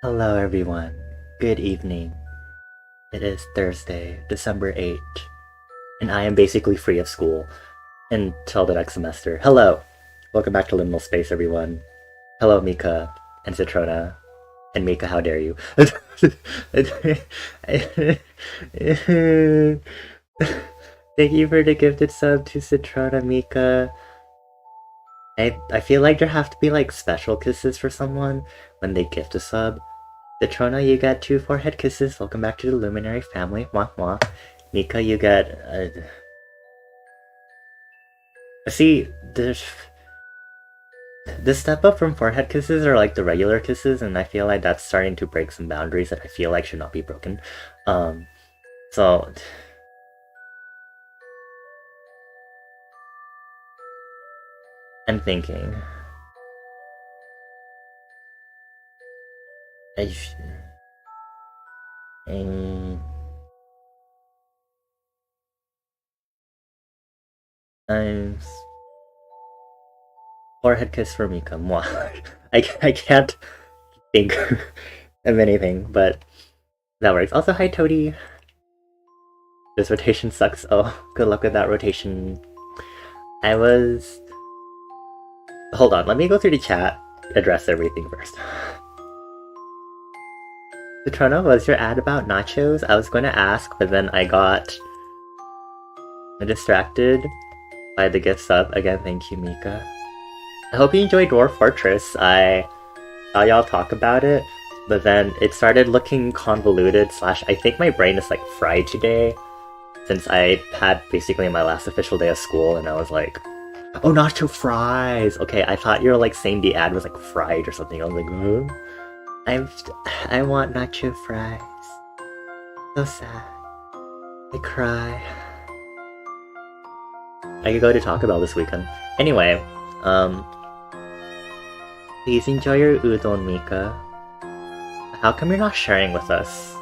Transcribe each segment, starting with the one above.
Hello everyone. Good evening. It is Thursday, December 8th, and I am basically free of school until the next semester. Hello! Welcome back to Liminal Space, everyone. Hello, Mika and Citrona. And Mika, how dare you? Thank you for the gifted sub to Citrona, Mika. I feel like there have to be like special kisses for someone when they gift a sub. Citrona, you got 2 forehead kisses. Welcome back to the Luminary family. Wah wah. Mika, you got. See, the step up from forehead kisses are like the regular kisses, and I feel like that's starting to break some boundaries that I feel like should not be broken. So. I'm thinking. I'm forehead kiss for Mika. Mwah. I can't think of anything, but that works. Also, hi Toady. This rotation sucks. Oh, good luck with that rotation. Hold on, let me go through the chat, address everything first. Citrona, was your ad about nachos? I was going to ask, but then I got distracted by the gift sub. Again, thank you, Mika. I hope you enjoyed Dwarf Fortress. I saw y'all talk about it, but then it started looking convoluted, I think my brain is like fried today, since I had basically my last official day of school, and I was like, oh, nacho fries! Okay, I thought you were like saying the ad was like fried or something. I was like, huh? I want nacho fries. So sad. I cry. I could go to Taco Bell this weekend. Anyway, please enjoy your udon, Mika. How come you're not sharing with us?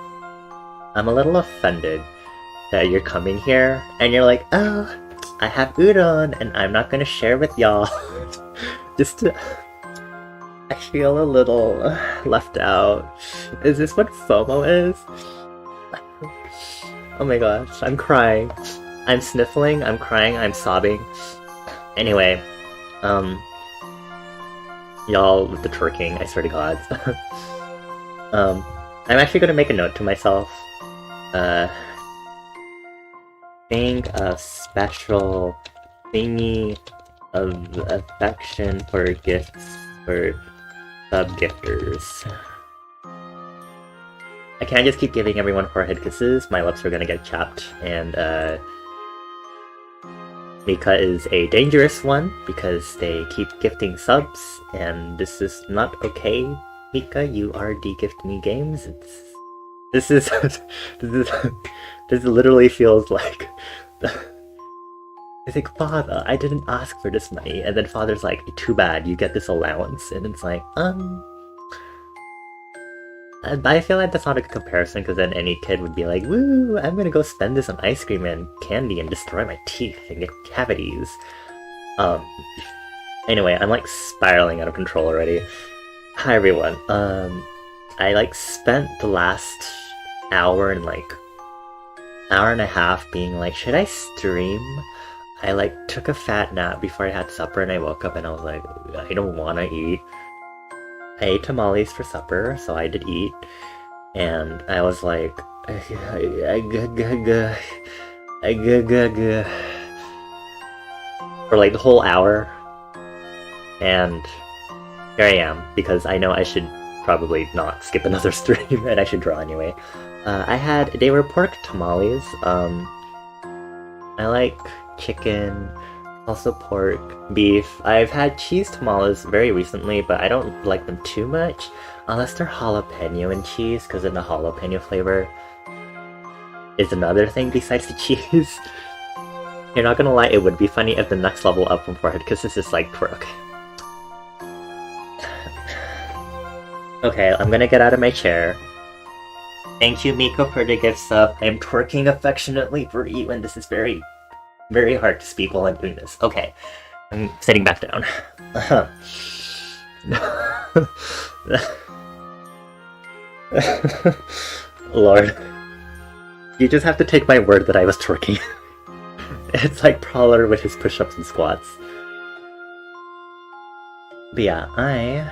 I'm a little offended that you're coming here and you're like, oh, I have udon and I'm not gonna share with y'all. I feel a little left out. Is this what FOMO is? Oh my gosh, I'm crying. I'm sniffling, I'm crying, I'm sobbing. Anyway, y'all with the twerking, I swear to God. I'm actually gonna make a note to myself. Think of special thingy of affection for gifts for sub-gifters. I can't just keep giving everyone forehead kisses, my lips are gonna get chapped, and Mika is a dangerous one because they keep gifting subs, and this is not okay. Mika, you are de-gift me games. This literally feels like it's like, Father, I didn't ask for this money, and then Father's like, too bad, you get this allowance, and it's like, I feel like that's not a good comparison, because then any kid would be like, woo, I'm gonna go spend this on ice cream and candy and destroy my teeth and get cavities. Anyway, I'm like spiraling out of control already. Hi everyone, I like spent the last hour and a half being like, should I stream? I like took a fat nap before I had supper and I woke up and I was like, I don't wanna eat. I ate tamales for supper, so I did eat, and I was like, for like the whole hour, and here I am, because I know I should probably not skip another stream, and I should draw anyway. They were pork tamales. I like chicken, also pork, beef. I've had cheese tamales very recently, but I don't like them too much, unless they're jalapeno and cheese, because then the jalapeno flavor is another thing besides the cheese. You're not gonna lie, it would be funny if the next level up from forehead kisses is like twerk. Okay, I'm gonna get out of my chair. Thank you, Miko, for the gift sub. I'm twerking affectionately for you, and this is very, very hard to speak while I'm doing this. Okay, I'm sitting back down. Lord. You just have to take my word that I was twerking. It's like Prowler with his push-ups and squats. But yeah, I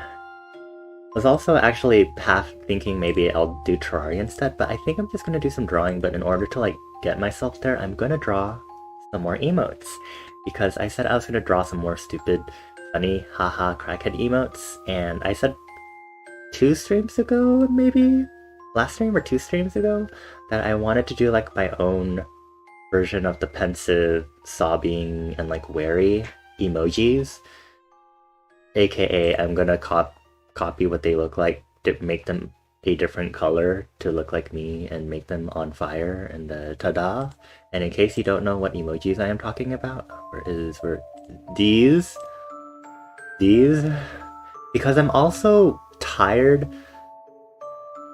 was also actually half thinking maybe I'll do Terraria instead, but I think I'm just gonna do some drawing, but in order to like get myself there, I'm gonna draw some more emotes. Because I said I was gonna draw some more stupid, funny, haha, crackhead emotes, and I said 2 streams ago, maybe? Last stream or 2 streams ago? That I wanted to do like my own version of the pensive, sobbing, and like wary emojis. AKA, I'm gonna copy what they look like, to make them a different color to look like me and make them on fire, and ta-da! And in case you don't know what emojis I am talking about, where these? Because I'm also tired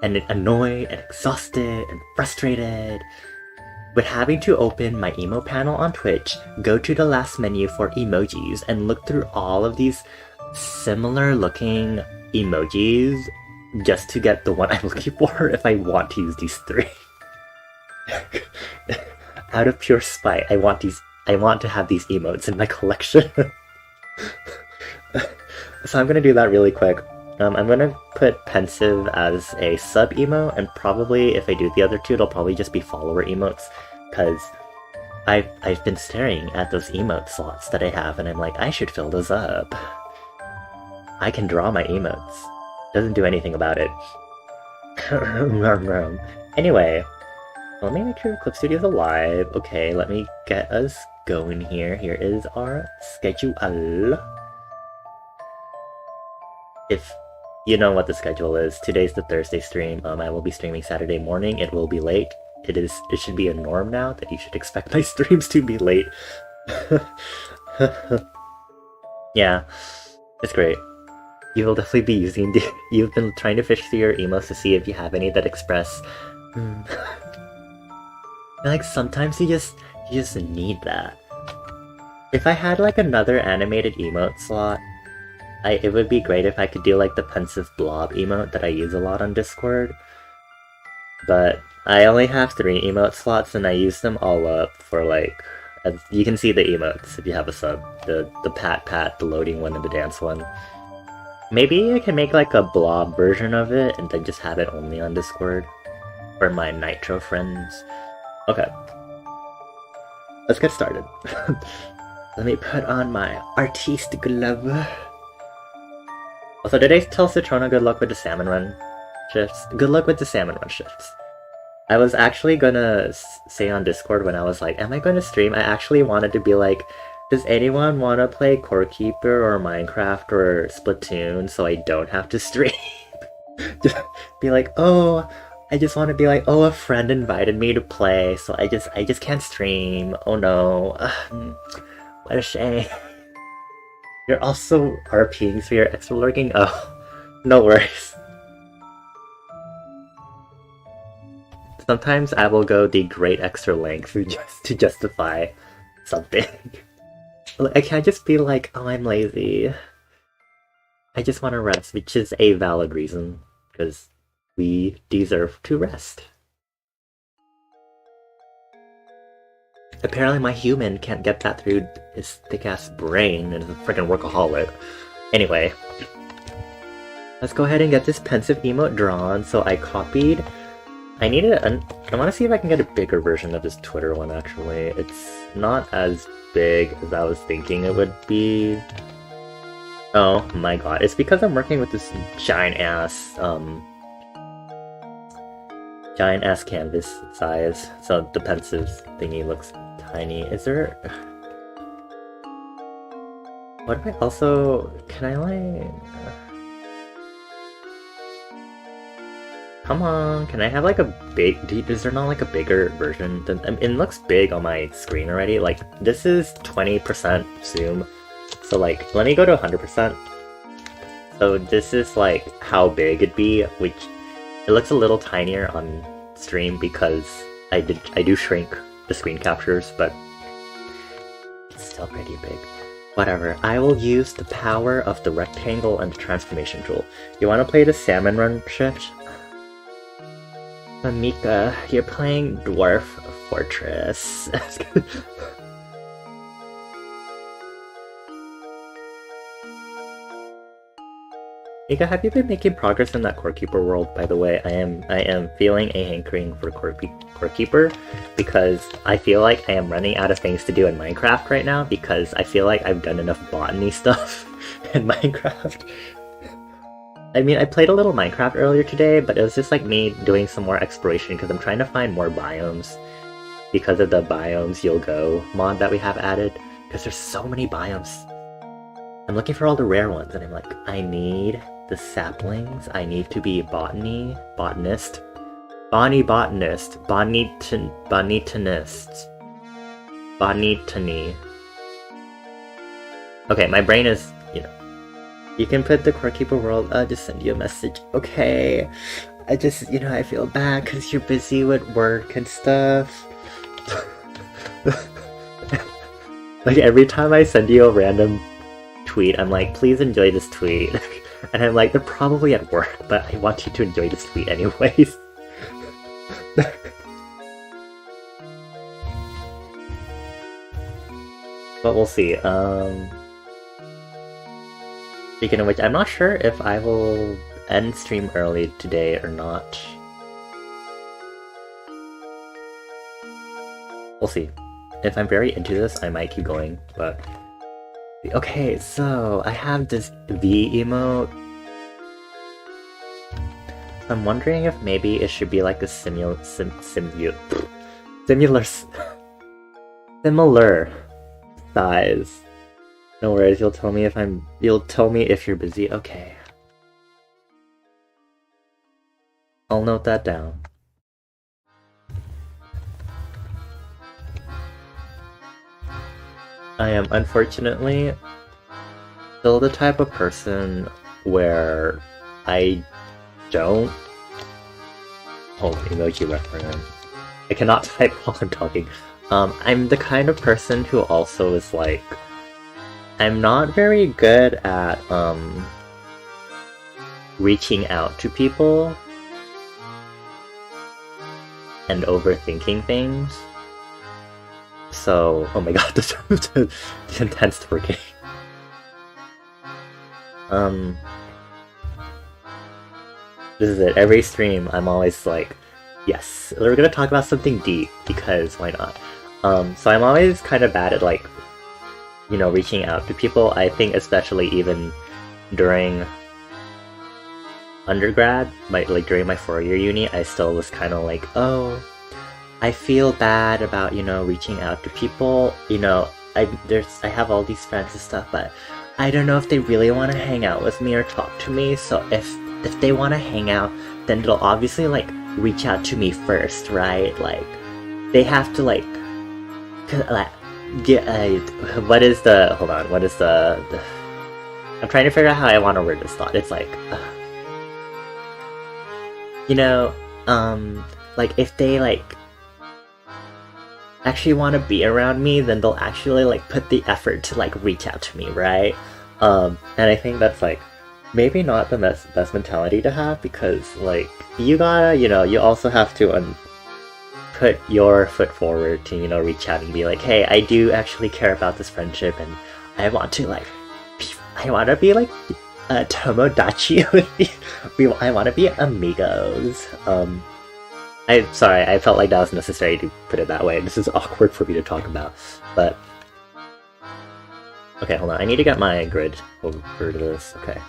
and annoyed and exhausted and frustrated with having to open my emo panel on Twitch, go to the last menu for emojis, and look through all of these similar looking emojis just to get the one I'm looking for if I want to use these 3. Out of pure spite, I want to have these emotes in my collection. So I'm gonna do that really quick. I'm gonna put pensive as a sub emo, and probably if I do the other 2, it'll probably just be follower emotes, because I've been staring at those emote slots that I have, and I'm like, I should fill those up. I can draw my emotes. Doesn't do anything about it. Anyway, let me make sure Clip Studio's alive. Okay, let me get us going here. Here is our schedule. If you know what the schedule is, today's the Thursday stream. I will be streaming Saturday morning. It will be late. It should be a norm now that you should expect my streams to be late. Yeah, it's great. You will definitely be using you've been trying to fish through your emos to see if you have any that express. Like sometimes you just need that. If I had like another animated emote slot, it would be great if I could do like the pensive blob emote that I use a lot on Discord. But I only have 3 emote slots and I use them all up for like, as you can see the emotes if you have a sub. The pat, the loading one, and the dance one. Maybe I can make like a blob version of it and then just have it only on Discord for my Nitro friends. Okay. Let's get started. Let me put on my artiste glove. Also, did I tell Citrona good luck with the salmon run shifts? Good luck with the salmon run shifts. I was actually gonna say on Discord when I was like, am I gonna stream? I actually wanted to be like, does anyone want to play Core Keeper or Minecraft or Splatoon so I don't have to stream? Just be like, oh, I just want to be like, oh, a friend invited me to play, so I just can't stream. Oh no. What a shame. You're also RPing, so you're extra lurking? Oh, no worries. Sometimes I will go the great extra length just to justify something. I can't just be like, oh, I'm lazy. I just want to rest, which is a valid reason, because we deserve to rest. Apparently my human can't get that through his thick-ass brain and is a freaking workaholic. Anyway, let's go ahead and get this pensive emote drawn. So I copied... I want to see if I can get a bigger version of this Twitter one, actually. It's not as big as I was thinking it would be. Oh my god, it's because I'm working with this giant-ass canvas size, so the pensive thingy looks tiny. Is there... What if I also... Can I like... Come on, can I have like a big... Is there not like a bigger version? It looks big on my screen already. Like, this is 20% zoom. So like, let me go to 100%. So this is like how big it'd be, which it looks a little tinier on stream because I do shrink the screen captures, but it's still pretty big. Whatever, I will use the power of the rectangle and the transformation tool. You wanna play the salmon run shift? Mika, you're playing Dwarf Fortress. Mika, have you been making progress in that Core Keeper world? By the way, I am feeling a hankering for Core Keeper because I feel like I am running out of things to do in Minecraft right now because I feel like I've done enough botany stuff in Minecraft. I mean, I played a little Minecraft earlier today, but it was just like me doing some more exploration because I'm trying to find more biomes because of the Biomes You'll Go mod that we have added, because there's so many biomes. I'm looking for all the rare ones, and I'm like, I need the saplings, I need to be botanist, botanist, botanist, botany. Okay, my brain is, you know. You can put the Core Keeper world, I'll just send you a message. Okay. I just, you know, I feel bad because you're busy with work and stuff. Like, every time I send you a random tweet, I'm like, please enjoy this tweet. And I'm like, they're probably at work, but I want you to enjoy this tweet anyways. But we'll see. Speaking of which, I'm not sure if I will end stream early today or not. We'll see. If I'm very into this, I might keep going, but... Okay, so I have this V emote. I'm wondering if maybe it should be like a similar size. No worries, you'll tell me if you're busy. Okay. I'll note that down. I am unfortunately still the type of person where I don't... Hold on, emoji reference. I cannot type while I'm talking. I'm the kind of person who also is like... I'm not very good at, reaching out to people and overthinking things. So, oh my god, the intense twerking. This is it. Every stream, I'm always like, yes, we're gonna talk about something deep, because why not? So I'm always kind of bad at, like, you know, reaching out to people. I think especially even during undergrad, like during my 4-year uni, I still was kind of like, oh, I feel bad about, you know, reaching out to people. You know, I have all these friends and stuff, but I don't know if they really want to hang out with me or talk to me. So if they want to hang out, then they'll obviously like reach out to me first, right? Like they have to like get what is the I'm trying to figure out how I want to word this thought. It's like you know, like if they like actually want to be around me, then they'll actually like put the effort to like reach out to me, right? And I think that's like maybe not the best mentality to have, because like you gotta, you know, you also have to put your foot forward to, you know, reach out and be like, hey, I do actually care about this friendship and I want to like I want to be like Tomodachi with you. I want to be amigos. Sorry, I felt like that was necessary to put it that way. This is awkward for me to talk about, but... Okay, hold on. I need to get my grid over to this. Okay.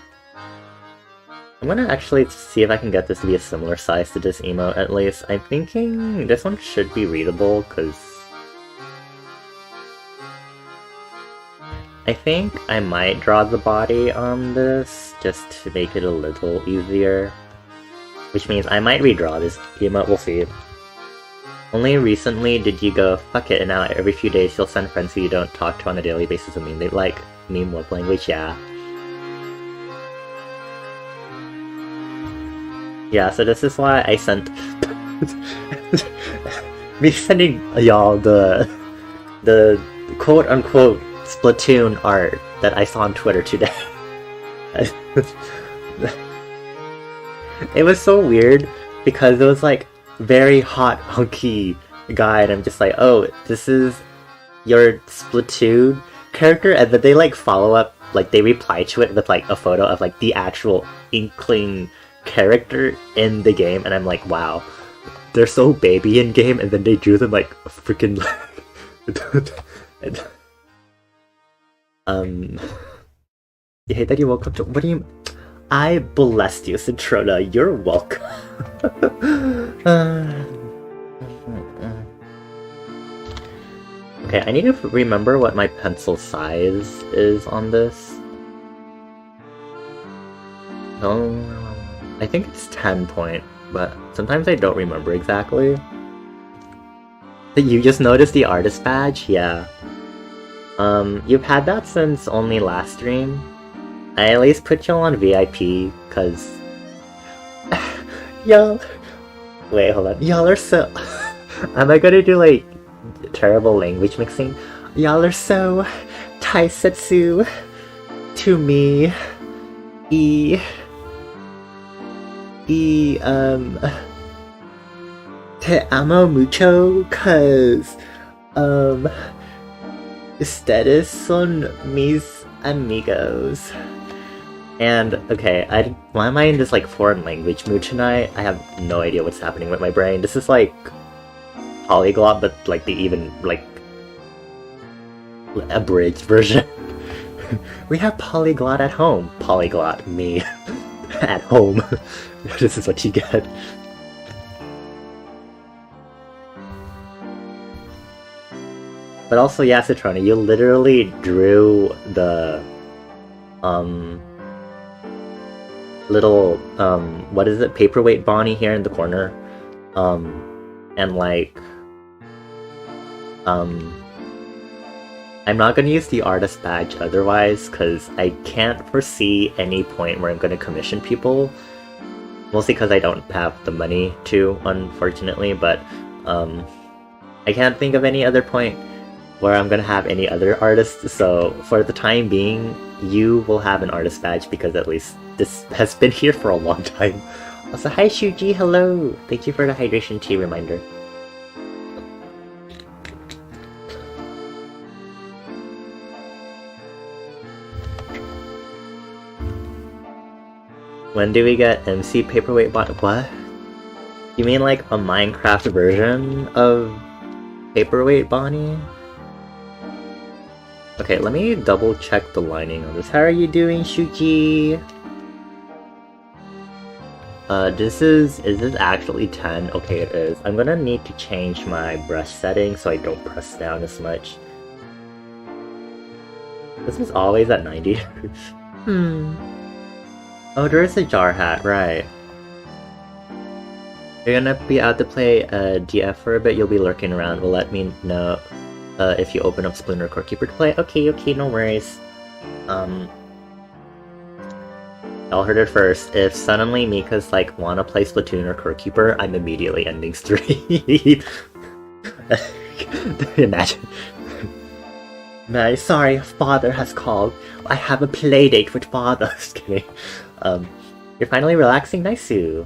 I'm gonna actually see if I can get this to be a similar size to this emote, at least. I'm thinking this one should be readable, because... I think I might draw the body on this, just to make it a little easier. Which means I might redraw this emote, we'll see. Only recently did you go, fuck it, and now every few days you'll send friends who you don't talk to on a daily basis a meme. They like meme web language, yeah. Yeah, so this is why I sent... me sending y'all the quote-unquote Splatoon art that I saw on Twitter today. It was so weird because it was like very hot, hunky guy, and I'm just like, oh, this is your Splatoon character, and then they like follow up, like they reply to it with like a photo of like the actual Inkling character in the game, and I'm like, wow, they're so baby in game, and then they drew them like freaking. You hate that you woke up to. What do you? I blessed you, Citrona. You're welcome. Okay, I need to remember what my pencil size is on this. Oh, I think it's 10 point, but sometimes I don't remember exactly. You just noticed the artist badge? Yeah. You've had that since only last stream. I at least put you on VIP, cause... Y'all... Wait, hold on. Y'all are so... Am I gonna do, like, terrible language mixing? Y'all are so... Taisetsu... To me... Te amo mucho, cause... Ustedes son mis amigos. And, okay, why am I in this, like, foreign language mood tonight? I have no idea what's happening with my brain. This is, like, polyglot, but, like, the even, like, abridged version. We have polyglot at home. Polyglot, me. At home. This is what you get. But also, yeah, Citrona, you literally drew the, little, what is it, paperweight Bonnie here in the corner, and like, I'm not gonna use the artist badge otherwise, because I can't foresee any point where I'm gonna commission people, mostly because I don't have the money to, unfortunately, but, I can't think of any other point where I'm gonna have any other artists, so for the time being, you will have an artist badge because at least this has been here for a long time. Also, hi Shuji, hello! Thank you for the hydration tea reminder. When do we get MC Paperweight What? You mean like a Minecraft version of Paperweight Bonnie? Okay, let me double check the lining on this. How are you doing, Shuji? Is this actually 10? Okay, it is. I'm gonna need to change my brush setting so I don't press down as much. This is always at 90. Oh, there is a jar hat, right. You're gonna be out to play DF for a bit, you'll be lurking around. Will let me know if you open up Splatoon or Core Keeper to play. Okay, no worries. Y'all heard it first. If suddenly Mika's like, wanna play Splatoon or Core Keeper, I'm immediately ending stream. Imagine. Sorry, father has called. I have a play date with father. Just kidding. You're finally relaxing? Nice-oo.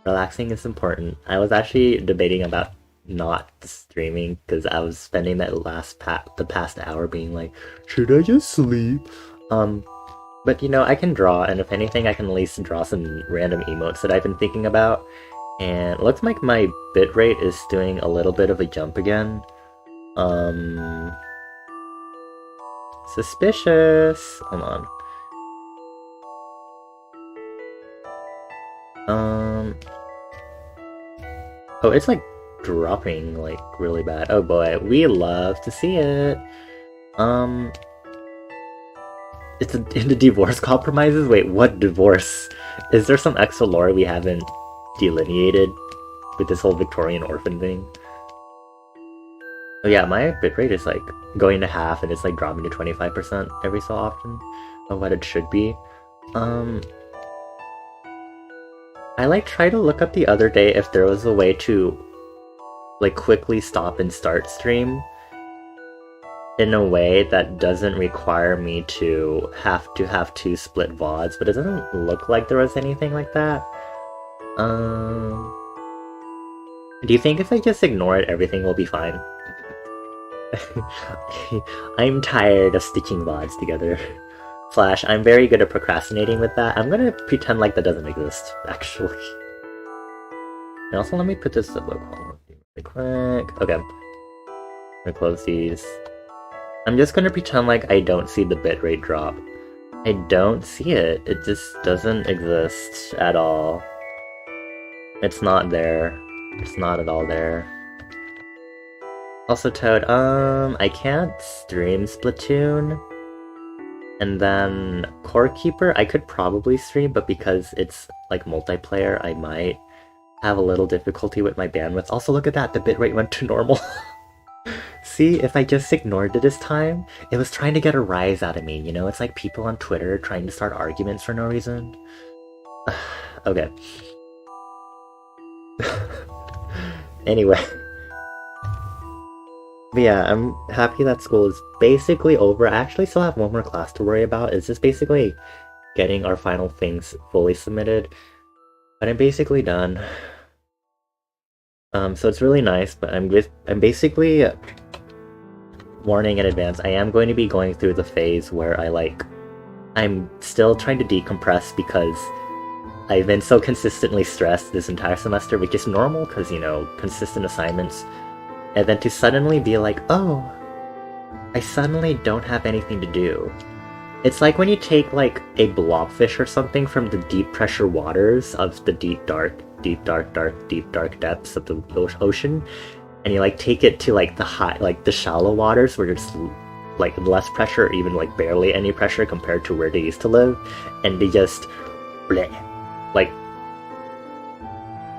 Relaxing is important. I was actually debating about not streaming because I was spending that the past hour being like, should I just sleep? But you know, I can draw, and if anything, I can at least draw some random emotes that I've been thinking about. And it looks like my bitrate is doing a little bit of a jump again. Suspicious. Hold on. Oh, it's like dropping like really bad. Oh boy, we love to see it. It's in the divorce compromises? Wait, what divorce? Is there some extra lore we haven't delineated with this whole Victorian orphan thing? Oh yeah, my bitrate is like going to half and it's like dropping to 25% every so often of what it should be. I like tried to look up the other day if there was a way to like quickly stop and start stream. in a way that doesn't require me to have two split VODs, but it doesn't look like there was anything like that. Do you think if I just ignore it, everything will be fine? I'm tired of stitching VODs together. Slash, I'm very good at procrastinating with that. I'm gonna pretend like that doesn't exist, actually. And also, let me put this up really quick. Okay. I'm gonna close these. I'm just gonna pretend like I don't see the bitrate drop. I don't see it. It just doesn't exist at all. It's not there. It's not at all there. Also, Toad, I can't stream Splatoon. And then Core Keeper, I could probably stream, but because it's like multiplayer, I might have a little difficulty with my bandwidth. Also, look at that, the bitrate went to normal. See, if I just ignored it this time, it was trying to get a rise out of me, you know? It's like people on Twitter trying to start arguments for no reason. Okay. Anyway. But yeah, I'm happy that school is basically over. I actually still have one more class to worry about. It's just basically getting our final things fully submitted. But I'm basically done. So it's really nice, but I'm basically warning in advance. I am going to be going through the phase where I'm still trying to decompress because I've been so consistently stressed this entire semester, which is normal because, you know, consistent assignments. And then to suddenly be like, oh, I suddenly don't have anything to do. It's like when you take like a blobfish or something from the deep pressure waters of the deep dark depths of the ocean, and you like take it to like the shallow waters where there's like less pressure, or even like barely any pressure compared to where they used to live, and they just bleh, like.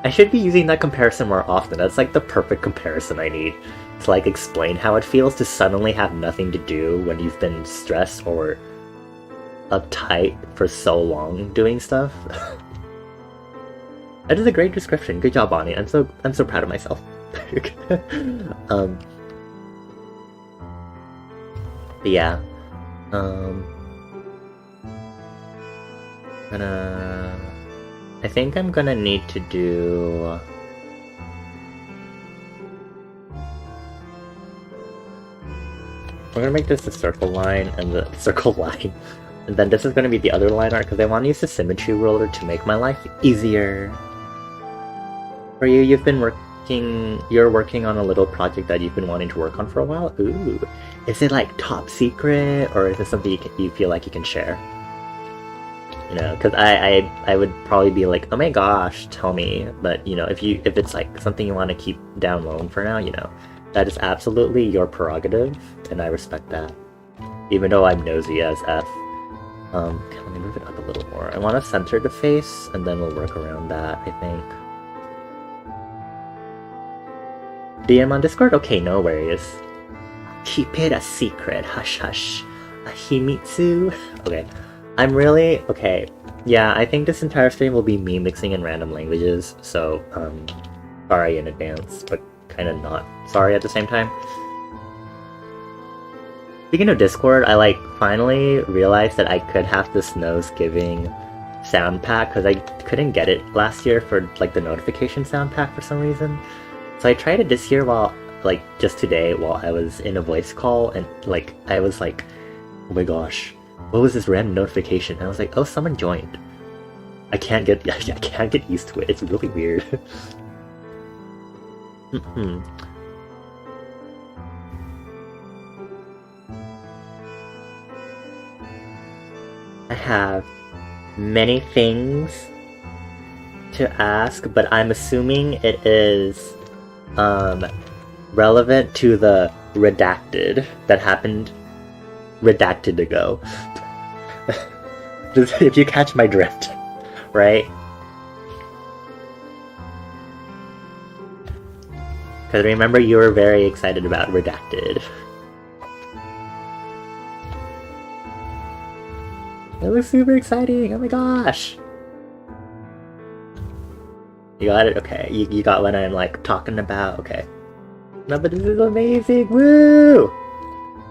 I should be using that comparison more often. That's like the perfect comparison I need to like explain how it feels to suddenly have nothing to do when you've been stressed or uptight for so long doing stuff. That is a great description. Good job, Bonnie. I'm so proud of myself. But yeah. I think I'm gonna need to do... We're gonna make this a circle line and the circle line. And then this is gonna be the other line art because I want to use the symmetry ruler to make my life easier. For you, you're working on a little project that you've been wanting to work on for a while? Ooh. Is it like top secret, or is it something you feel like you can share? You know, because I would probably be like, oh my gosh, tell me. But you know, if it's like something you want to keep down low for now, you know, that is absolutely your prerogative, and I respect that. Even though I'm nosy as F. Okay, let me move it up a little more. I want to center the face, and then we'll work around that, I think. DM on Discord? Okay, no worries. Keep it a secret, hush hush. A himitsu? Okay. Okay, yeah, I think this entire stream will be me mixing in random languages, so, sorry in advance, but kinda not sorry at the same time. Speaking of Discord, I, finally realized that I could have this nose-giving sound pack, because I couldn't get it last year for, the notification sound pack for some reason. So I tried it this year just today, while I was in a voice call, and, I was like, oh my gosh. What was this random notification? And I was like, oh, someone joined. I can't get used to it. It's really weird. I have many things to ask, but I'm assuming it is relevant to the redacted that happened redacted ago. If you catch my drift, right? Because remember, you were very excited about redacted. It looks super exciting! Oh my gosh! You got it? Okay. You got what I'm talking about? Okay. No, but this is amazing! Woo!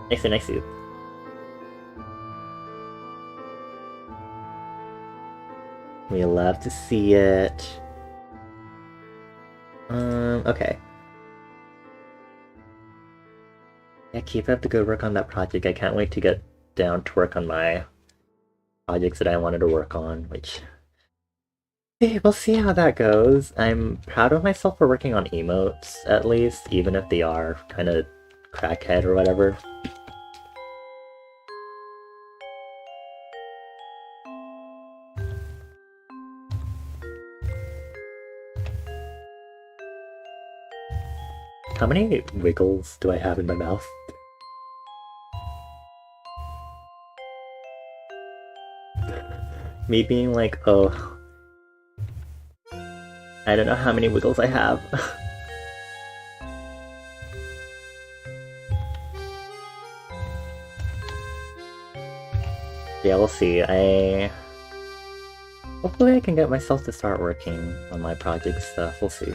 Nice suit, nice suit. We love to see it. Okay. Yeah, keep up the good work on that project. I can't wait to get down to work on my projects that I wanted to work on, which... Hey, we'll see how that goes. I'm proud of myself for working on emotes, at least, even if they are kind of crackhead or whatever. How many wiggles do I have in my mouth? Me being like, oh... I don't know how many wiggles I have. Yeah, we'll see. Hopefully I can get myself to start working on my project stuff. We'll see.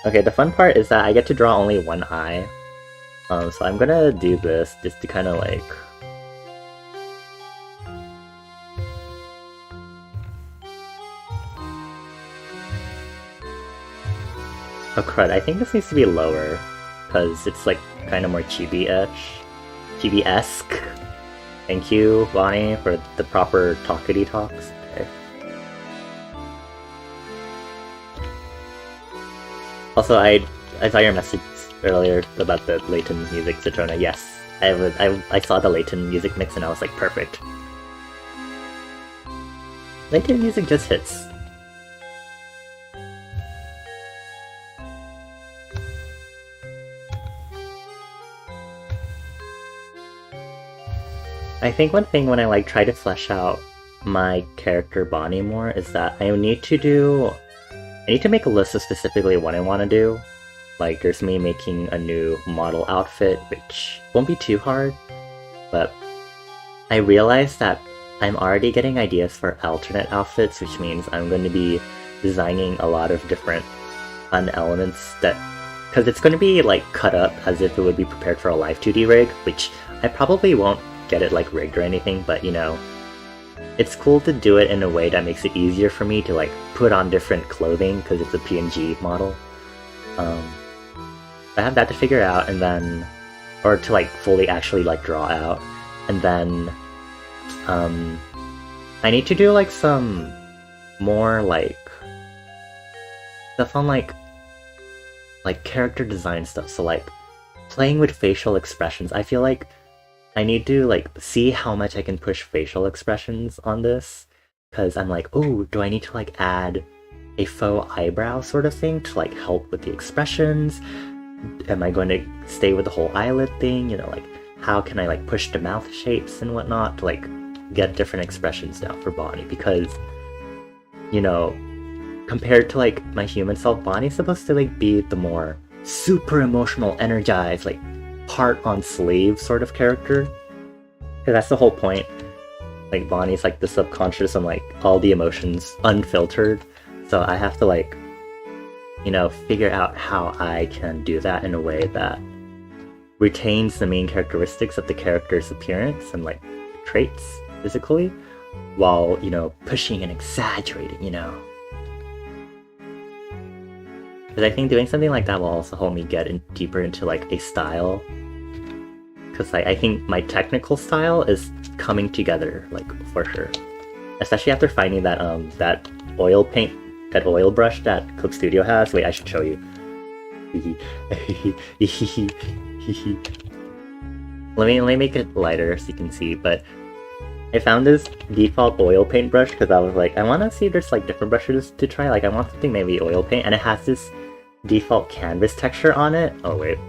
Okay, the fun part is that I get to draw only one eye. So I'm gonna do this just to kind of like... Oh crud, I think this needs to be lower, because it's like kind of more chibi-esque. Thank you, Bonnie, for the proper talkity talks. Okay. Also, I saw your message earlier about the Layton music, Citrona. Yes, I saw the Layton music mix and I was like, perfect. Layton music just hits. I think one thing when I like try to flesh out my character Bonnie more is that I need to make a list of specifically what I want to do. Like there's me making a new model outfit, which won't be too hard, but I realized that I'm already getting ideas for alternate outfits, which means I'm going to be designing a lot of different fun elements that, because it's going to be like cut up as if it would be prepared for a live 2D rig, which I probably won't get it like rigged or anything, but you know, it's cool to do it in a way that makes it easier for me to like put on different clothing because it's a PNG model. I have that to figure out, and then, or to like fully actually like draw out, and then I need to do like some more like stuff on like character design stuff. So like playing with facial expressions. I feel like I need to like see how much I can push facial expressions on this, because I'm like, oh, do I need to like add a faux eyebrow sort of thing to like help with the expressions? Am I going to stay with the whole eyelid thing? You know, like how can I like push the mouth shapes and whatnot to like get different expressions down for Bonnie? Because, you know, compared to like my human self, Bonnie's supposed to like be the more super emotional, energized, like heart on sleeve sort of character. Because that's the whole point. Like Bonnie's like the subconscious and like all the emotions unfiltered. So I have to like, you know, figure out how I can do that in a way that retains the main characteristics of the character's appearance and like traits physically, while, you know, pushing and exaggerating, you know. Because I think doing something like that will also help me get deeper into like a style. Because I think my technical style is coming together, like for sure. Especially after finding that that oil paint, that oil brush that Cook Studio has. Wait, I should show you. let me make it lighter so you can see. But I found this default oil paint brush because I was like, I want to see if there's like different brushes to try. Like I want something maybe oil paint, and it has this default canvas texture on it. Oh wait.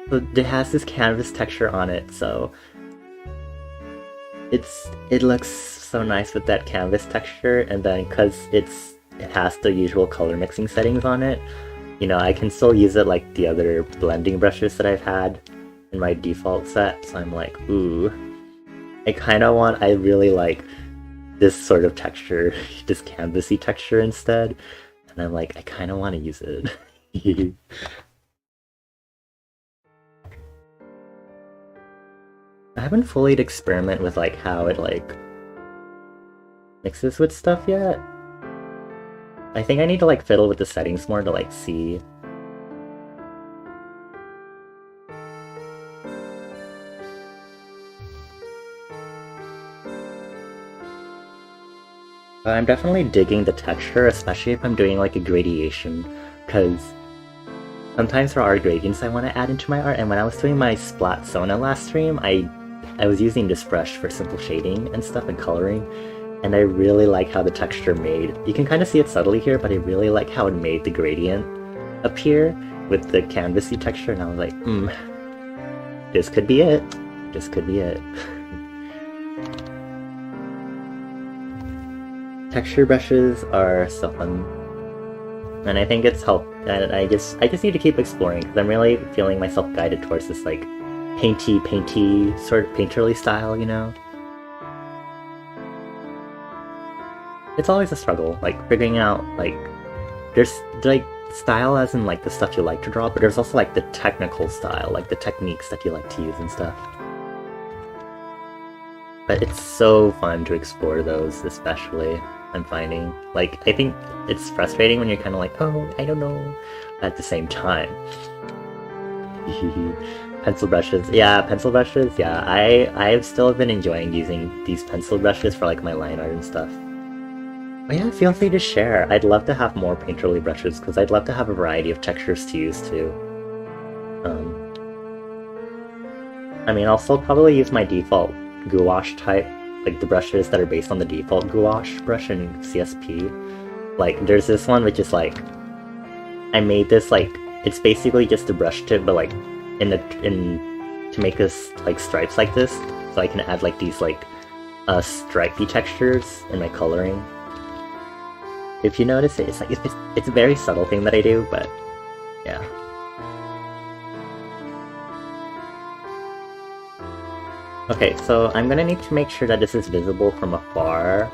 So it has this canvas texture on it, so it looks so nice with that canvas texture, and then because it has the usual color mixing settings on it, you know, I can still use it like the other blending brushes that I've had in my default set. So I'm like, ooh, I really like this sort of texture, this canvasy texture instead, and I'm like, I kind of want to use it. I haven't fully experimented with like how it like mixes with stuff yet. I think I need to like fiddle with the settings more to like see. But I'm definitely digging the texture, especially if I'm doing like a gradation, because sometimes there are gradients I want to add into my art, and when I was doing my Splat Sona last stream, I was using this brush for simple shading and stuff and coloring, and I really like how the texture made. You can kind of see it subtly here, but I really like how it made the gradient appear with the canvasy texture, and I was like, this could be it. This could be it. Texture brushes are so fun, and I think it's helped. And I just need to keep exploring because I'm really feeling myself guided towards this like painty sort of painterly style, you know. It's always a struggle, like figuring out like there's like style as in like the stuff you like to draw, but there's also like the technical style, like the techniques that you like to use and stuff. But it's so fun to explore those, especially. I'm finding. Like, I think it's frustrating when you're kind of like, oh, I don't know, at the same time. Pencil brushes. Yeah, pencil brushes, yeah. I've still been enjoying using these pencil brushes for, like, my line art and stuff. But yeah, feel free to share. I'd love to have more painterly brushes, because I'd love to have a variety of textures to use, too. I mean, I'll still probably use my default gouache type, like the brushes that are based on the default gouache brush in CSP. Like, there's this one which is like, I made this like, it's basically just a brush tip, but like, to make this like stripes like this, so I can add like these like stripey textures in my coloring. If you notice it, it's like it's a very subtle thing that I do, but yeah. Okay, so I'm gonna need to make sure that this is visible from afar.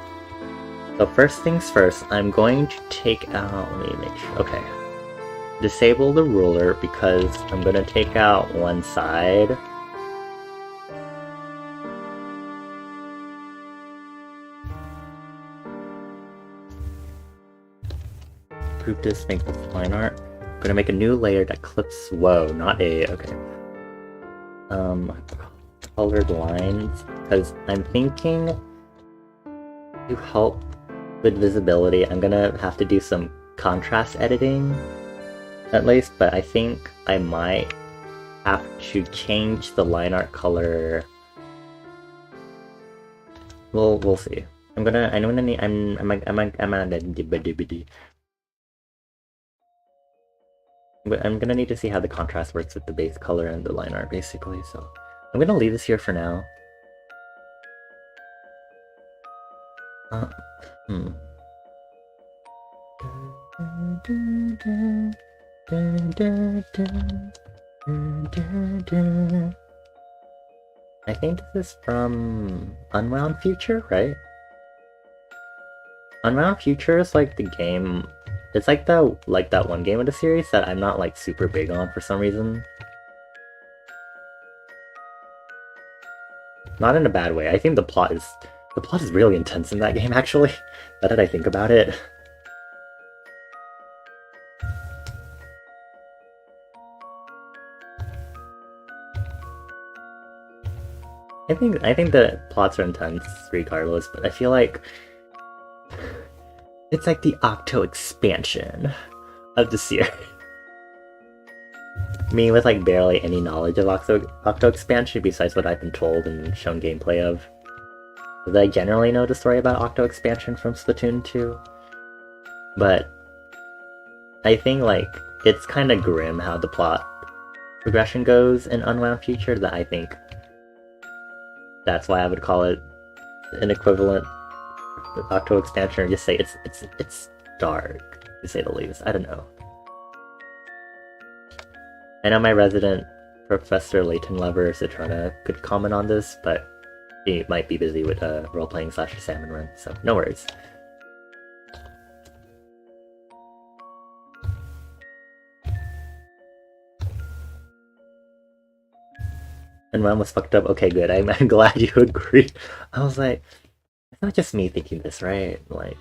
So first things first, I'm going to take out, let me make sure, okay. Disable the ruler because I'm gonna take out one side. Group this, make this line art. I'm gonna make a new layer that clips, whoa, not A, okay. Colored lines, because I'm thinking to help with visibility, I'm gonna have to do some contrast editing, at least, but I think I might have to change the line art color. We'll see. I'm gonna need to see how the contrast works with the base color and the line art, basically, so I'm gonna leave this here for now. I think this is from Unwound Future, right? Unwound Future is like the game. It's like that one game of the series that I'm not like super big on for some reason. Not in a bad way. I think the plot is really intense in that game, actually. Now that I think about it. I think the plots are intense regardless, but I feel like it's like the Octo expansion of the series. Me with like barely any knowledge of Octo expansion besides what I've been told and shown gameplay of. Because I generally know the story about Octo expansion from Splatoon 2. But I think like it's kind of grim how the plot progression goes in Unwound Future, that I think that's why I would call it an equivalent Octo expansion, or just say it's dark, to say the least. I don't know. I know my resident Professor Layton lover Citrona could comment on this, but he might be busy with role-playing / salmon run, so no worries. And mine was fucked up. Okay, good. I'm glad you agree. I was like, it's not just me thinking this, right? Like,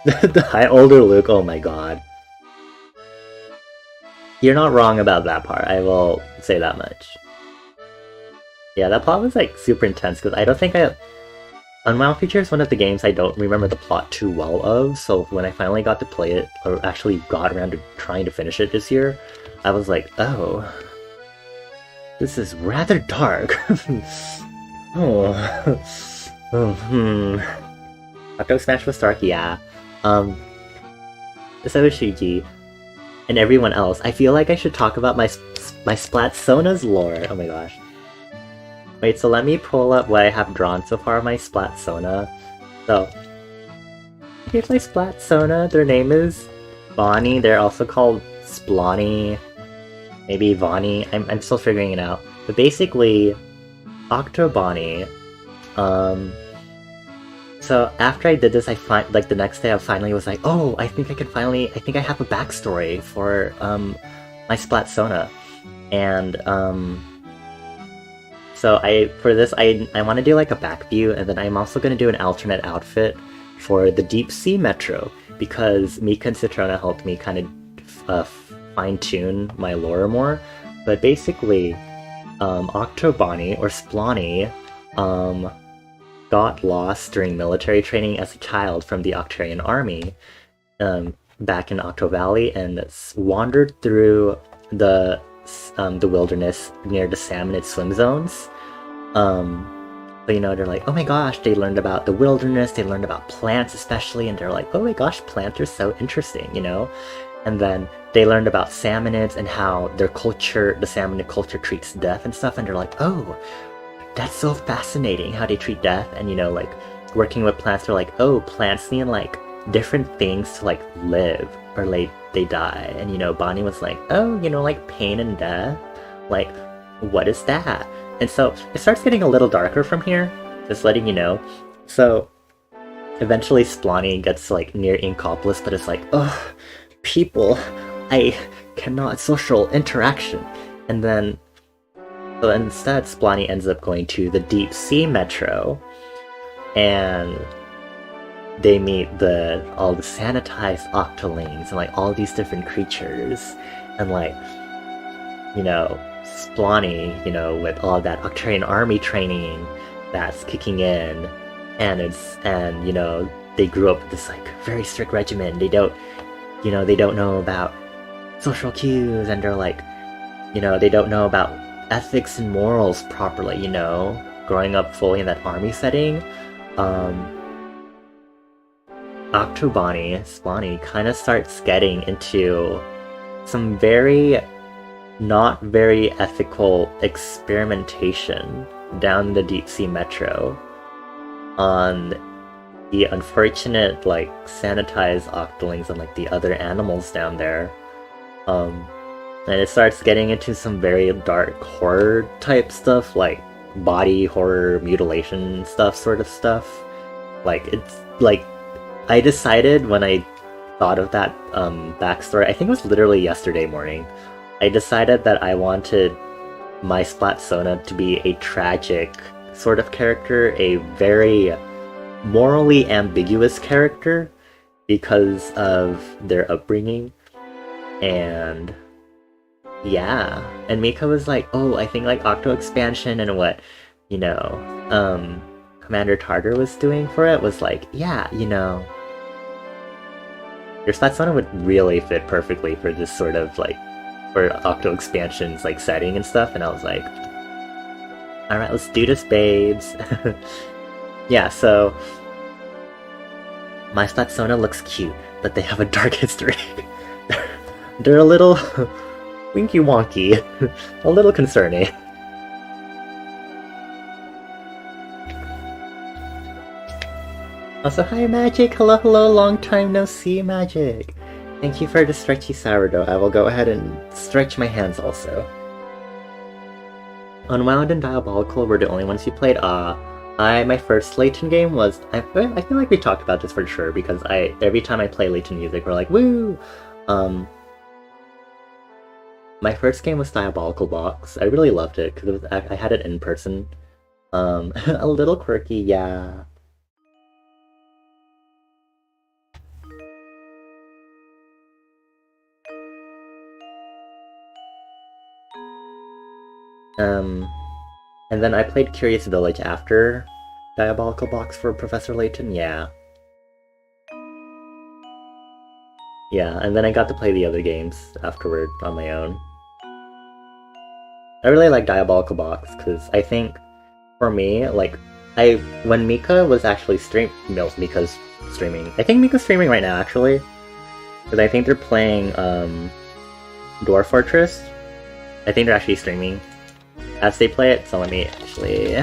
the high older Luke. Oh my god, you're not wrong about that part. I will say that much. Yeah, that plot was like super intense because I don't think I Unwound Future is one of the games I don't remember the plot too well of, so when I finally got to play it, or actually got around to trying to finish it this year, I was like, oh, this is rather dark. Oh. Oh, Octo Smash was dark, yeah. So was Shuji, and everyone else. I feel like I should talk about my Splatsona's lore. Oh my gosh. Wait, so let me pull up what I have drawn so far of my Splatsona. So, here's my Splatsona. Their name is Bonnie. They're also called Splani. Maybe Vonnie. I'm still figuring it out. But basically, Octobonnie. So after I did this, the next day I finally was like, oh, I think I have a backstory for my Splatsona. And so for this, I want to do like a back view, and then I'm also going to do an alternate outfit for the Deep Sea Metro, because Mika and Citrona helped me kind of fine-tune my lore more. But basically, Octobonnie, or Splani, got lost during military training as a child from the Octarian army back in Octo Valley, and wandered through the wilderness near the salmonid swim zones. So, you know, they're like, oh my gosh, they learned about the wilderness, they learned about plants especially, and they're like, oh my gosh, plants are so interesting, you know? And then they learned about salmonids and how their culture, the salmonid culture, treats death and stuff, and they're like, oh, that's so fascinating how they treat death. And, you know, like, working with plants, they're like, oh, plants need, like, different things to, like, live, or, like, they die. And, you know, Bonnie was like, oh, you know, like, pain and death? Like, what is that? And so, it starts getting a little darker from here, just letting you know. So, eventually Splani gets, like, near Inkopolis, but it's like, oh, people, I cannot social interaction. And then, so instead, Splani ends up going to the Deep Sea Metro, and they meet all the sanitized octolings and like all these different creatures, and like, you know, Splani, you know, with all that Octarian army training that's kicking in, and you know, they grew up with this like very strict regimen. They don't know about social cues, and they're like, you know, they don't know about ethics and morals properly, you know, growing up fully in that army setting. Octobonnie, Splani, kind of starts getting into some not very ethical experimentation down the Deep Sea Metro on the unfortunate, like, sanitized octolings and, like, the other animals down there. And it starts getting into some very dark horror type stuff, like body horror, mutilation sort of stuff. Like, it's like, I decided when I thought of that backstory, I think it was literally yesterday morning, I decided that I wanted my Splatsona to be a tragic sort of character, a very morally ambiguous character because of their upbringing. And yeah, and Mika was like, oh, I think like Octo Expansion and what, you know, Commander Tartar was doing for it was like, yeah, you know, your Splatsona would really fit perfectly for this sort of like, for Octo Expansion's like setting and stuff. And I was like, alright, let's do this, babes. Yeah, so my Splatsona looks cute, but they have a dark history. They're a little winky wonky, a little concerning. Also, hi Magic! Hello, hello, long time no see, Magic! Thank you for the stretchy sourdough. I will go ahead and stretch my hands also. Unwound and Diabolical were the only ones you played? My first Layton game was... I feel like we talked about this for sure, because every time I play Layton music, we're like, woo! My first game was Diabolical Box. I really loved it because I had it in person. A little quirky, yeah. And then I played Curious Village after Diabolical Box for Professor Layton, yeah. Yeah, and then I got to play the other games afterward on my own. I really like Diabolical Box because I think for me, like, when Mika was actually Mika's streaming. I think Mika's streaming right now actually, because I think they're playing Dwarf Fortress. I think they're actually streaming as they play it. So let me actually.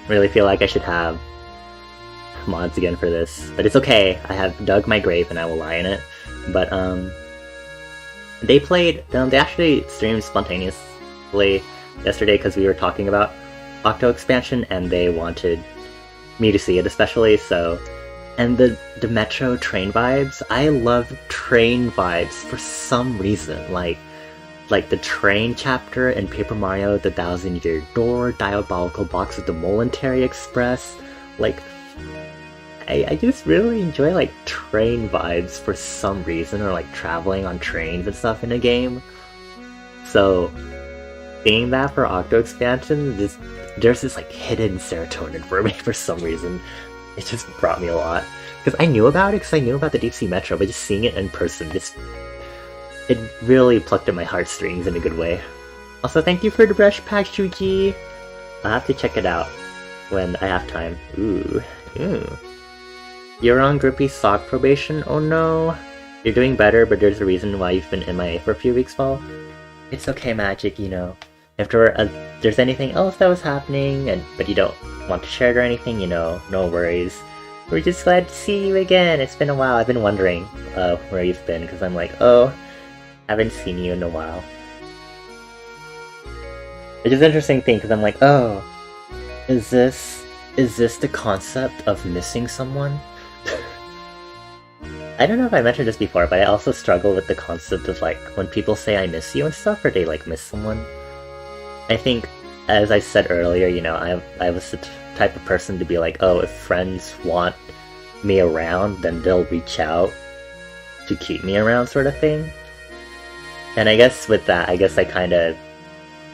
Really feel like I should have mods again for this, but it's okay. I have dug my grave and I will lie in it. But they actually streamed spontaneously yesterday because we were talking about Octo expansion and they wanted me to see it especially. So, and the Metro train vibes, I love train vibes for some reason. Like the train chapter in Paper Mario, the 1000-Year Door, Diabolical Box with the Momentary Express. Like, I just really enjoy like train vibes for some reason, or like traveling on trains and stuff in a game. So seeing that for Octo expansion, there's this like hidden serotonin for me for some reason. It just brought me a lot. Because I knew about it, because I knew about the Deep Sea Metro, but just seeing it in person, it really plucked at my heartstrings in a good way. Also, thank you for the brush pack, Shuji! I'll have to check it out when I have time. Ooh. You're on grippy sock probation? Oh no. You're doing better, but there's a reason why you've been MIA for a few weeks, Paul. It's okay, Magic, you know. If there's anything else that was happening, but you don't want to share it or anything, you know, no worries. We're just glad to see you again. It's been a while. I've been wondering where you've been, because I'm like, oh, haven't seen you in a while. Which is an interesting thing, because I'm like, oh, is this the concept of missing someone? I don't know if I mentioned this before, but I also struggle with the concept of like when people say I miss you and stuff, or they like miss someone. I think, as I said earlier, you know, I was the type of person to be like, oh, if friends want me around, then they'll reach out to keep me around, sort of thing. And I guess with that, I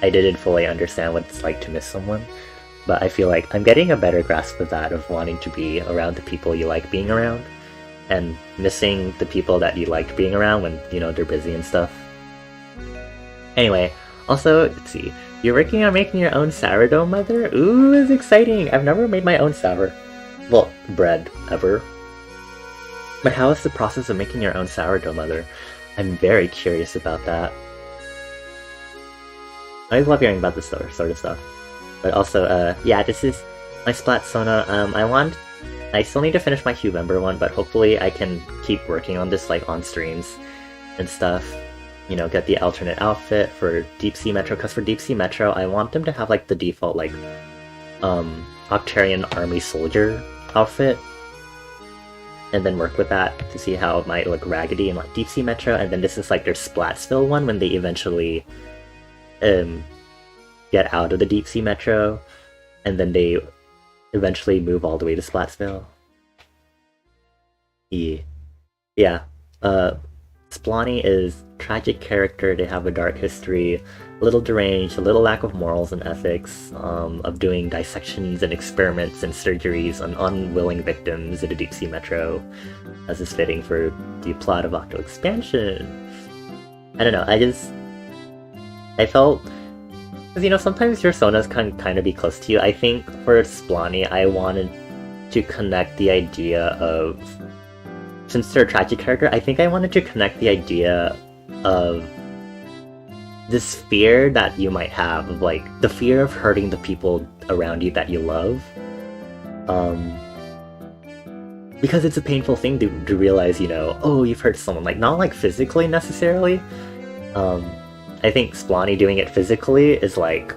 didn't fully understand what it's like to miss someone. But I feel like I'm getting a better grasp of that, of wanting to be around the people you like being around, and missing the people that you liked being around when, you know, they're busy and stuff. Anyway, also, let's see, you're working on making your own sourdough, Mother? Ooh, it's exciting! I've never made my own bread, ever. But how is the process of making your own sourdough, Mother? I'm very curious about that. I always love hearing about this sort of stuff. But also, yeah, this is my Splat Sona. I still need to finish my Huevember one, but hopefully I can keep working on this, like, on streams and stuff. You know, get the alternate outfit for Deep Sea Metro, because for Deep Sea Metro, I want them to have, like, the default, like, Octarian Army Soldier outfit. And then work with that to see how it might look raggedy in, like, Deep Sea Metro, and then this is, like, their Splatsville one when they eventually, get out of the Deep Sea Metro, and then they eventually move all the way to Splatsville. Yeah. Splani is tragic character. They have a dark history, a little deranged, a little lack of morals and ethics, of doing dissections and experiments and surgeries on unwilling victims in the Deep Sea Metro, as is fitting for the plot of Octo Expansion. I don't know, I felt, because, you know, sometimes your Sonas can kind of be close to you. I think for Splani, I wanted to connect the idea of, since they're a tragic character, I think I wanted to connect the idea of this fear that you might have, of, like, the fear of hurting the people around you that you love. Because it's a painful thing to realize, you know, oh, you've hurt someone. Like, not, like, physically, necessarily. I think Splani doing it physically is, like,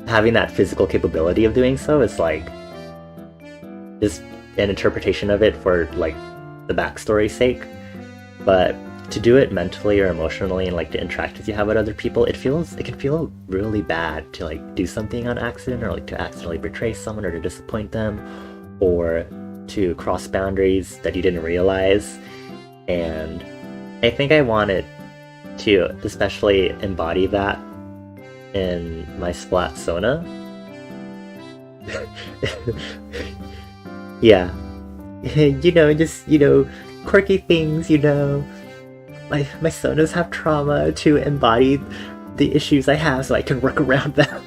having that physical capability of doing so is, like, just an interpretation of it for like the backstory's sake, but to do it mentally or emotionally and like the interactions you have with other people, it can feel really bad to like do something on accident or like to accidentally betray someone or to disappoint them or to cross boundaries that you didn't realize. And I think I wanted to especially embody that in my Splat Sona. Yeah. just quirky things, my sonas have trauma to embody the issues I have so I can work around them.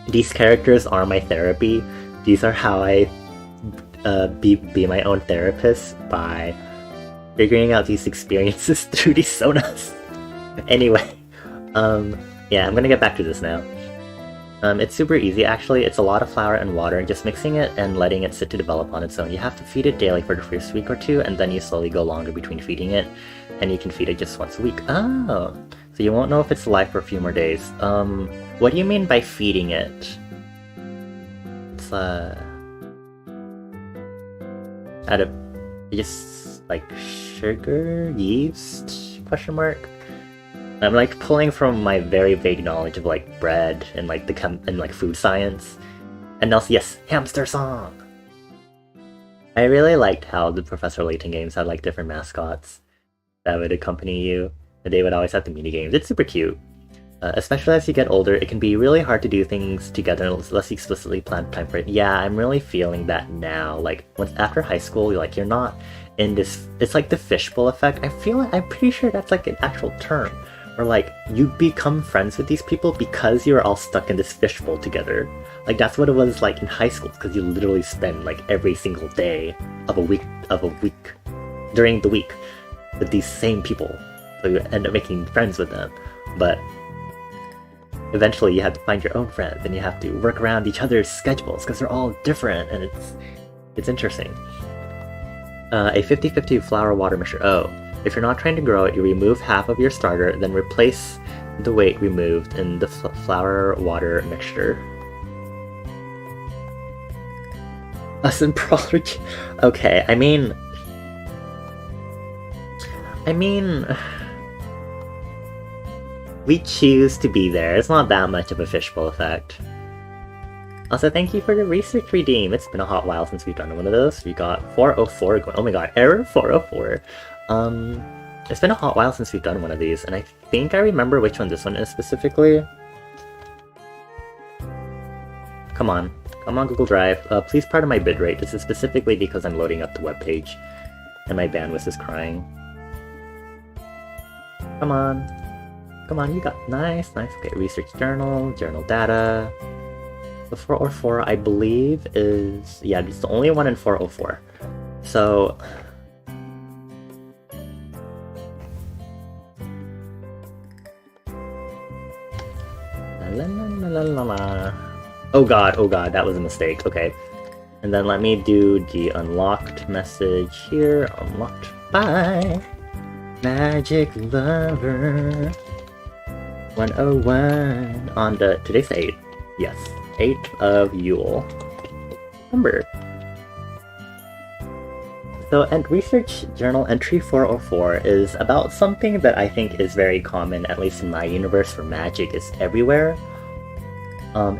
These characters are my therapy. These are how I be my own therapist, by figuring out these experiences through these sonas. Anyway, yeah, I'm gonna get back to this now. It's super easy actually. It's a lot of flour and water and just mixing it and letting it sit to develop on its own. You have to feed it daily for the first week or two, and then you slowly go longer between feeding it, and you can feed it just once a week. Oh, so you won't know if it's alive for a few more days. What do you mean by feeding it? It's out of just like sugar, yeast, question mark? I'm like pulling from my very vague knowledge of like bread and like and like food science. And also, yes, hamster song! I really liked how the Professor Layton games had like different mascots that would accompany you. And they would always have the mini games. It's super cute. Especially as you get older, it can be really hard to do things together unless you explicitly plan time for it. Yeah, I'm really feeling that now. Like after high school, you're not in this. It's like the fishbowl effect. I'm pretty sure that's like an actual term. Or like, you become friends with these people because you're all stuck in this fishbowl together. Like, that's what it was like in high school, because you literally spend like every single day of a week during the week with these same people. So you end up making friends with them. But eventually you have to find your own friends, and you have to work around each other's schedules because they're all different, and it's interesting. A 50-50 flour water mixture. Oh. If you're not trying to grow it, you remove half of your starter, then replace the weight removed in the flour-water mixture. Us and Prology. Okay, I mean... we choose to be there. It's not that much of a fishbowl effect. Also, thank you for the research redeem. It's been a hot while since we've done one of those. We got 404 going. Oh my god, error 404. It's been a hot while since we've done one of these, and I think I remember which one this one is specifically. Come on, Google Drive. Please pardon my bitrate. This is specifically because I'm loading up the webpage, and my bandwidth is crying. Come on, you got nice. Okay, research journal data. The 404, I believe, is it's the only one in 404. So. Oh god, that was a mistake. Okay. And then let me do the unlocked message here. Unlocked by Magic Lover 101 on today's the 8th. Yes, 8th of Yule. Remember. So, and research journal entry 404 is about something that I think is very common, at least in my universe, where magic is everywhere.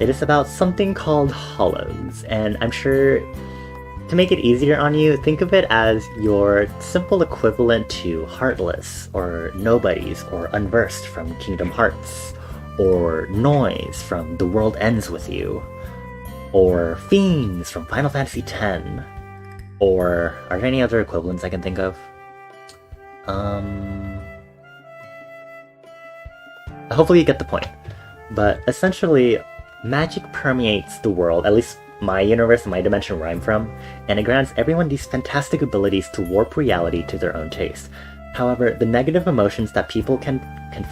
It is about something called hollows, and I'm sure to make it easier on you, think of it as your simple equivalent to Heartless, or Nobodies, or Unversed from Kingdom Hearts, or Noise from The World Ends With You, or Fiends from Final Fantasy X. Or are there any other equivalents I can think of? Hopefully you get the point. But essentially, magic permeates the world, at least my universe and my dimension where I'm from, and it grants everyone these fantastic abilities to warp reality to their own taste. However, the negative emotions that people can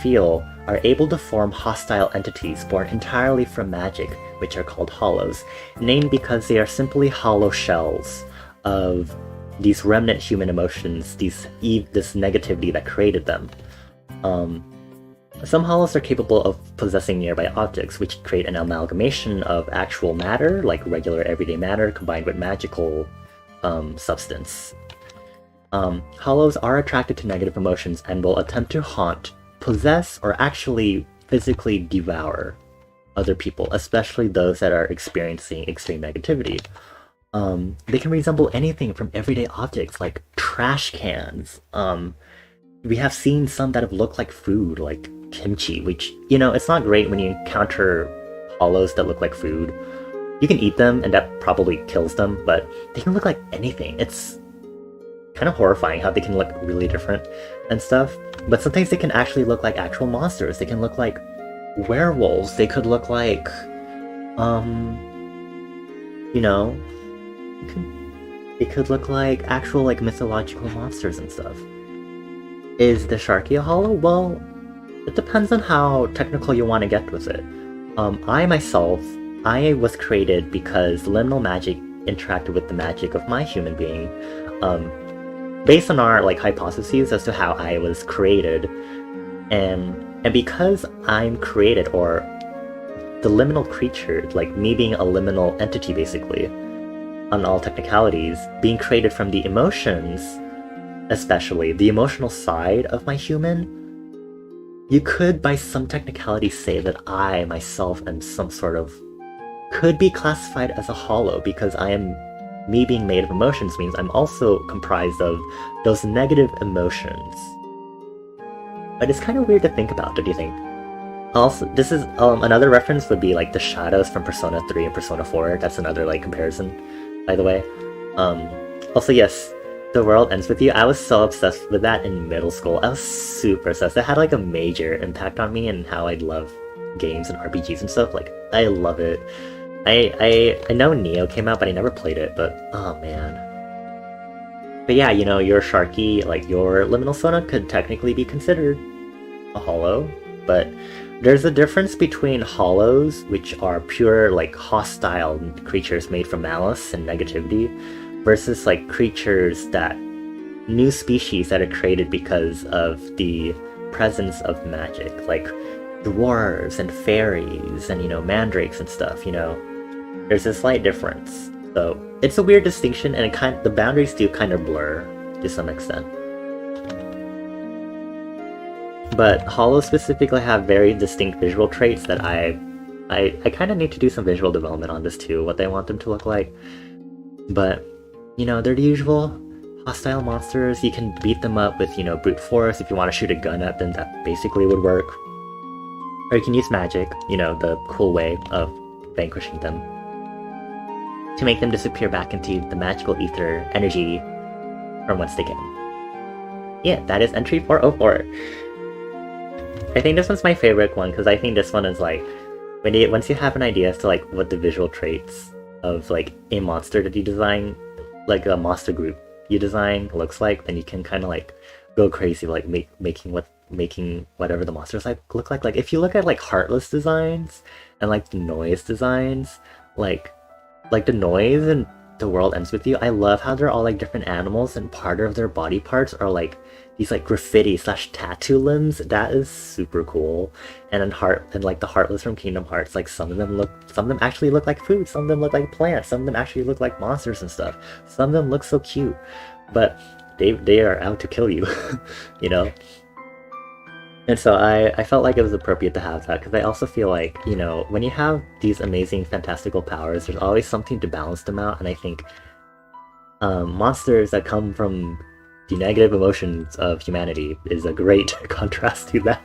feel are able to form hostile entities born entirely from magic, which are called hollows, named because they are simply hollow shells of these remnant human emotions, this negativity that created them. Some hollows are capable of possessing nearby objects, which create an amalgamation of actual matter, like regular everyday matter, combined with magical substance. Hollows are attracted to negative emotions and will attempt to haunt, possess, or actually physically devour other people, especially those that are experiencing extreme negativity. They can resemble anything from everyday objects like trash cans. We have seen some that have looked like food, like kimchi, which, it's not great when you encounter hollows that look like food. You can eat them, and that probably kills them, but they can look like anything. It's kind of horrifying how they can look really different and stuff. But sometimes they can actually look like actual monsters. They can look like werewolves. They could look like, it could look like actual like mythological monsters and stuff. Is the Sharky a hollow? Well, it depends on how technical you want to get with it. I was created because liminal magic interacted with the magic of my human being. Based on our like hypotheses as to how I was created, and because I'm created, or the liminal creature, like me being a liminal entity basically, on all technicalities, being created from the emotions, especially the emotional side of my human, you could by some technicality say that I myself am some sort of, could be classified as a hollow, because me being made of emotions means I'm also comprised of those negative emotions. But it's kind of weird to think about, don't you think? Also, this is another reference would be like the shadows from Persona 3 and Persona 4. That's another like comparison, by the way. Also, yes, The World Ends With You. I was so obsessed with that in middle school. I was super obsessed. It had like a major impact on me and how I love games and RPGs and stuff. Like, I love it. I know Neo came out, but I never played it. But oh man. But yeah, your Sharky, like your Liminal Sona, could technically be considered a hollow. But there's a difference between hollows, which are pure like hostile creatures made from malice and negativity, versus like creatures new species that are created because of the presence of magic, like dwarves and fairies and mandrakes and stuff. There's a slight difference. So it's a weird distinction, and the boundaries do kind of blur to some extent. But hollows specifically have very distinct visual traits that I kind of need to do some visual development on this too, what they want them to look like. But they're the usual hostile monsters. You can beat them up with brute force. If you want to shoot a gun at them, that basically would work. Or you can use magic, the cool way of vanquishing them, to make them disappear back into the magical ether energy from whence they came. Yeah, that is entry 404. I think this one's my favorite one, because I think this one is like, once you have an idea as to like what the visual traits of like a monster that you design, like a monster group you design looks like, then you can kind of like go crazy, like making whatever the monsters look like. Like if you look at like Heartless designs and like the Noise designs, like the Noise and The World Ends With You, I love how they're all like different animals, and part of their body parts are like these like graffiti/tattoo limbs. That is super cool. And like the Heartless from Kingdom Hearts, like some of them actually look like food, some of them look like plants, some of them actually look like monsters and stuff. Some of them look so cute, but they are out to kill you, And so I felt like it was appropriate to have that, because I also feel like, when you have these amazing fantastical powers, there's always something to balance them out, and I think monsters that come from the negative emotions of humanity is a great contrast to that.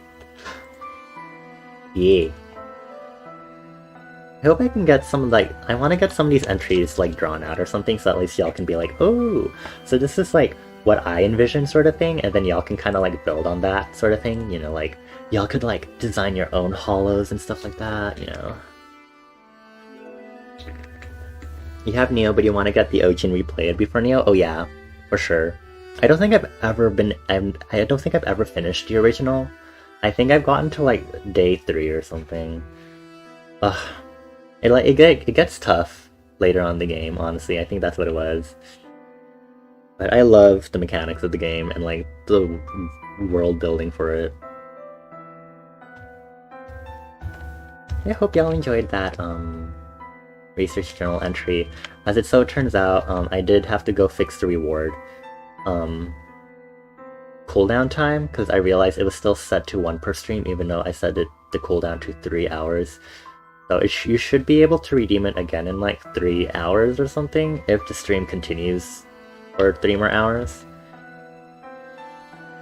Yeah. I hope I can get I want to get some of these entries like drawn out or something, so at least y'all can be like, oh, so this is like what I envision sort of thing, and then y'all can kind of like build on that sort of thing, like y'all could like design your own hollows and stuff like that, You have Neo, but you want to get the OG and replay it before Neo? Oh yeah, for sure. I don't think I've ever finished the original. I think I've gotten to like day 3 or something. Ugh. It gets tough later on in the game, honestly. I think that's what it was. But I love the mechanics of the game and like the world building for it. I hope y'all enjoyed that research journal entry. As it so turns out, I did have to go fix the reward cooldown time because I realized it was still set to 1 per stream, even though I set it the cooldown to 3 hours. So you should be able to redeem it again in like 3 hours or something if the stream continues for 3 more hours.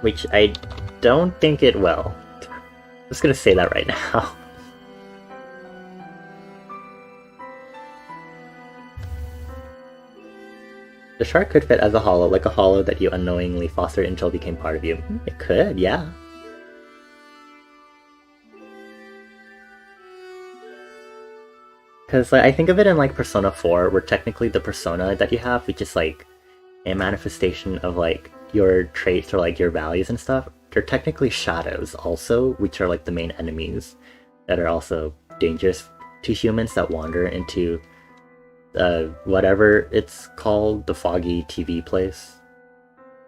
Which I don't think it will. I'm just gonna say that right now. The shark could fit as a hollow, like a hollow that you unknowingly fostered until it became part of you. It could, yeah. Because like, I think of it in like Persona 4, where technically the persona that you have, which is like a manifestation of like your traits or like your values and stuff, they're technically shadows also, which are like the main enemies that are also dangerous to humans that wander into whatever it's called, the foggy TV place.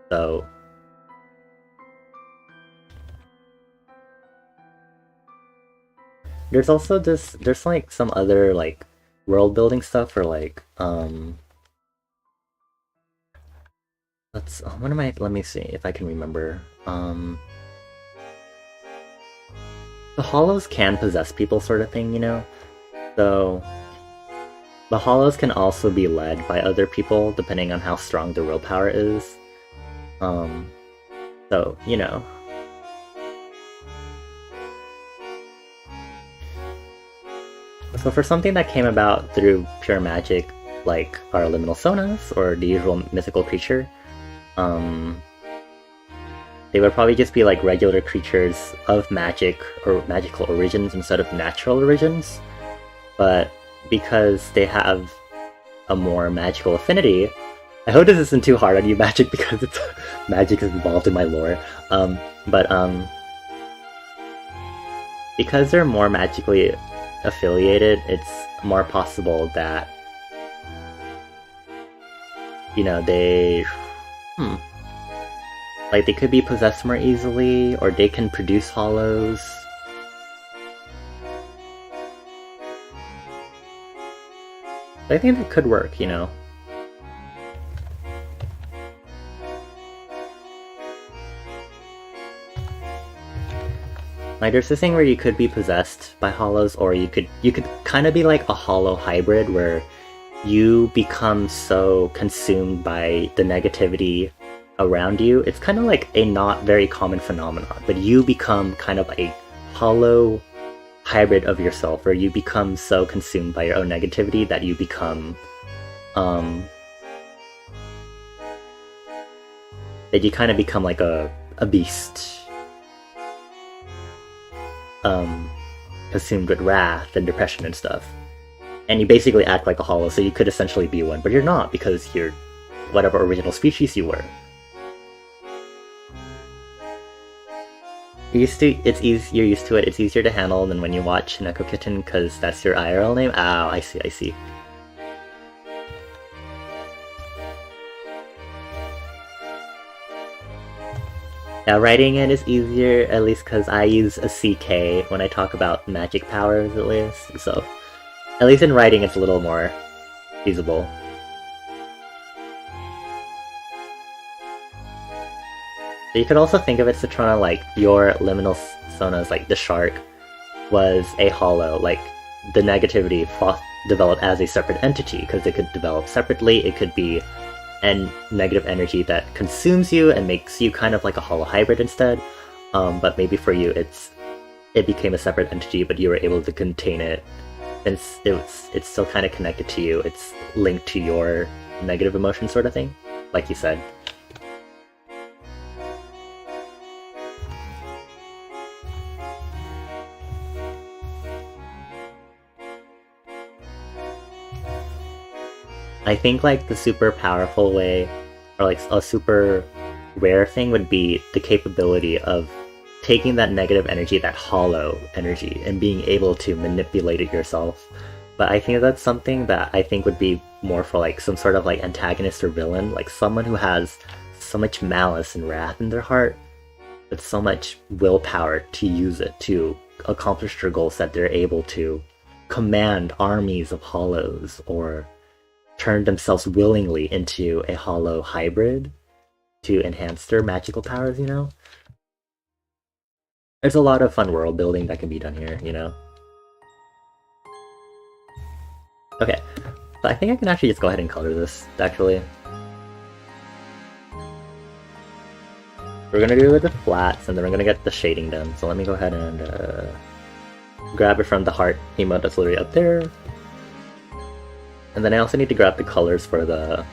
So there's also there's like some other like world building stuff for like let me see if I can remember. The hollows can possess people sort of thing, you know? So the hollows can also be led by other people depending on how strong their willpower is. So, you know. So for something that came about through pure magic, like our liminal sonas or the usual mythical creature, they would probably just be like regular creatures of magic or magical origins instead of natural origins. But because they have a more magical affinity, I hope this isn't too hard on you, Magic, because it's magic is involved in my lore. Because they're more magically affiliated, it's more possible that, you know, they like they could be possessed more easily, or they can produce hollows. I think that could work, you know. Like there's this thing where you could be possessed by hollows, or you could kind of be like a hollow hybrid where you become so consumed by the negativity around you. It's kind of like a not very common phenomenon, but you become kind of a hollow hybrid of yourself, where you become so consumed by your own negativity that you become that you kind of become like a beast, consumed with wrath and depression and stuff, and you basically act like a hollow. So you could essentially be one, but you're not, because you're whatever original species you were. You're used to it. It's easier to handle than when you watch Neko Kitten, because that's your IRL name. Oh, I see. Yeah, writing it is easier, at least because I use a CK when I talk about magic powers, at least. So, at least in writing, it's a little more feasible. So you could also think of it, Citrona, like your liminal sonas, like the shark, was a hollow. Like the negativity developed as a separate entity, because it could develop separately. It could be a negative energy that consumes you and makes you kind of like a hollow hybrid instead. But maybe for you, it became a separate entity, but you were able to contain it. And it's still kind of connected to you. It's linked to your negative emotion, sort of thing, like you said. I think like the super powerful way, or like a super rare thing, would be the capability of taking that negative energy, that hollow energy, and being able to manipulate it yourself. But I think that's something that I think would be more for like some sort of like antagonist or villain, like someone who has so much malice and wrath in their heart, but so much willpower to use it to accomplished their goals that they're able to command armies of hollows or turn themselves willingly into a hollow hybrid to enhance their magical powers, you know? There's a lot of fun world building that can be done here, you know? Okay, so I think I can actually just go ahead and color this, actually. We're gonna do it with the flats, and then we're gonna get the shading done. So let me go ahead and grab it from the heart emote that's literally up there. And then I also need to grab the colors for the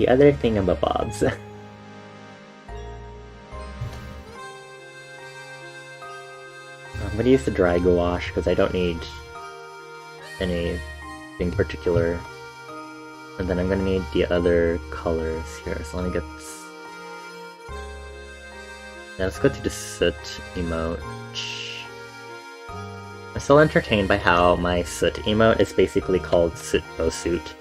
other thingamabobs. I'm gonna use the dry gouache because I don't need anything particular. And then I'm gonna need the other colors here, so let me get this. Now let's go to the soot emote. I'm still entertained by how my soot emote is basically called Soot Bo Suit.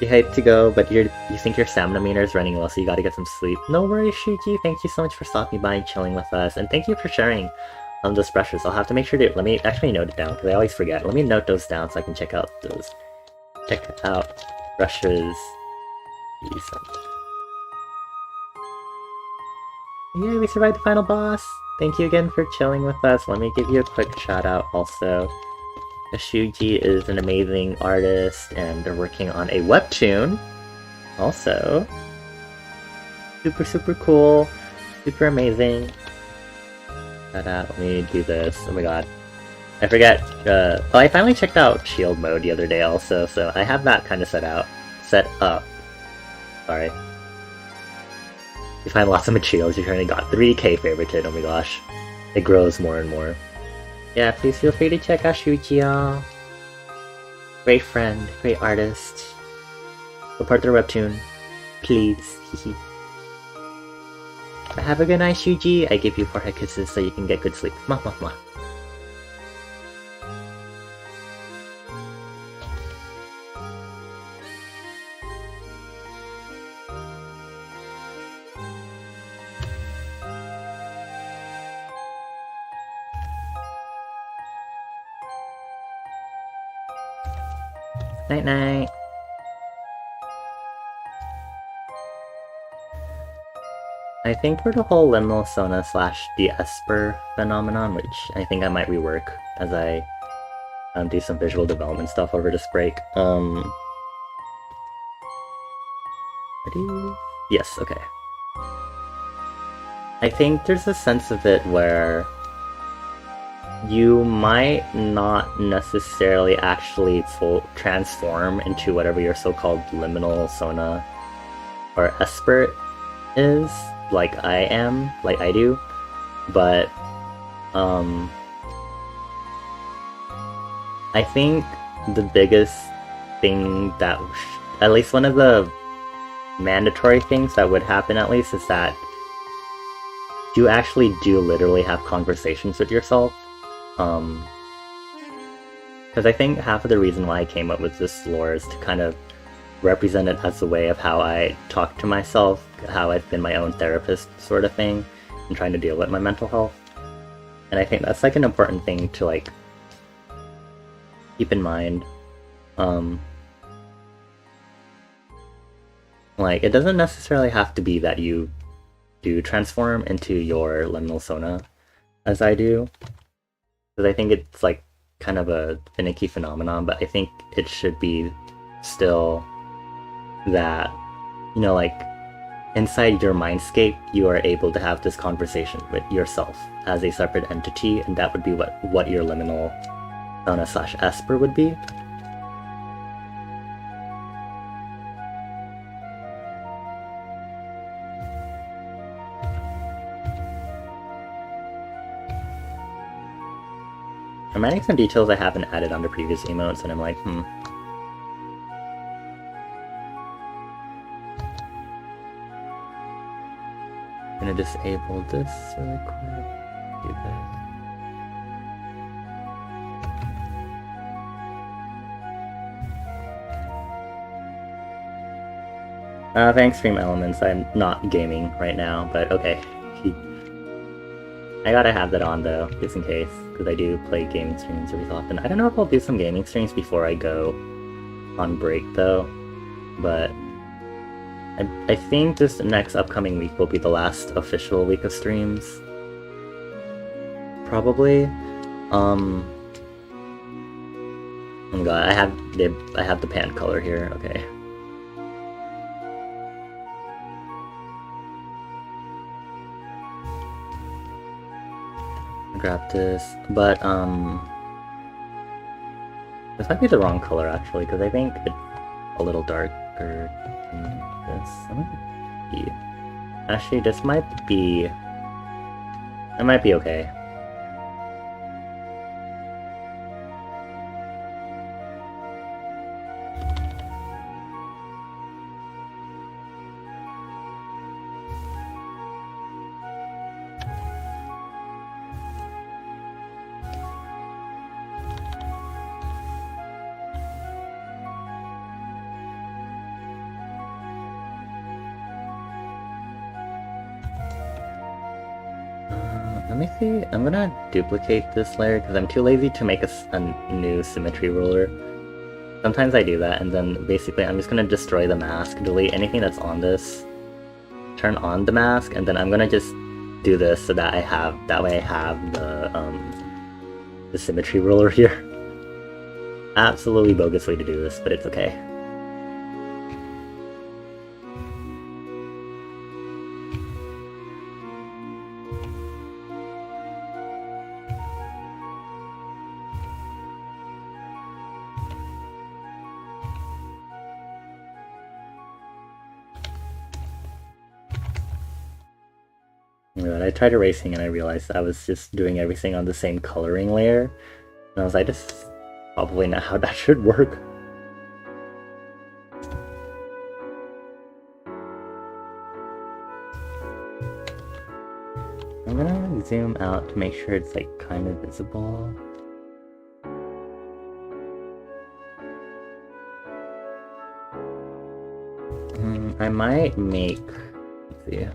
You hate to go, but you think your stamina meter is running low, so you gotta get some sleep. No worries, Shuji. Thank you so much for stopping by and chilling with us, and thank you for sharing those brushes. I'll have to make sure to let me actually note it down because I always forget. Let me note those down so I can check out those. Check out brushes. Decent. Yay, we survived the final boss! Thank you again for chilling with us. Let me give you a quick shout out also. Shuji is an amazing artist and they're working on a webtoon. Also. Super cool. Super amazing. Let me do this. Oh my god. I forget. Well, I finally checked out shield mode the other day also, so I have that kind of set up. Sorry. You find lots of materials, you currently got 3k favorited, oh my gosh. It grows more and more. Yeah, please feel free to check out Shuji, y'all. Great friend, great artist. Support their webtoon. Please. Have a good night, Shuji. I give you 4 head kisses so you can get good sleep. Mwah, mwah, mwah. Night night. I think for the whole liminal sona / the Esper phenomenon, which I think I might rework as I do some visual development stuff over this break. Ready? Yes, okay. I think there's a sense of it where you might not necessarily actually transform into whatever your so-called liminal sona or Esper is, like I do, but I think the biggest thing that, at least one of the mandatory things that would happen at least, is that you actually do literally have conversations with yourself. Because I think half of the reason why I came up with this lore is to kind of represent it as a way of how I talk to myself, how I've been my own therapist sort of thing, and trying to deal with my mental health. And I think that's like an important thing to like keep in mind. Like, it doesn't necessarily have to be that you do transform into your liminal sona, as I do. Because I think it's like kind of a finicky phenomenon, but I think it should be still that, you know, like, inside your mindscape, you are able to have this conversation with yourself as a separate entity, and that would be what your liminal sona / Esper would be. I'm adding some details I haven't added on the previous emotes, and I'm like, I'm gonna disable this really quick. Do this. Thanks, Stream Elements. I'm not gaming right now, but okay. I gotta have that on though, just in case, because I do play gaming streams every so often. I don't know if I'll do some gaming streams before I go on break though, but I think this next upcoming week will be the last official week of streams. Probably. Oh my god, I have the pan color here, okay. Grab this, but this might be the wrong color actually, because I think it's a little darker than this. Actually, this might be... It might be okay. Let me see, I'm gonna duplicate this layer because I'm too lazy to make a new symmetry ruler. Sometimes I do that, and then basically I'm just gonna destroy the mask, delete anything that's on this, turn on the mask, and then I'm gonna just do this so that that way I have the symmetry ruler here. Absolutely bogus way to do this, but it's okay. I tried erasing and I realized I was just doing everything on the same coloring layer. And I was like, this is probably not how that should work. I'm gonna zoom out to make sure it's like kind of visible. I might make... Let's see.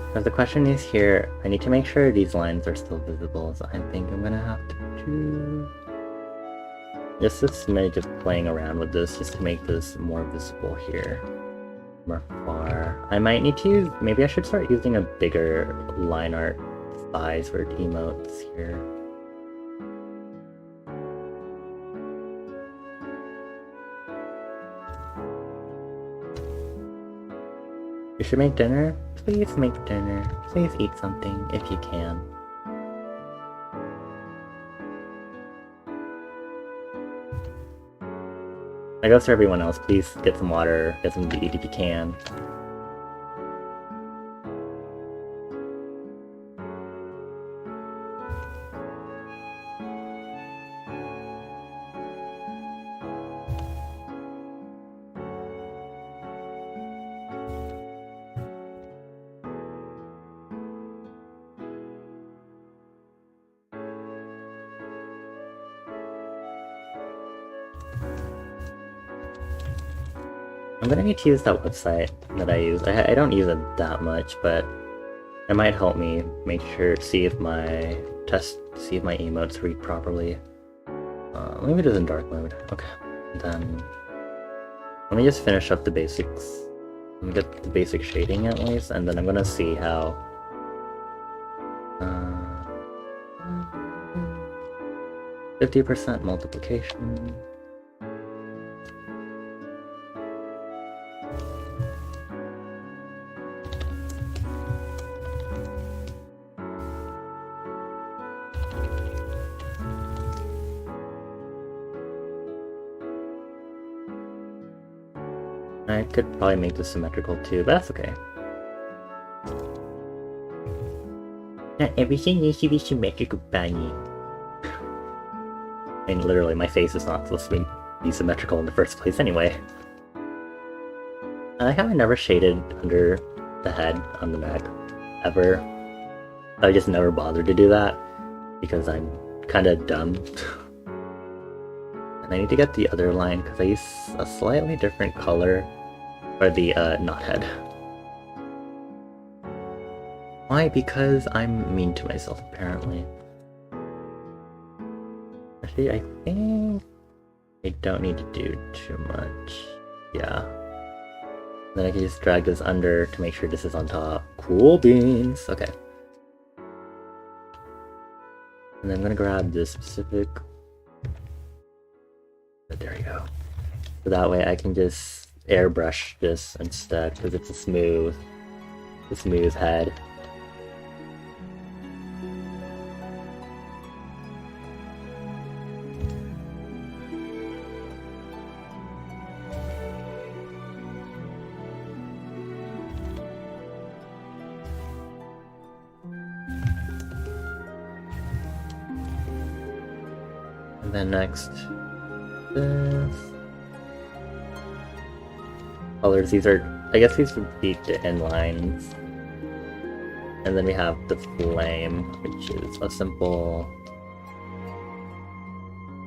Because the question is here, I need to make sure these lines are still visible, so I think I'm gonna have to do... Just a smidge of playing around with this, just to make this more visible here. More far. I might need to use... Maybe I should start using a bigger line art size for emotes here. You should make dinner? Please make dinner. Please eat something if you can. I go to everyone else, please get some water, get some to eat if you can. I'm gonna need to use that website that I use. I don't use it that much, but it might help me make sure, see if my emotes read properly. Maybe it is in dark mode. Okay, then let me just finish up the basics. Let me get the basic shading at least, and then I'm gonna see how 50% multiplication. I could probably make this symmetrical too, but that's okay. Not everything needs to be symmetrical, Bunny. And literally, my face is not supposed to be symmetrical in the first place anyway. I like how I never shaded under the head on the neck, ever. I just never bothered to do that, because I'm kinda dumb. And I need to get the other line because I use a slightly different color for the knothead. Why? Because I'm mean to myself, apparently. Actually, I think I don't need to do too much. Yeah. Then I can just drag this under to make sure this is on top. Cool beans! Okay. And then I'm gonna grab this specific... There we go. So that way I can just airbrush this instead, because it's a smooth head. And then next, this. Colors, these are, I guess these would be the inlines. And then we have the flame, which is a simple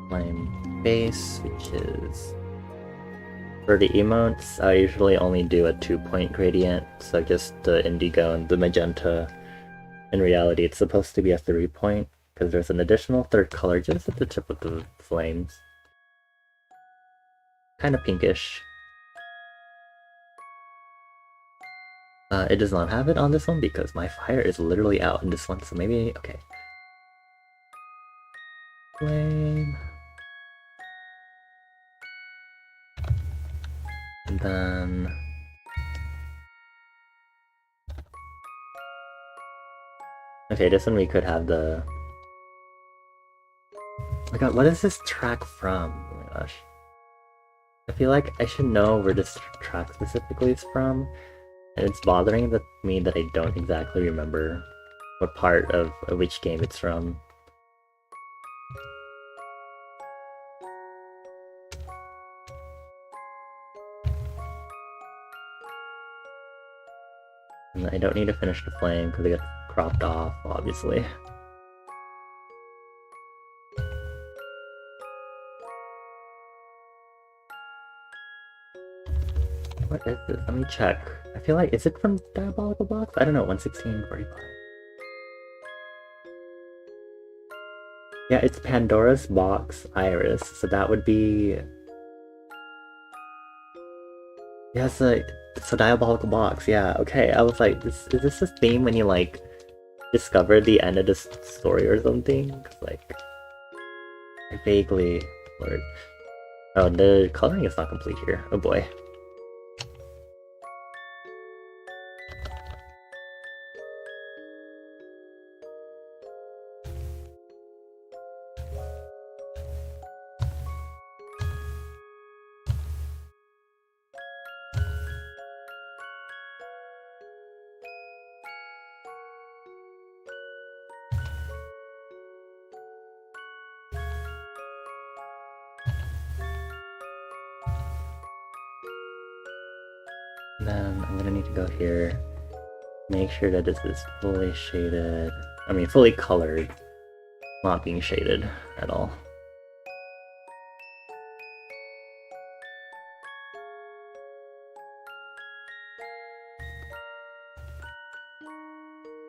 flame base, which is... For the emotes, I usually only do a 2-point gradient, so just the indigo and the magenta. In reality, it's supposed to be a 3-point, because there's an additional third color just at the tip of the flames. Kind of pinkish. It does not have it on this one because my fire is literally out in this one, so maybe... okay. Flame. And then... okay, this one we could have the... oh my god, what is this track from? Oh my gosh. I feel like I should know where this track specifically is from, and it's bothering me that I don't exactly remember what part of which game it's from. And I don't need to finish the flame because it gets cropped off, obviously. What is this? Let me check. I feel like, is it from Diabolical Box? I don't know, 11645. Yeah, it's Pandora's Box Iris, so that would be... yeah, it's a Diabolical Box, yeah, okay. I was like, is this a theme when you, like, discover the end of the story or something? 'Cause, like, I vaguely... Lord. Oh, the coloring is not complete here. Oh boy. Then I'm gonna need to go here, make sure that this is fully shaded. I mean, fully colored, not being shaded at all.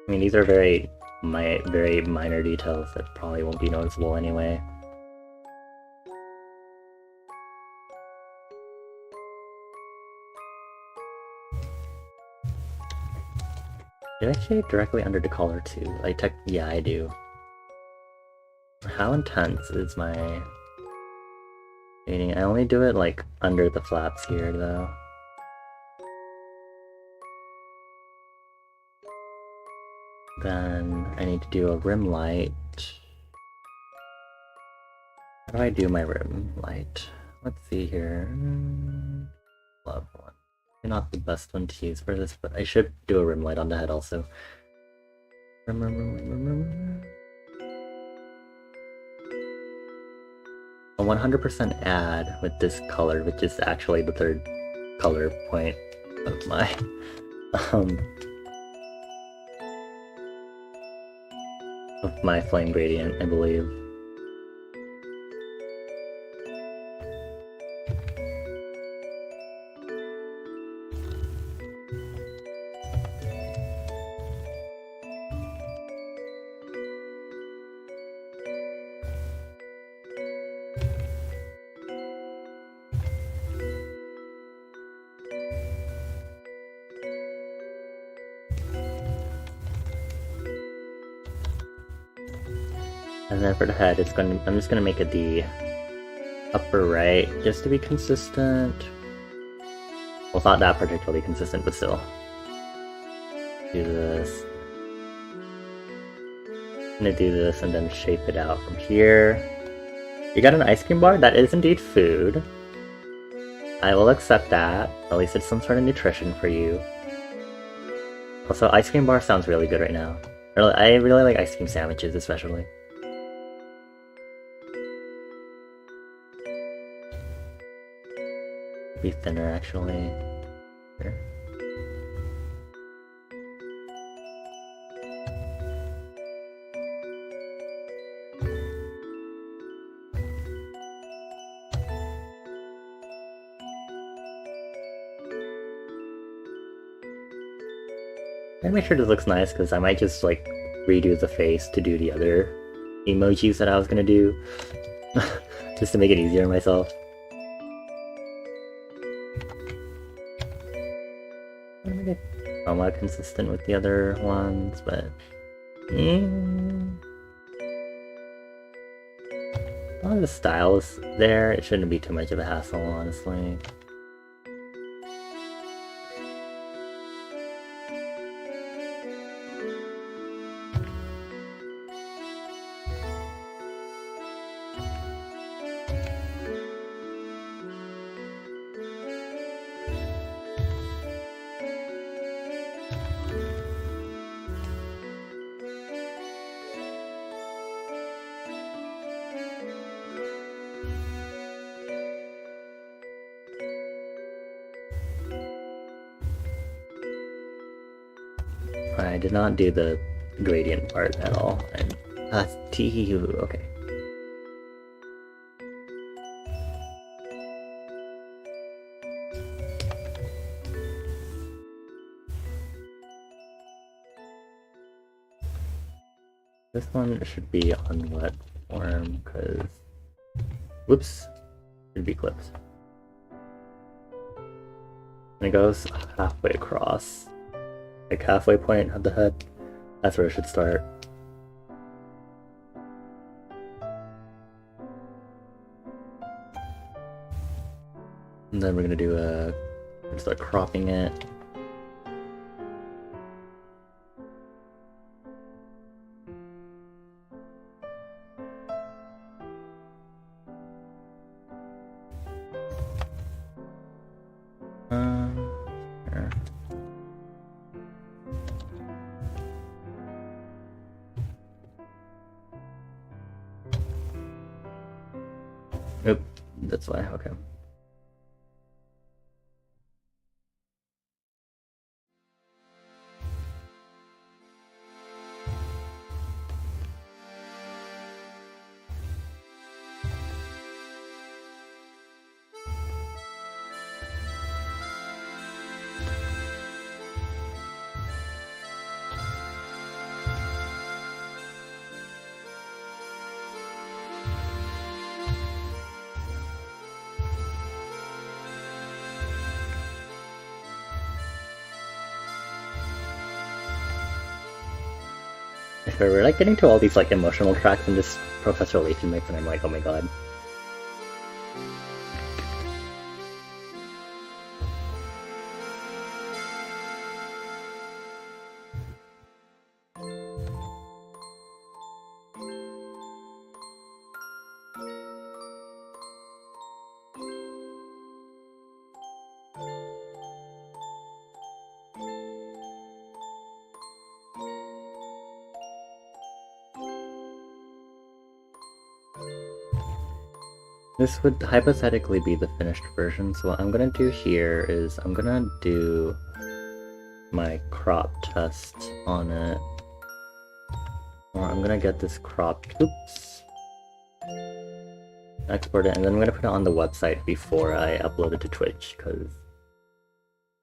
I mean, these are very minor details that probably won't be noticeable anyway. Did I shade directly under the collar too? Yeah, I do. How intense is my shading? I only do it like under the flaps here though. Then I need to do a rim light. How do I do my rim light? Let's see here. Love one. Not the best one to use for this, but I should do a rim light on the head also. Rim. A 100% add with this color, which is actually the third color point of my flame gradient, I believe. And then for the head, I'm just gonna make it the upper right, just to be consistent. Well, not that particularly consistent, but still. Do this. I'm gonna do this and then shape it out from here. You got an ice cream bar? That is indeed food. I will accept that. At least it's some sort of nutrition for you. Also, ice cream bar sounds really good right now. I really like ice cream sandwiches, especially. Be thinner, actually. Here. I make sure this looks nice because I might just like redo the face to do the other emojis that I was gonna do, just to make it easier on myself. I'm gonna get somewhat consistent with the other ones, but as long as the style is there, it shouldn't be too much of a hassle, honestly. I did not do the gradient part at all. And okay. This one should be on wet form, because... Whoops! Should be clipped. And it goes halfway across. Like halfway point of the head. That's where it should start. And then we're gonna do start cropping it. Here. Oop, that's why, okay. If we're like getting to all these like emotional tracks in this Professor Layton mix, and I'm like, oh my god. This would hypothetically be the finished version, so what I'm gonna do here is I'm gonna do my crop test on it. Or I'm gonna get this cropped, oops, export it, and then I'm gonna put it on the website before I upload it to Twitch, because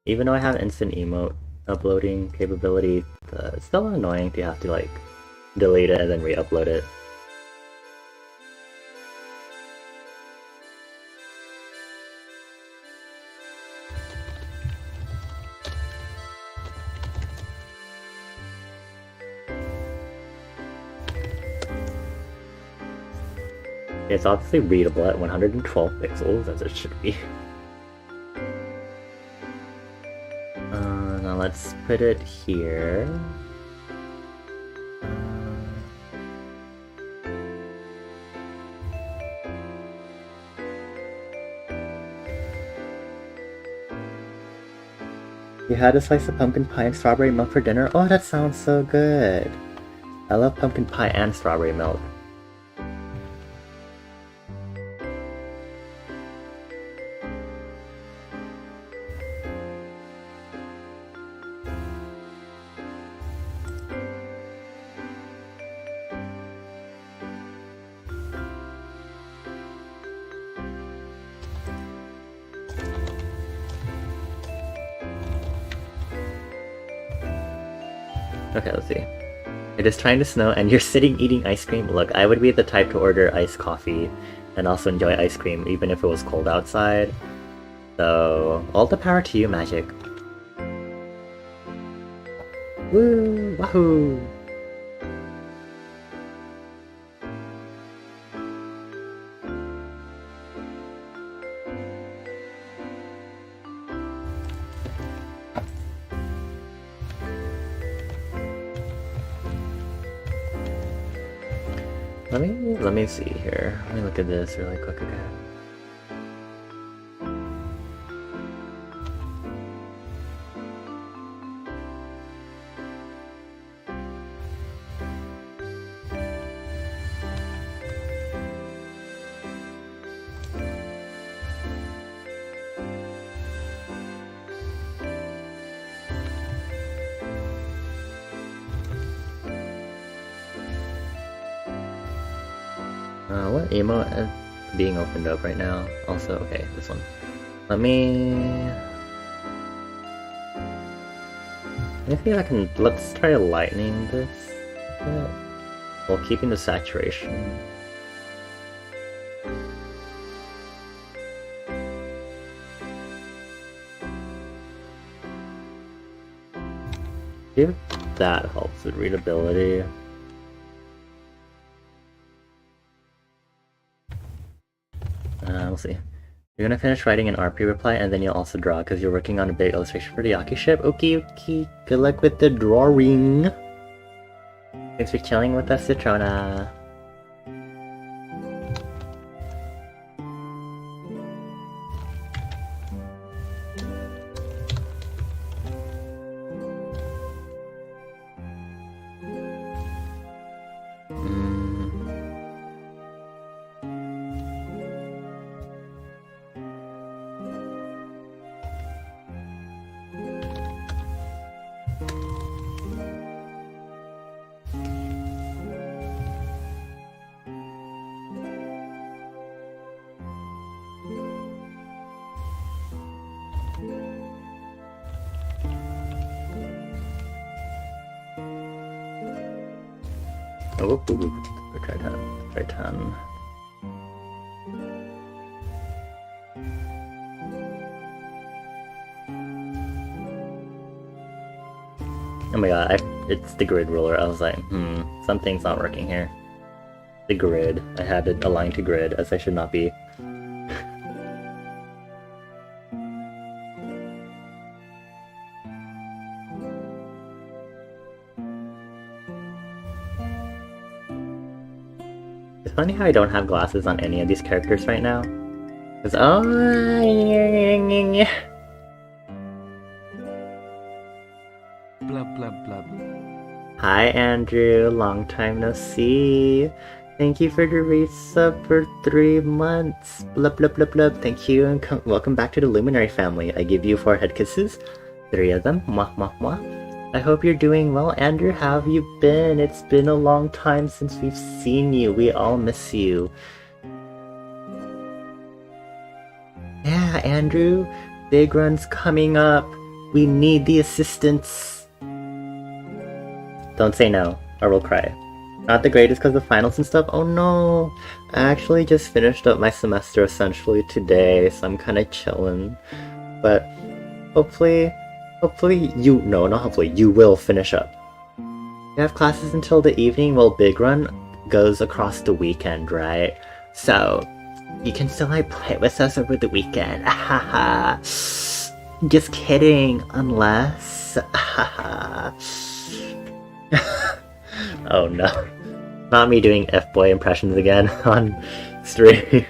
even though I have instant emote uploading capability, it's still annoying to have to like delete it and then re-upload it. It's obviously readable at 112 pixels, as it should be. Now let's put it here. You had a slice of pumpkin pie and strawberry milk for dinner? Oh, that sounds so good! I love pumpkin pie and strawberry milk. Okay, let's see. It is trying to snow and you're sitting eating ice cream? Look, I would be the type to order iced coffee and also enjoy ice cream even if it was cold outside. So, all the power to you, Magic. Woo! Wahoo! Let me see here. Let me look at this really quick again. What emote is being opened up right now? Also, okay, this one. Let me see if I can. Let's try lightening this while keeping the saturation. See if that helps with readability. We'll see. You're gonna finish writing an RP reply and then you'll also draw because you're working on a big illustration for the Yaki ship. Okay. Good luck with the drawing. Thanks for chilling with us, Citrona. Oh, try 10. Oh my god, it's the grid ruler. I was like, something's not working here. The grid. I had it aligned to grid, as I should not be. It's funny how I don't have glasses on any of these characters right now. Cause Blub blub blub. Hi Andrew, long time no see. Thank you for the resub for 3 months. Blub blub blub blub. Thank you and welcome back to the Luminary family. I give you 4 head kisses. 3 of them. Mwah mwah mwah. I hope you're doing well, Andrew. How have you been? It's been a long time since we've seen you. We all miss you. Yeah, Andrew. Big run's coming up. We need the assistance. Don't say no, or we'll cry. Not the greatest because of finals and stuff? Oh no! I actually just finished up my semester essentially today, so I'm kinda chillin'. But hopefully you will finish up. You have classes until the evening while Big Run goes across the weekend, right? So, you can still like play with us over the weekend. Haha. Just kidding, unless. Oh no. Not me doing F-boy impressions again on stream.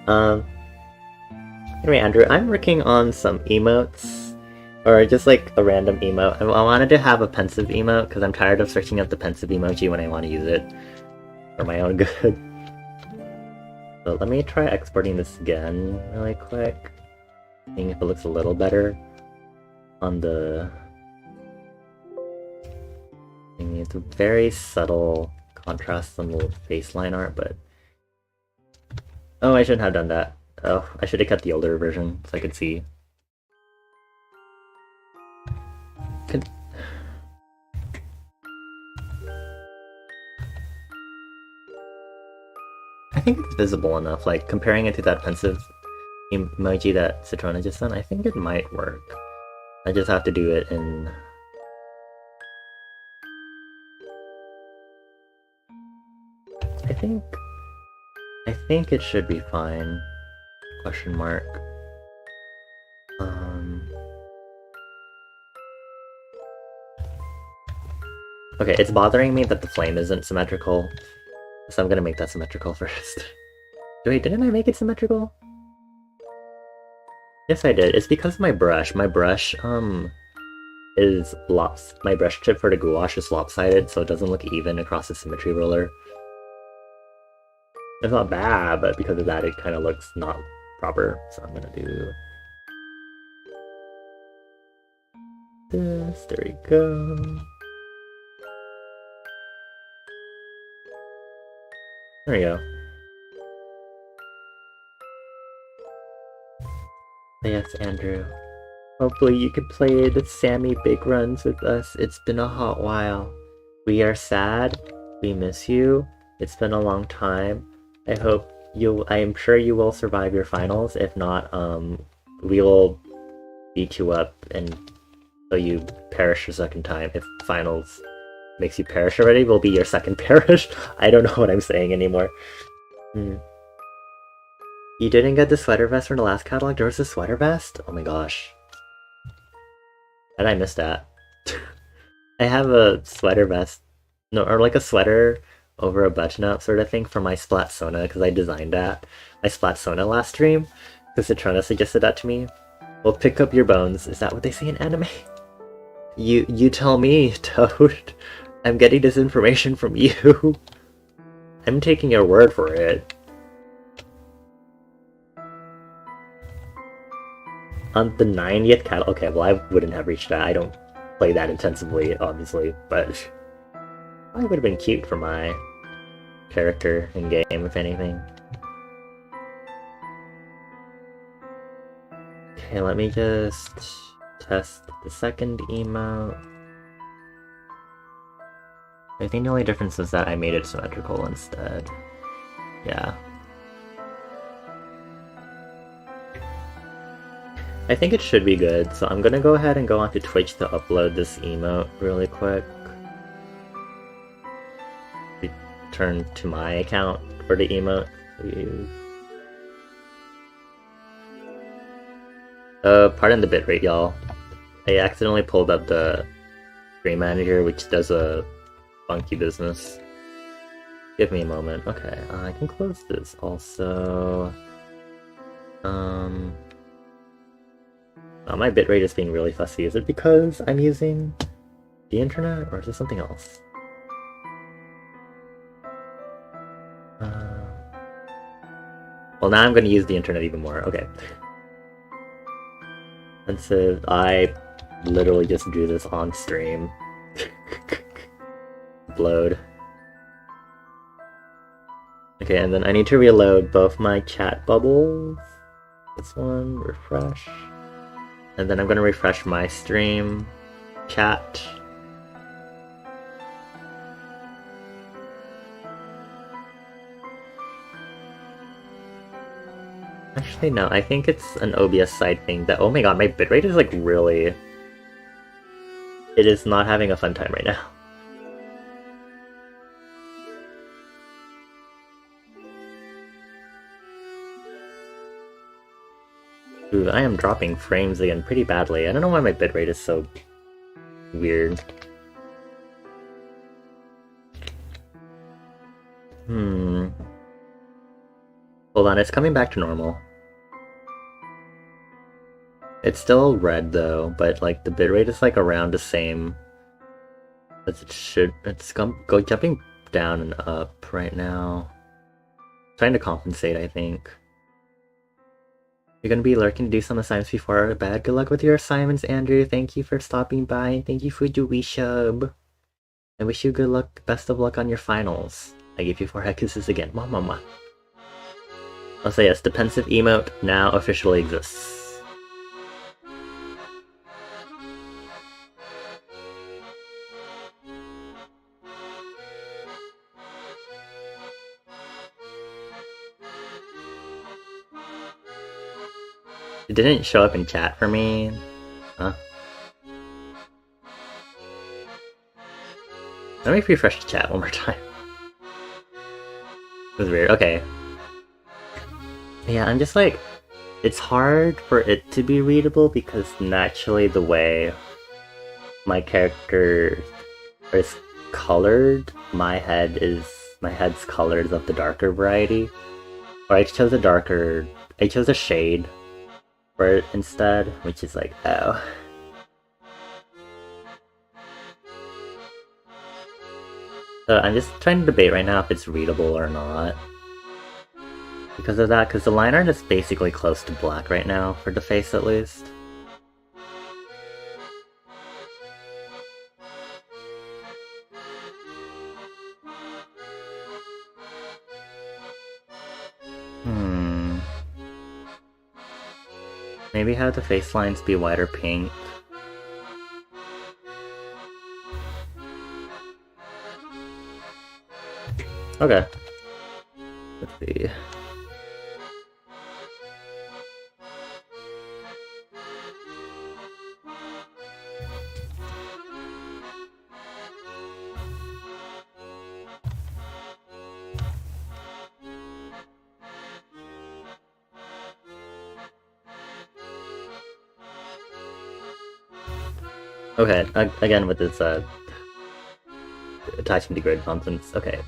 Anyway, Andrew, I'm working on some emotes. Or just like a random emote. I wanted to have a pensive emote because I'm tired of searching up the pensive emoji when I want to use it for my own good. So let me try exporting this again really quick. Seeing if it looks a little better on the thingy. It's a very subtle contrast on the baseline art, but oh, I shouldn't have done that. Oh, I should have kept the older version so I could see. I think it's visible enough, like comparing it to that pensive emoji that Citrona just sent, I think it might work. I just have to do it in... I think it should be fine. Question mark. Okay, it's bothering me that the flame isn't symmetrical, so I'm gonna make that symmetrical first. Wait, didn't I make it symmetrical? Yes, I did. It's because of my brush. My brush, is my brush tip for the gouache is lopsided, so it doesn't look even across the symmetry roller. It's not bad, but because of that, it kind of looks not proper. So I'm gonna do this. There we go. There we go. Yes, Andrew. Hopefully you can play the Sammy Big Runs with us. It's been a hot while. We are sad. We miss you. It's been a long time. I am sure you will survive your finals. If not, we will beat you up and so you perish a second time. If finals makes you perish already, we'll be your second perish. I don't know what I'm saying anymore. You didn't get the sweater vest from the last catalog? There was a sweater vest? Oh my gosh. And I missed that. I have a sweater vest. No, or like a sweater over a button-up sort of thing for my Splatsona, because I designed that. My Splatsona last stream. Because Citrona suggested that to me. Well, pick up your bones. Is that what they say in anime? You tell me, Toad. I'm getting this information from you. I'm taking your word for it. On the 90th catalog? Okay, well I wouldn't have reached that. I don't play that intensively, obviously, but I would have been cute for my character in game, if anything. Okay, let me just test the second emote. I think the only difference is that I made it symmetrical instead. Yeah. I think it should be good, so I'm gonna go ahead and go onto Twitch to upload this emote really quick. Return to my account for the emote, please. Pardon the bitrate, y'all. I accidentally pulled up the Stream Manager, which does a funky business. Give me a moment. Okay, I can close this also. My bitrate is being really fussy. Is it because I'm using the internet, or is it something else? Well, now I'm going to use the internet even more. Okay. And so I literally just drew this on stream. Upload. Okay, and then I need to reload both my chat bubbles. This one, refresh. And then I'm gonna refresh my stream chat. Actually, no, I think it's an OBS side thing that, oh my god, my bitrate is like really... It is not having a fun time right now. Ooh, I am dropping frames again pretty badly. I don't know why my bitrate is so weird. Hold on, it's coming back to normal. It's still red though, but like the bitrate is like around the same as it should. It's jumping down and up right now. Trying to compensate, I think. You're gonna be lurking to do some assignments before bed. Good luck with your assignments, Andrew. Thank you for stopping by, and thank you for the resub. I wish you good luck, best of luck on your finals. I give you 4 head kisses again. Mama. I'll say yes, the pensive emote now officially exists. It didn't show up in chat for me. Huh? Let me refresh the chat one more time. It was weird. Okay. Yeah, I'm just like... It's hard for it to be readable because naturally the way my character is colored, my head's colored of the darker variety. Or I chose a shade for it instead, which is like, oh. So I'm just trying to debate right now if it's readable or not. Because of that, because the line art is basically close to black right now, for the face at least. Maybe have the face lines be white or pink. Okay. Let's see. Okay, again with this attaching to grid nonsense. Okay.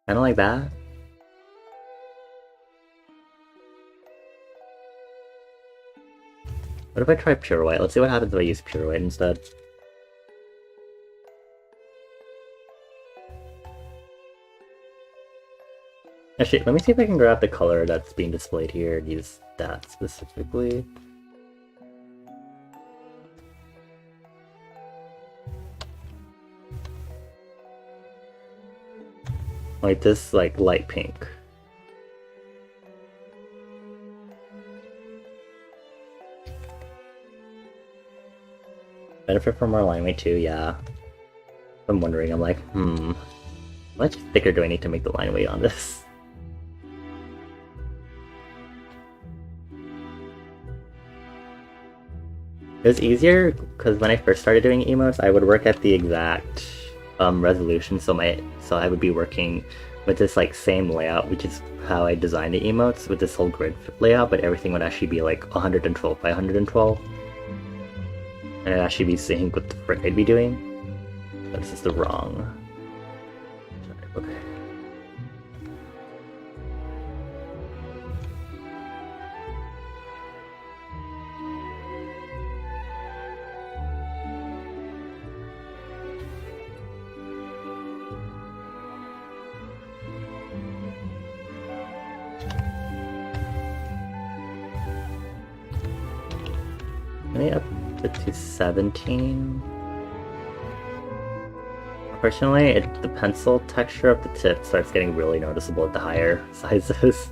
Kinda like that. What if I try pure white? Let's see what happens if I use pure white instead. Actually, let me see if I can grab the color that's being displayed here and use that specifically. Like this, like, light pink. Benefit from more line weight too, yeah. I'm wondering, I'm like, how much thicker do I need to make the line weight on this? It was easier because when I first started doing emotes, I would work at the exact resolution, so I would be working with this like same layout, which is how I designed the emotes with this whole grid layout, but everything would actually be like 112 by 112. And it'd actually be synced with the frick I'd be doing. But this is the wrong. Okay. Let me up it to 17. Unfortunately, the pencil texture of the tip starts getting really noticeable at the higher sizes.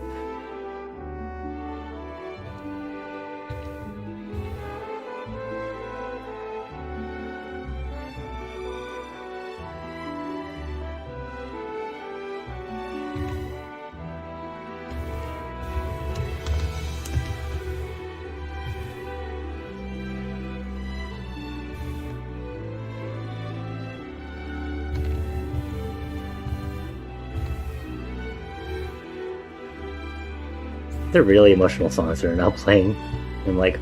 They're really emotional songs that are now playing. I'm like,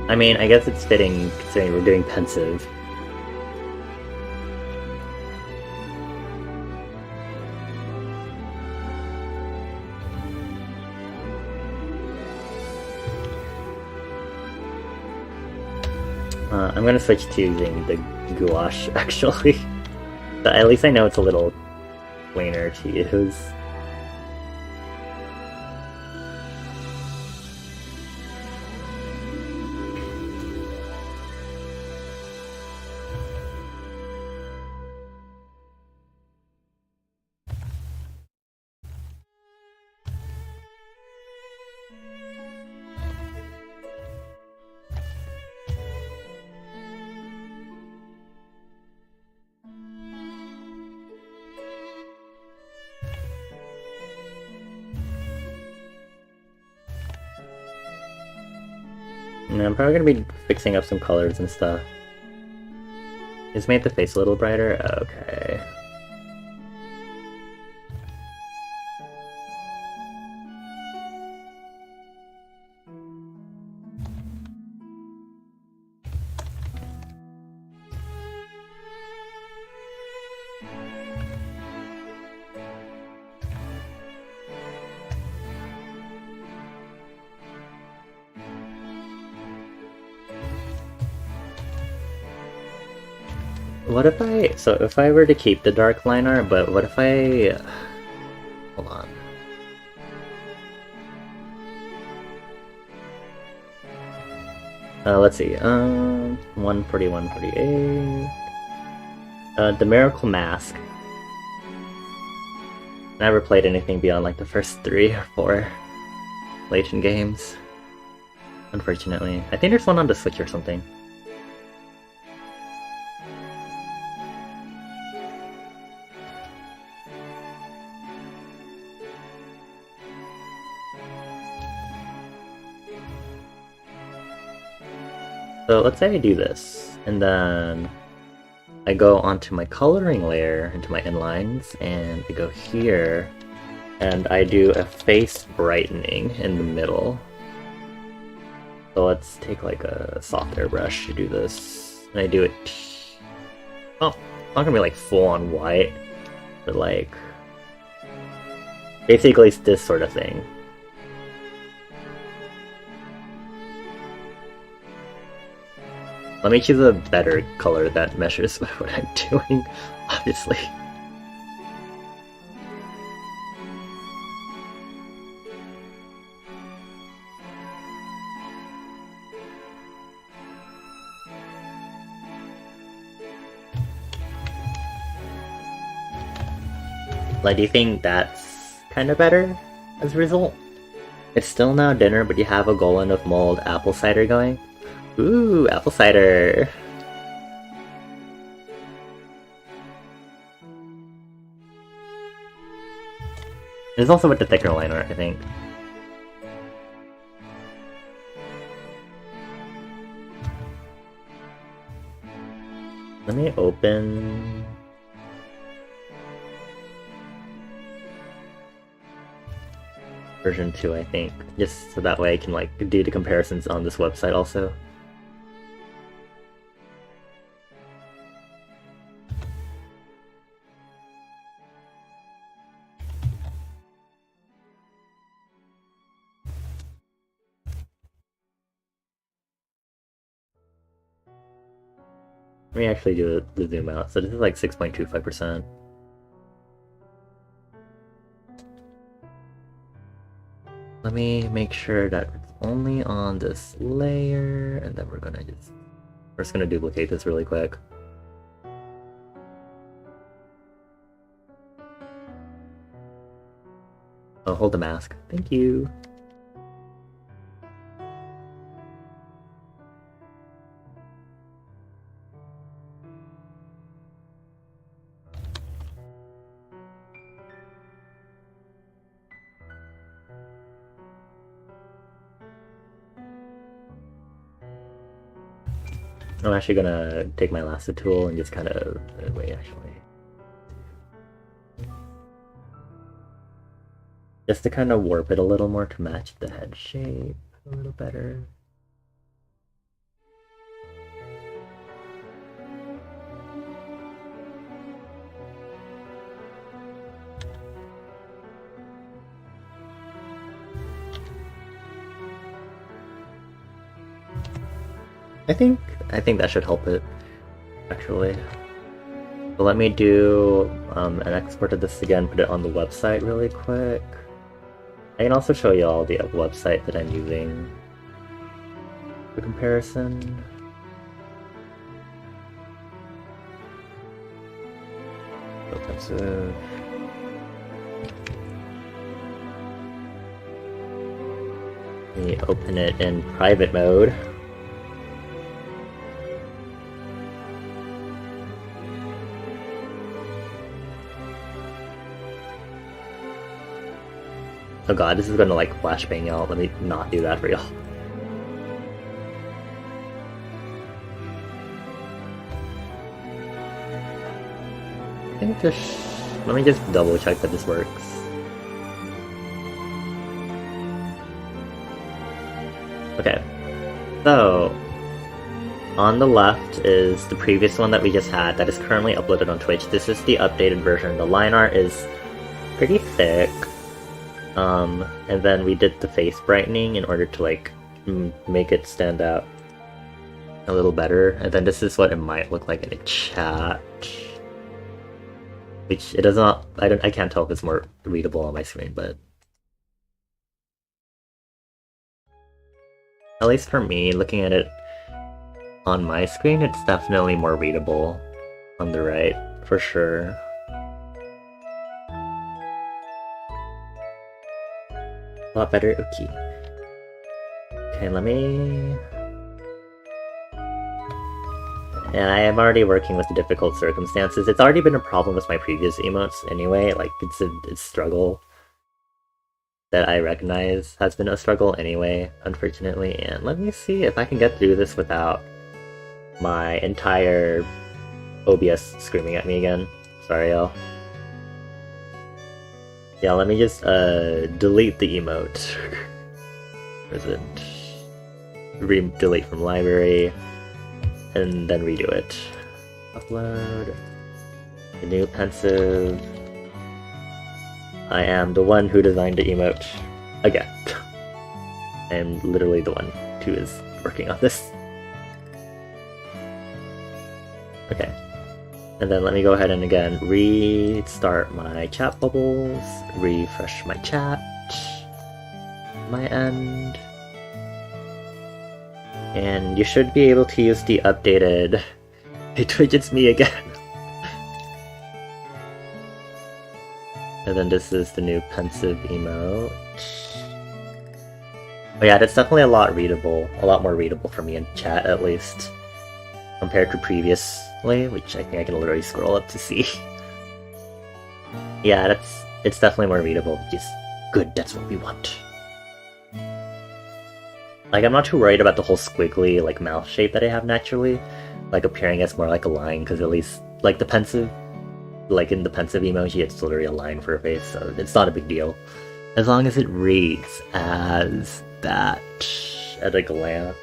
I mean, I guess it's fitting considering we're doing pensive. I'm gonna switch to using the gouache, actually. But at least I know it's a little cleaner to use. And I'm probably gonna be fixing up some colors and stuff. Just made the face a little brighter? Okay. What if if I were to keep the dark line art, but what if hold on. Let's see, 140, 148. The Miracle Mask. Never played anything beyond like the first 3 or 4 PlayStation games. Unfortunately. I think there's one on the Switch or something. So let's say I do this, and then I go onto my coloring layer, into my inlines, and I go here, and I do a face brightening in the middle. So let's take like a soft airbrush to do this, and I do it. Oh, it's not gonna be like full on white, but like basically it's this sort of thing. Let me choose a better color that meshes with what I'm doing, obviously. Like, do you think that's kind of better as a result? It's still now dinner, but you have a golden of mold apple cider going? Ooh, apple cider! It's also with the thicker line art, I think. Let me open... version 2, I think. Just so that way I can like do the comparisons on this website also. Let me actually do the zoom out. So this is like 6.25%. Let me make sure that it's only on this layer, and then we're just gonna duplicate this really quick. Oh, hold the mask. Thank you. I'm actually gonna take my lasso tool and just kind of wait, actually. Just to kind of warp it a little more to match the head shape a little better. I think that should help it, actually. So let me do an export of this again, put it on the website really quick. I can also show you all the website that I'm using for comparison. Offensive. Let me open it in private mode. Oh god, this is gonna like flashbang out. Let me not do that for y'all. I think this. Let me just double check that this works. Okay, so on the left is the previous one that we just had that is currently uploaded on Twitch. This is the updated version. The line art is pretty thick. And then we did the face brightening in order to like make it stand out a little better. And then this is what it might look like in a chat, which it does not. I can't tell if it's more readable on my screen, but at least for me, looking at it on my screen, it's definitely more readable on the right for sure. A lot better. Okay, let me. And I am already working with the difficult circumstances. It's already been a problem with my previous emotes anyway. Like it's a struggle that I recognize has been a struggle anyway, unfortunately. And let me see if I can get through this without my entire OBS screaming at me again. Sorry, y'all. Yeah, let me just delete the emote. Where is it? Delete from library, and then redo it. Upload. The new pensive. I am the one who designed the emote. Again. I am literally the one who is working on this. Okay. And then let me go ahead and again restart my chat bubbles, refresh my chat, my end, and you should be able to use the updated. Hey Twitch, it's me again. And then this is the new pensive emote. But yeah, that's definitely a lot more readable for me in chat at least, compared to previously, which I think I can literally scroll up to see. Yeah, it's definitely more readable, which is good, that's what we want. Like, I'm not too worried about the whole squiggly, like, mouth shape that I have naturally, like, appearing as more like a line, because at least, like, the pensive, like, in the pensive emoji, it's literally a line for a face, so it's not a big deal. As long as it reads as that at a glance.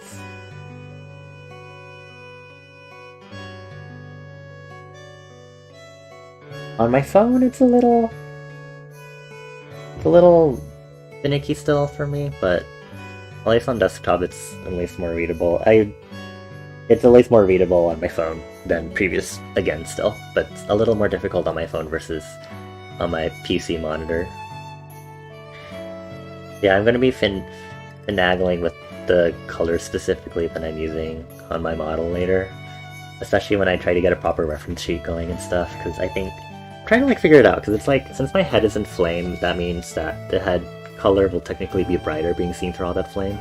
On my phone, it's a little finicky still for me, but at least on desktop, it's at least more readable. It's at least more readable on my phone than previous, again, still, but it's a little more difficult on my phone versus on my PC monitor. Yeah, I'm gonna be finagling with the colors specifically that I'm using on my model later, especially when I try to get a proper reference sheet going and stuff, because I think I'm trying to like figure it out, because it's like, since my head is in flame, that means that the head color will technically be brighter being seen through all that flame.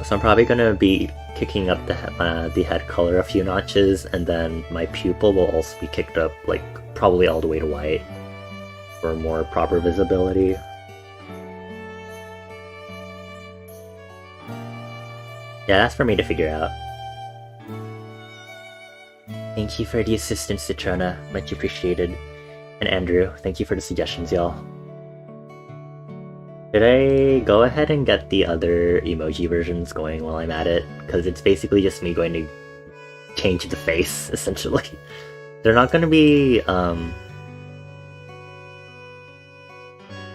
So I'm probably going to be kicking up the head color a few notches, and then my pupil will also be kicked up, like, probably all the way to white for more proper visibility. Yeah, that's for me to figure out. Thank you for the assistance, Citrona. Much appreciated. And Andrew, thank you for the suggestions, y'all. Did I go ahead and get the other emoji versions going while I'm at it? Because it's basically just me going to change the face, essentially. They're not going to be,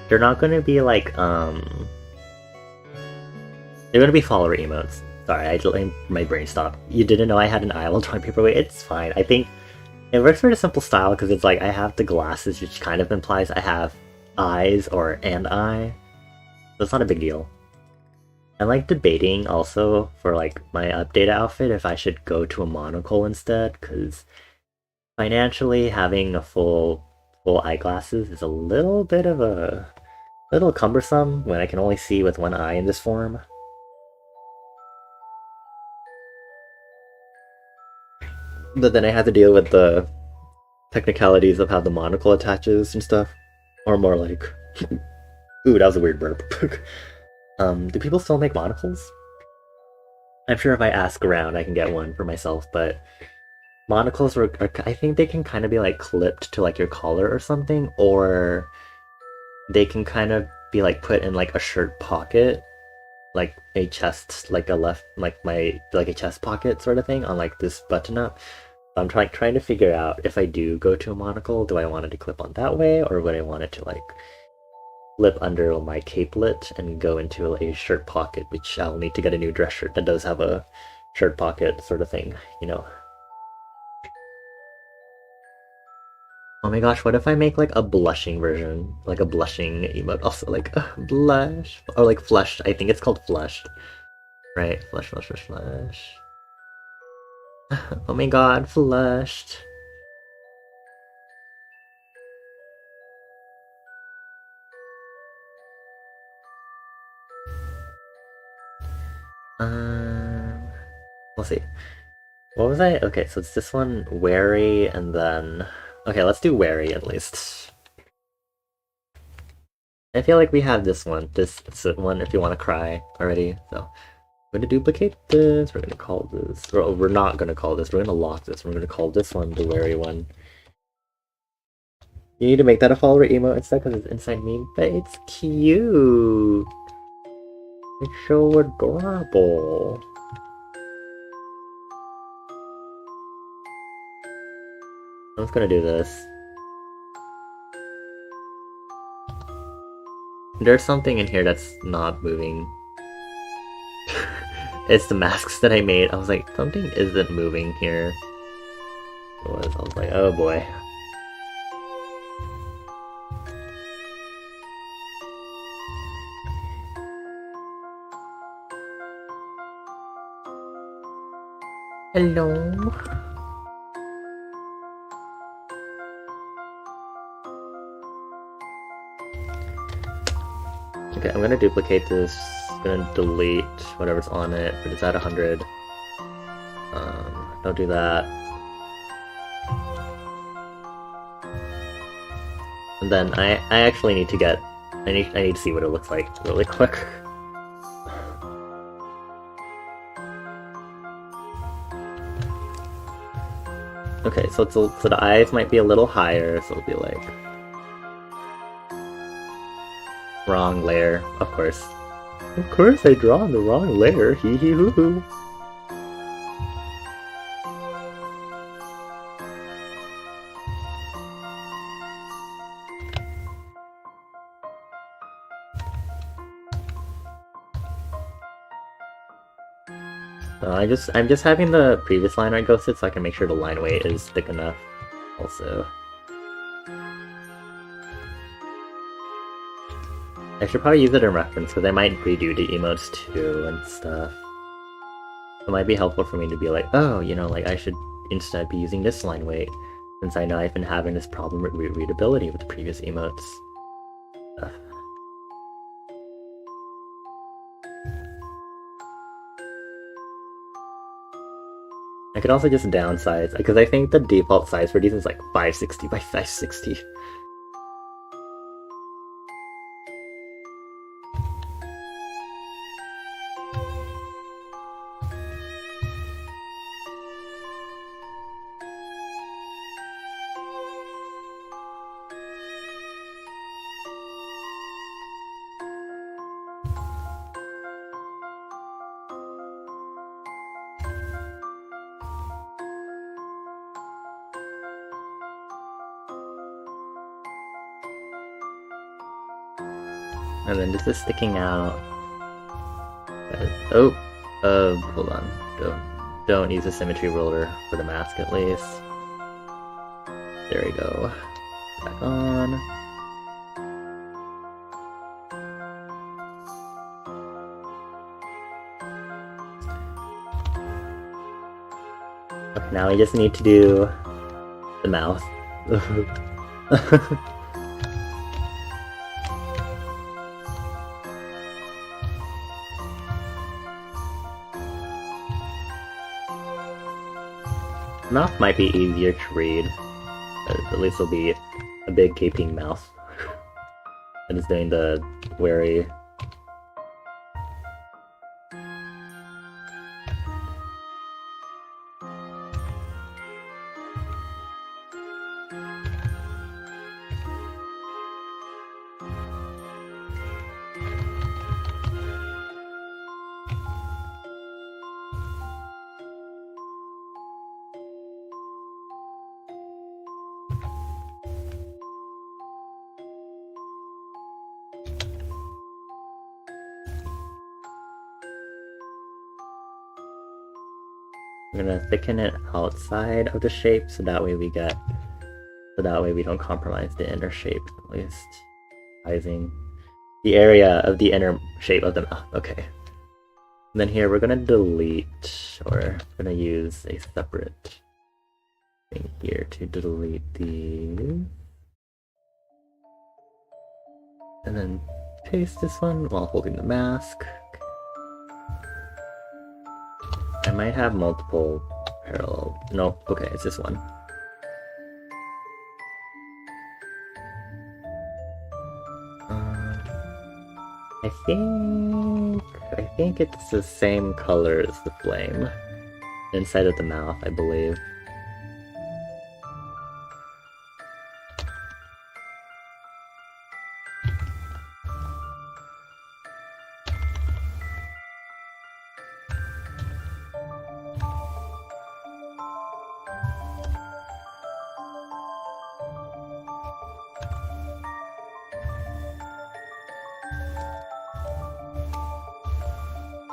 they're not going to be like, they're going to be follower emotes. Sorry, my brain stopped. You didn't know I had an eye while drawing paperweight? It's fine. I think it works for the simple style because it's like I have the glasses, which kind of implies I have eyes or an eye. So it's not a big deal. I'm like debating also for like my updated outfit if I should go to a monocle instead, because financially having a full eyeglasses is a little bit of a little cumbersome when I can only see with one eye in this form. But then I have to deal with the technicalities of how the monocle attaches and stuff. Or more like... Ooh, that was a weird burp. Do people still make monocles? I'm sure if I ask around I can get one for myself, but... Monocles are I think they can kind of be like clipped to like your collar or something, or... They can kind of be like put in like a shirt pocket, like a chest, like a chest pocket sort of thing on like this button up. I'm trying to figure out if I do go to a monocle, do I want it to clip on that way, or would I want it to like flip under my capelet and go into a shirt pocket, which I'll need to get a new dress shirt that does have a shirt pocket sort of thing, you know. Oh my gosh, what if I make like a blushing version? Like a blushing emote, also like blush, or like flushed, I think it's called flushed. Right, flush. Oh my god, flushed. We'll see. What was I? Okay, so it's this one, wary, and then... Okay, let's do wary at least. I feel like we have this one if you want to cry already, so... I'm gonna duplicate this, we're gonna call this... Or we're not gonna call this, we're gonna lock this, we're gonna call this one the wary one. You need to make that a follower emote instead because it's inside me, but it's cute! It's so adorable. I'm just gonna do this. There's something in here that's not moving. It's the masks that I made. I was like, something isn't moving here. I was like, oh boy. Hello. Okay, I'm gonna duplicate this. I'm gonna delete whatever's on it, but it's at 100. Don't do that. And then I actually need to get... I need to see what it looks like really quick. Okay, so the eyes might be a little higher, so it'll be like... Wrong layer, of course. Of course I draw on the wrong layer, hee hee hoo hoo. I'm just having the previous line art ghosted so I can make sure the line weight is thick enough also. I should probably use it in reference because I might redo the emotes too and stuff. It might be helpful for me to be like, oh, you know, like I should instead be using this line weight since I know I've been having this problem with readability with the previous emotes. I could also just downsize, because I think the default size for these is like 560 by 560. And then this is sticking out. Hold on. Don't use a symmetry ruler for the mask at least. There we go. Back on. Okay, now we just need to do the mouth. Mouth might be easier to read. At least it'll be a big gaping mouth. And it's doing the wary. I'm gonna thicken it outside of the shape so that way we don't compromise the inner shape, at least. Sizing the area of the inner shape of the mouth. Okay. And then here we're gonna delete, or we're gonna use a separate thing here to delete these. And then paste this one while holding the mask. I might have multiple parallel. Nope, okay, it's this one. I think it's the same color as the flame inside of the mouth, I believe.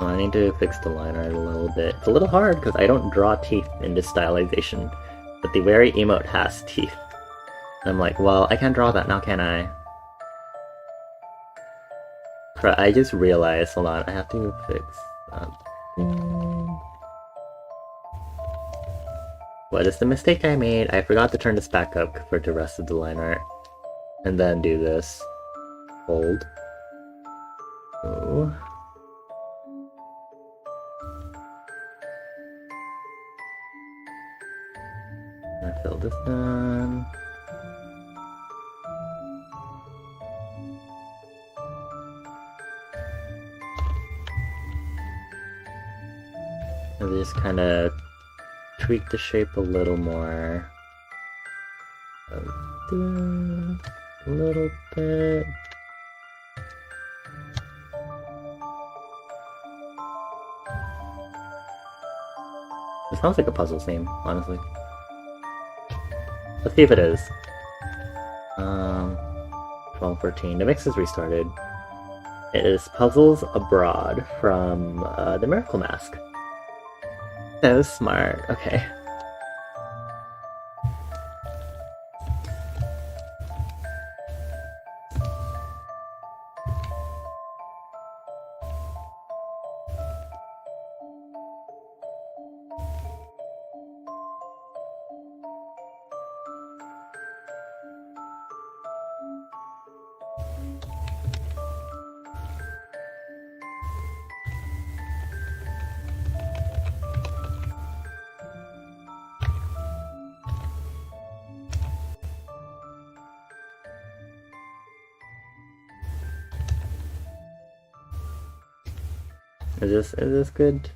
I need to fix the line art a little bit. It's a little hard because I don't draw teeth in this stylization, but the very emote has teeth. And I'm like, well, I can't draw that now, can I? I just realized, hold on, I have to fix something. What is the mistake I made? I forgot to turn this back up for the rest of the line art. And then do this. Hold. Oh. I fill this in. And just kind of tweak the shape a little more. A little bit. It sounds like a puzzle theme, honestly. Let's see if it is. 12:14. The mix is restarted. It is Puzzles Abroad from the Miracle Mask. So smart. Okay. Is this good?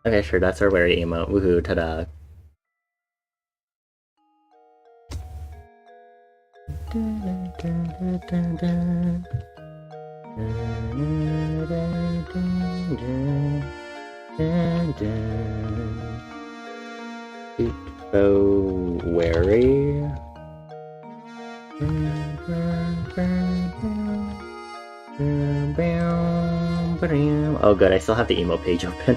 Okay, sure, that's our wary emote. Woohoo, ta-da. So wary. Oh good, I still have the emote page open.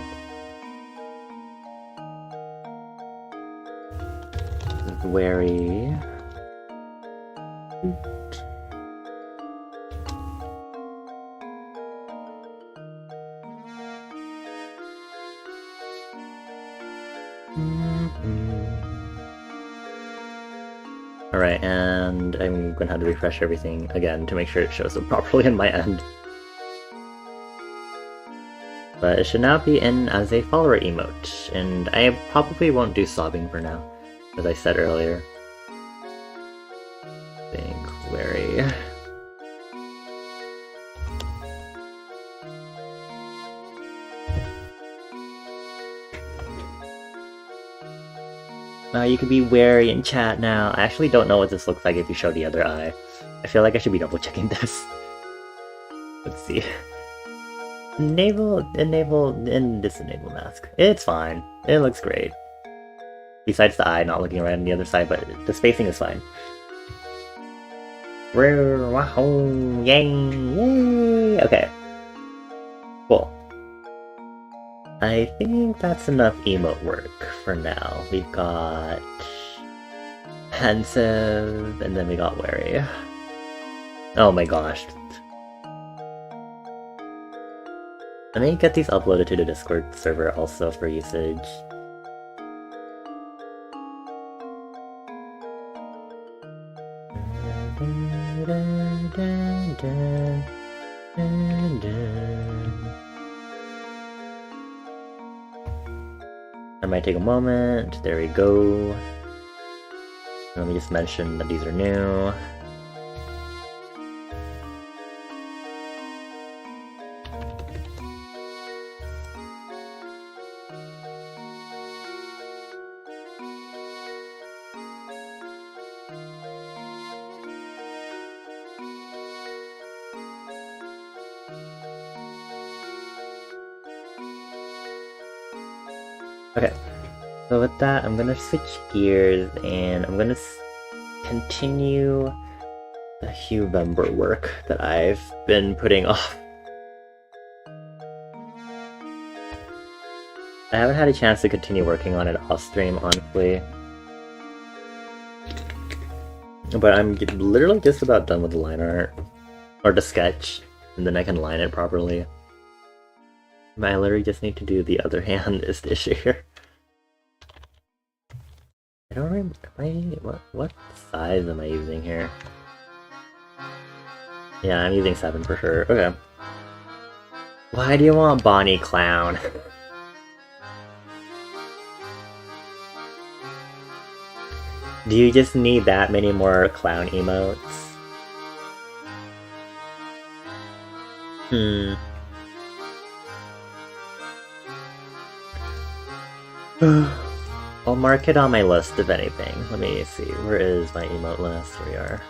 Wary. Alright, and I'm gonna have to refresh everything again to make sure it shows up properly on my end. But it should now be in as a follower emote, and I probably won't do sobbing for now, as I said earlier. Think wary. You can be wary in chat now. I actually don't know what this looks like if you show the other eye. I feel like I should be double checking this. Let's see. Enable, and disable mask. It's fine. It looks great. Besides the eye not looking right on the other side, but the spacing is fine. Yay! Okay. Cool. I think that's enough emote work for now. We've got pensive, and then we got wary. Oh my gosh. Let me get these uploaded to the Discord server also for usage. I might take a moment. There we go. Let me just mention that these are new. Okay, so with that, I'm gonna switch gears and I'm gonna continue the Huevember work that I've been putting off. I haven't had a chance to continue working on it off stream, honestly. But I'm literally just about done with the line art, or the sketch, and then I can line it properly. I literally just need to do the other hand is the issue here. I don't remember, what size am I using here? Yeah, I'm using 7 for sure. Okay. Why do you want Bonnie Clown? Do you just need that many more clown emotes? I'll mark it on my list if anything. Let me see, where is my emote list? Here we are.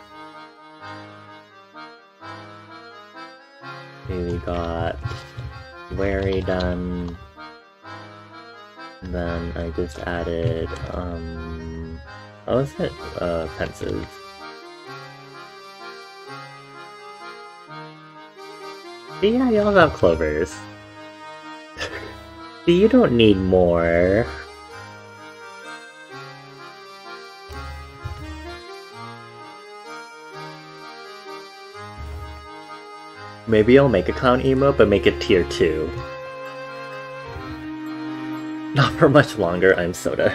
Okay, we got wary done. And then I just added, what was it? Pensive. Yeah, you all have clovers. You don't need more. Maybe I'll make a clown emote, but make it tier 2. Not for much longer, I'm Soda.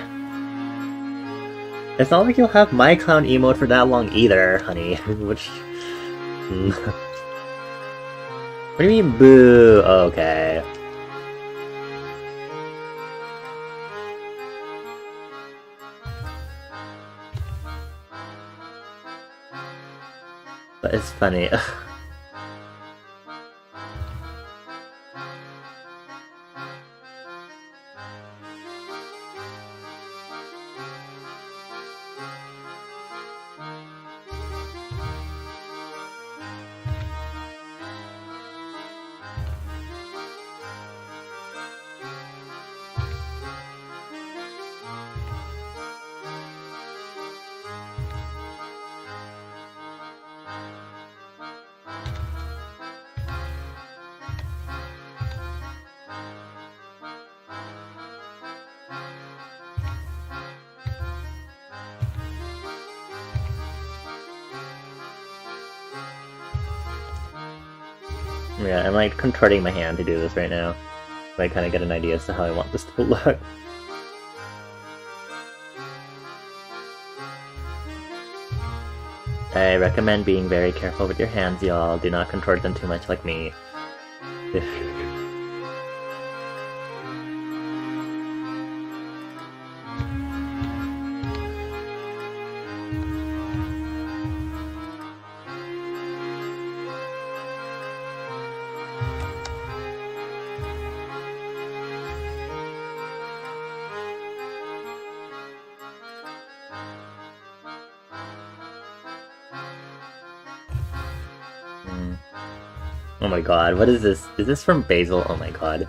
It's not like you'll have my clown emote for that long either, honey. Which... What do you mean, boo? Okay. But it's funny. Yeah, I'm like contorting my hand to do this right now. So I kind of get an idea as to how I want this to look. I recommend being very careful with your hands, y'all. Do not contort them too much like me. Oh my god, what is this? Is this from Basil? Oh my god.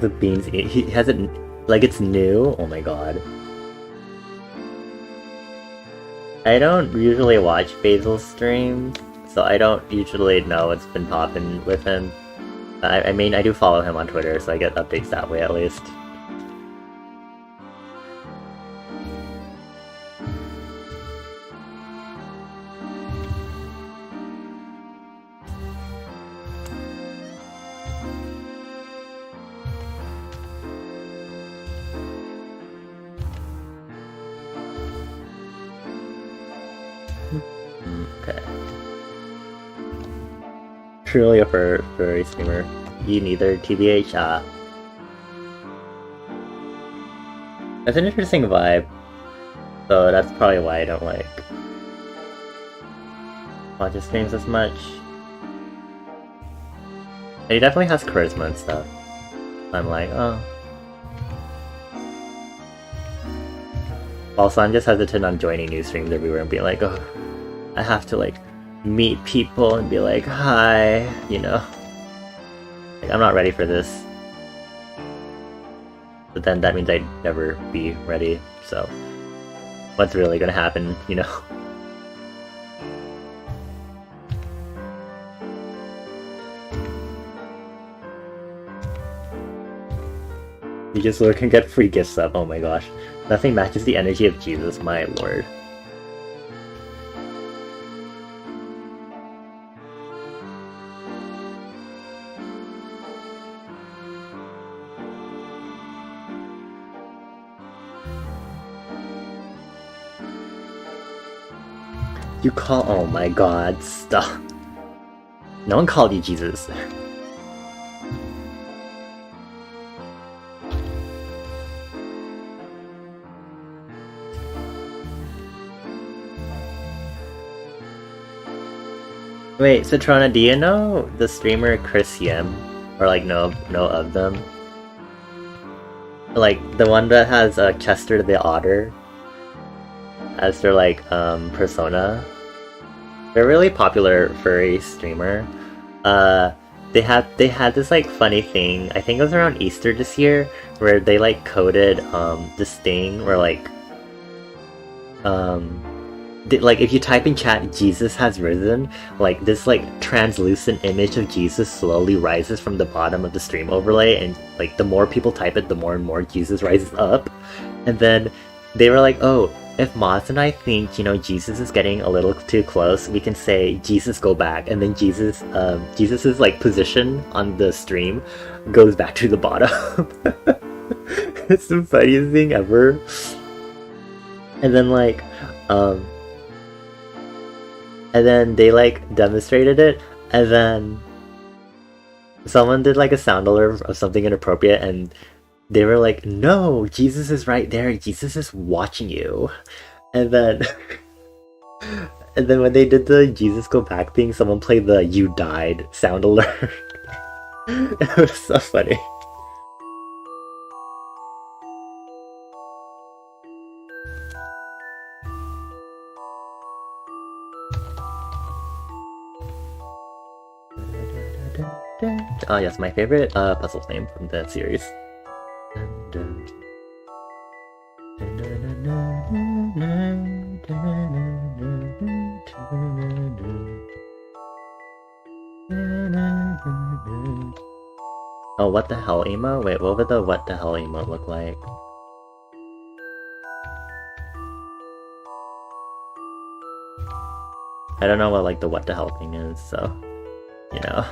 The beans, he has it like it's new? Oh my god. I don't usually watch Basil's streams, so I don't usually know what's been popping with him. I mean, I do follow him on Twitter, so I get updates that way at least. Okay. Truly a furry streamer. You neither, TBH. That's an interesting vibe. So that's probably why I don't like watch his streams as much. And he definitely has charisma and stuff. I'm like, oh. Also, I'm just hesitant on joining new streams everywhere and being like, oh, I have to like meet people and be like, hi, you know? Like, I'm not ready for this. But then that means I'd never be ready, so what's really gonna happen, you know? You just look and get free gifts up, oh my gosh. Nothing matches the energy of Jesus, my lord. You call- oh my god, stop. No one called you Jesus. Wait, Citrona, do you know the streamer Chris Yim? Or like know of them? Like the one that has Chester the Otter as their like persona? They're a really popular furry streamer. They had this like funny thing, I think it was around Easter this year, where they like coded this thing where like like if you type in chat Jesus has risen, like this like translucent image of Jesus slowly rises from the bottom of the stream overlay, and like the more people type it, the more and more Jesus rises up. And then they were like, oh, if Moz and I think, you know, Jesus is getting a little too close, we can say Jesus go back, and then Jesus's like position on the stream goes back to the bottom. It's the funniest thing ever. And then like and then they like demonstrated it, and then someone did like a sound alert of something inappropriate, and they were like, no, Jesus is right there, Jesus is watching you. And then and then when they did the Jesus go back thing, someone played the you died sound alert. It was so funny. Oh yes, my favorite puzzle name from that series. Oh, what the hell emote? Wait, what would the what the hell emote look like? I don't know what like the what the hell thing is, so you know.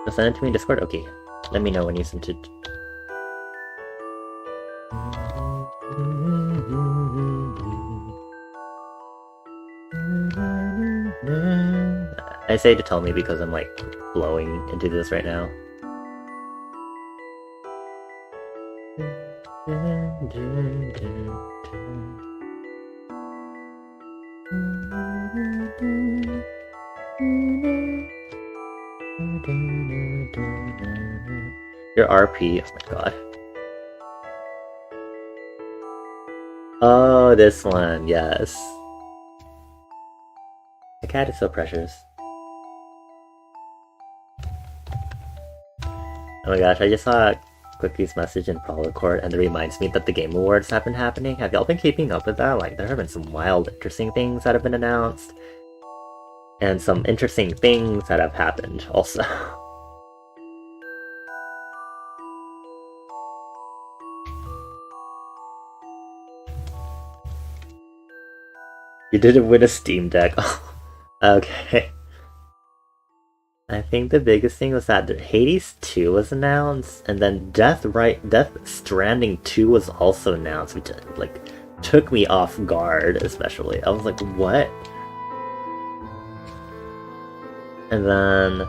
Just send it to me in Discord? Okay. Let me know when you sent it. I say to tell me because I'm like blowing into this right now. Your RP, oh my god. Oh, this one, yes. The cat is so precious. Oh my gosh, I just saw Quickly's message in Prolocord and it reminds me that the Game Awards have been happening. Have y'all been keeping up with that? Like, there have been some wild, interesting things that have been announced. And some interesting things that have happened, also. You didn't win a Steam Deck. Okay. I think the biggest thing was that Hades 2 was announced, and then Death Stranding 2 was also announced, which like took me off guard, especially. I was like, what? And then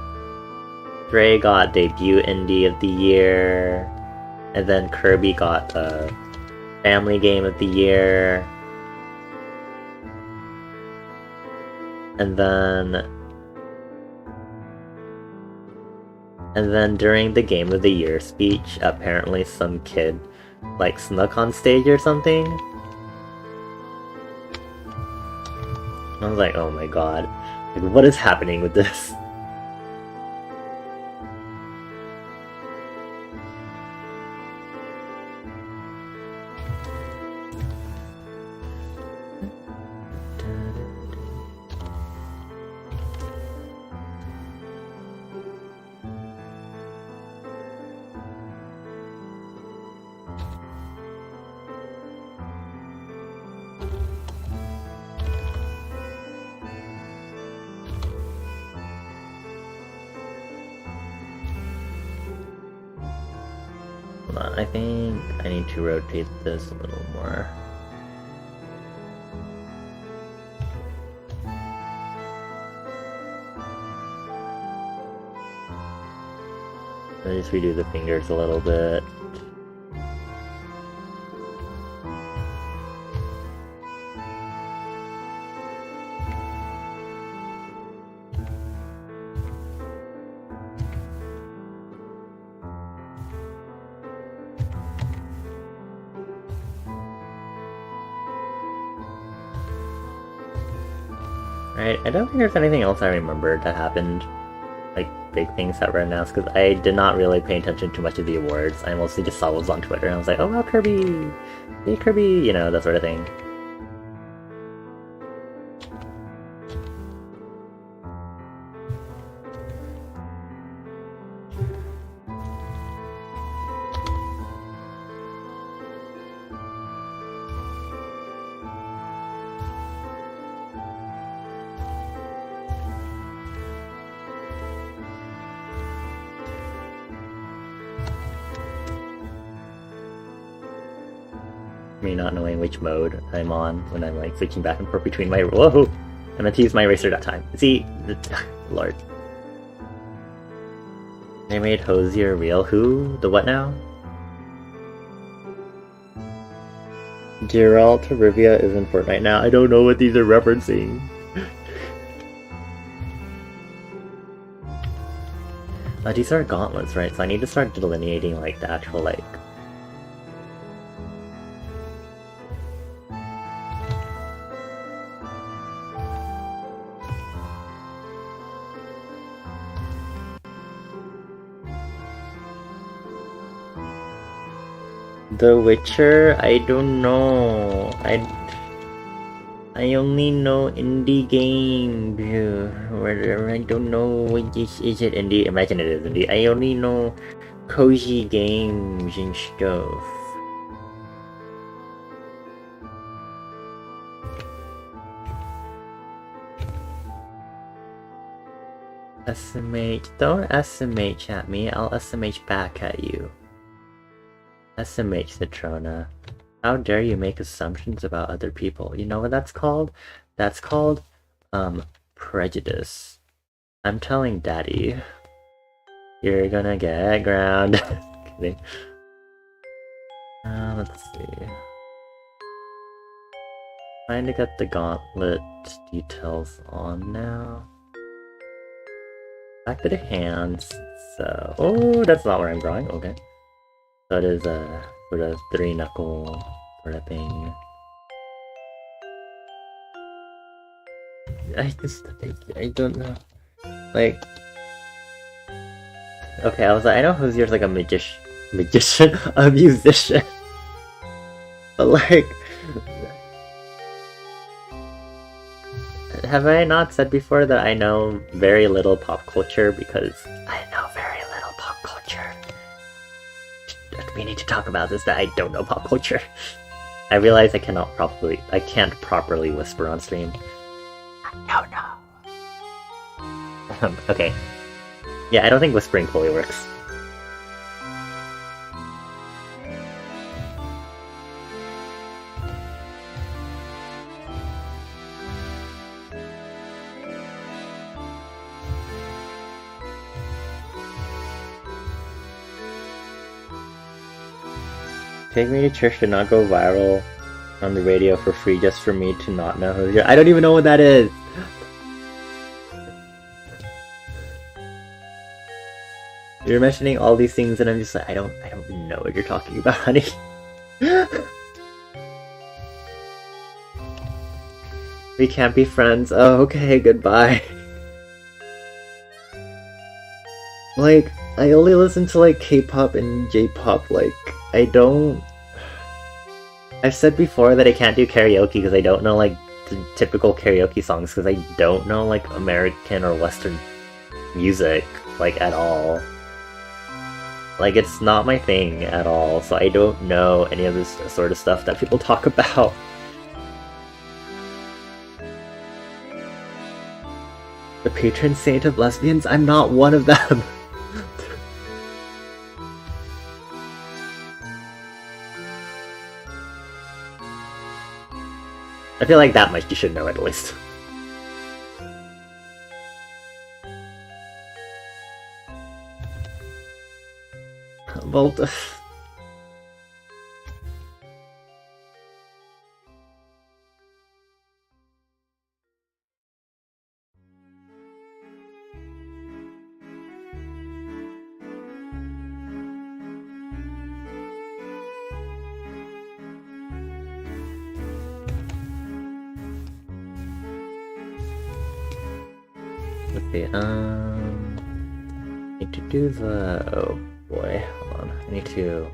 Stray got debut indie of the year, and then Kirby got family game of the year, and then during the Game of the Year speech, apparently some kid like snuck on stage or something. I was like, oh my god, like what is happening with this? I think I need to rotate this a little more. Let me just redo the fingers a little bit. Right, I don't think there's anything else I remember that happened, like big things that were announced, because I did not really pay attention to much of the awards. I mostly just saw what was on Twitter, and I was like, oh wow, Kirby! Hey Kirby! You know, that sort of thing. Me not knowing which mode I'm on when I'm like switching back and forth between my— whoa! I meant to use my eraser that time. See? Lord. They made Hosier real? Who? The what now? Geralt to Rivia is in Fortnite now. I don't know what these are referencing. These are gauntlets, right? So I need to start delineating like the actual like— The Witcher? I don't know. I only know indie games. Whether I don't know is it indie? Imagine it is indie. I only know cozy games and stuff. SMH. Don't SMH at me. I'll SMH back at you. SMH, Citrona. How dare you make assumptions about other people? You know what that's called? That's called, prejudice. I'm telling Daddy. You're gonna get ground. Kidding. Let's see. Trying to get the gauntlet details on now. Back to the hands. So, oh, that's not where I'm drawing. Okay. So it is a sort of 3-knuckle sort of thing. I don't know. Like, okay, I was like, I know Hosier's like a magician, a musician. But like, have I not said before that I know very little pop culture because I know very little pop culture? We need to talk about this, that I don't know pop culture. I realize I can't properly whisper on stream. I don't know. Okay. Yeah, I don't think whispering fully works. Take Me to Church did not go viral on the radio for free just for me to not know who you're. I don't even know what that is! You're mentioning all these things and I'm just like, I don't know what you're talking about, honey. We can't be friends. Oh, okay, goodbye. Like, I only listen to like K-pop and J-pop, like, I've said before that I can't do karaoke because I don't know like the typical karaoke songs because I don't know like American or Western music like at all. Like it's not my thing at all, so I don't know any of this sort of stuff that people talk about. The patron saint of lesbians? I'm not one of them! I feel like that much you should know at least. Well, let's see, need to do the, oh boy, hold on, I need to,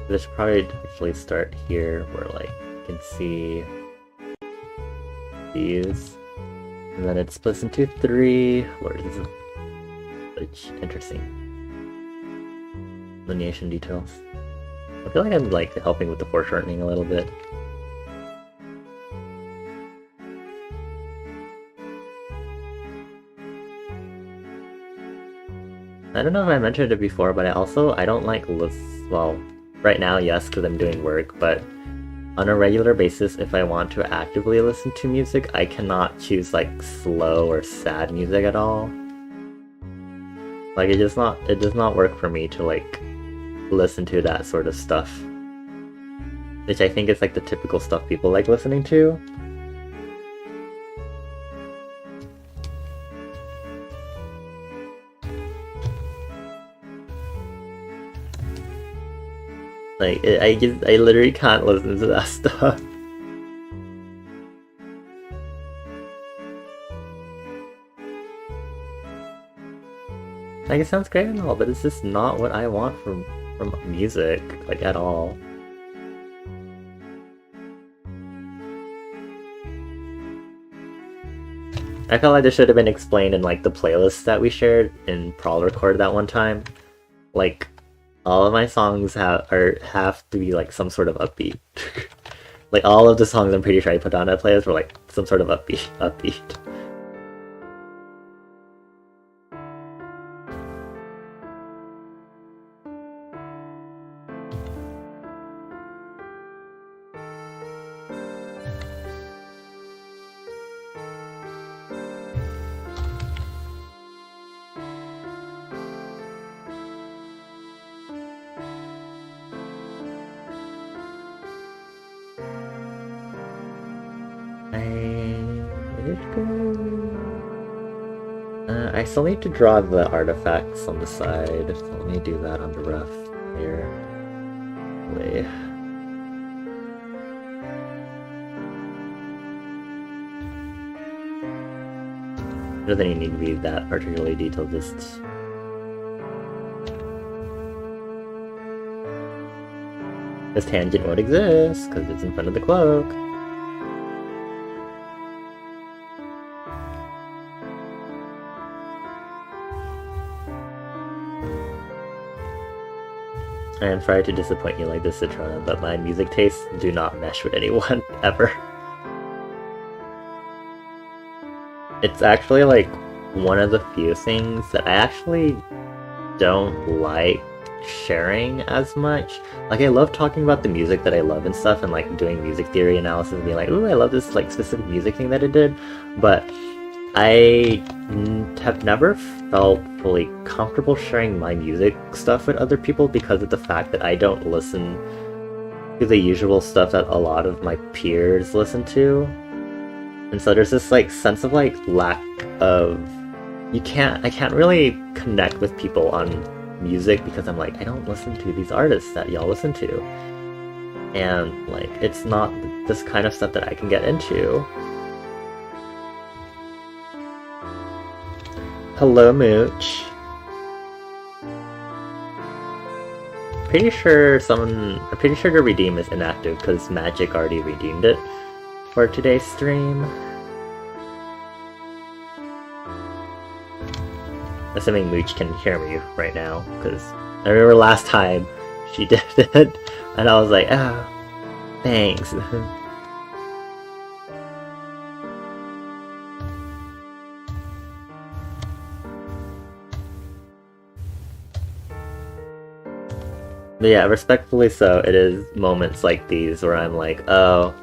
this should probably actually start here, where like, you can see these, and then it splits into 3, Lord, this is such interesting lineation details. I feel like I'm like helping with the foreshortening a little bit. I don't know if I mentioned it before, but I don't like well, right now, yes, because I'm doing work, but on a regular basis, if I want to actively listen to music, I cannot choose like slow or sad music at all. Like it does not work for me to like listen to that sort of stuff. Which I think is like the typical stuff people like listening to. Like, I literally can't listen to that stuff. Like, it sounds great and all, but it's just not what I want from from music, like, at all. I felt like this should have been explained in, like, the playlists that we shared in Prawl Record that one time. Like, all of my songs have to be, like, some sort of upbeat. Like, all of the songs I'm pretty sure I put on that playlist were, like, some sort of upbeat. I still need to draw the artifacts on the side, so let me do that on the rough here. Wait. Doesn't even need to be that particularly detailed, just... This tangent won't exist, because it's in front of the cloak. I am sorry to disappoint you like this, Citrona, but my music tastes do not mesh with anyone, ever. It's actually, like, one of the few things that I actually don't like sharing as much. Like, I love talking about the music that I love and stuff, and, like, doing music theory analysis and being like, ooh, I love this, like, specific music thing that it did, but I have never felt fully comfortable sharing my music stuff with other people because of the fact that I don't listen to the usual stuff that a lot of my peers listen to. And so there's this, like, sense of, like, lack of... I can't really connect with people on music because I'm like, I don't listen to these artists that y'all listen to. And, like, it's not this kind of stuff that I can get into. Hello, Mooch. I'm pretty sure the redeem is inactive because Magic already redeemed it for today's stream. Assuming Mooch can hear me right now, because I remember last time she did it, and I was like, ah, thanks. But yeah, respectfully so, it is moments like these where I'm like, oh,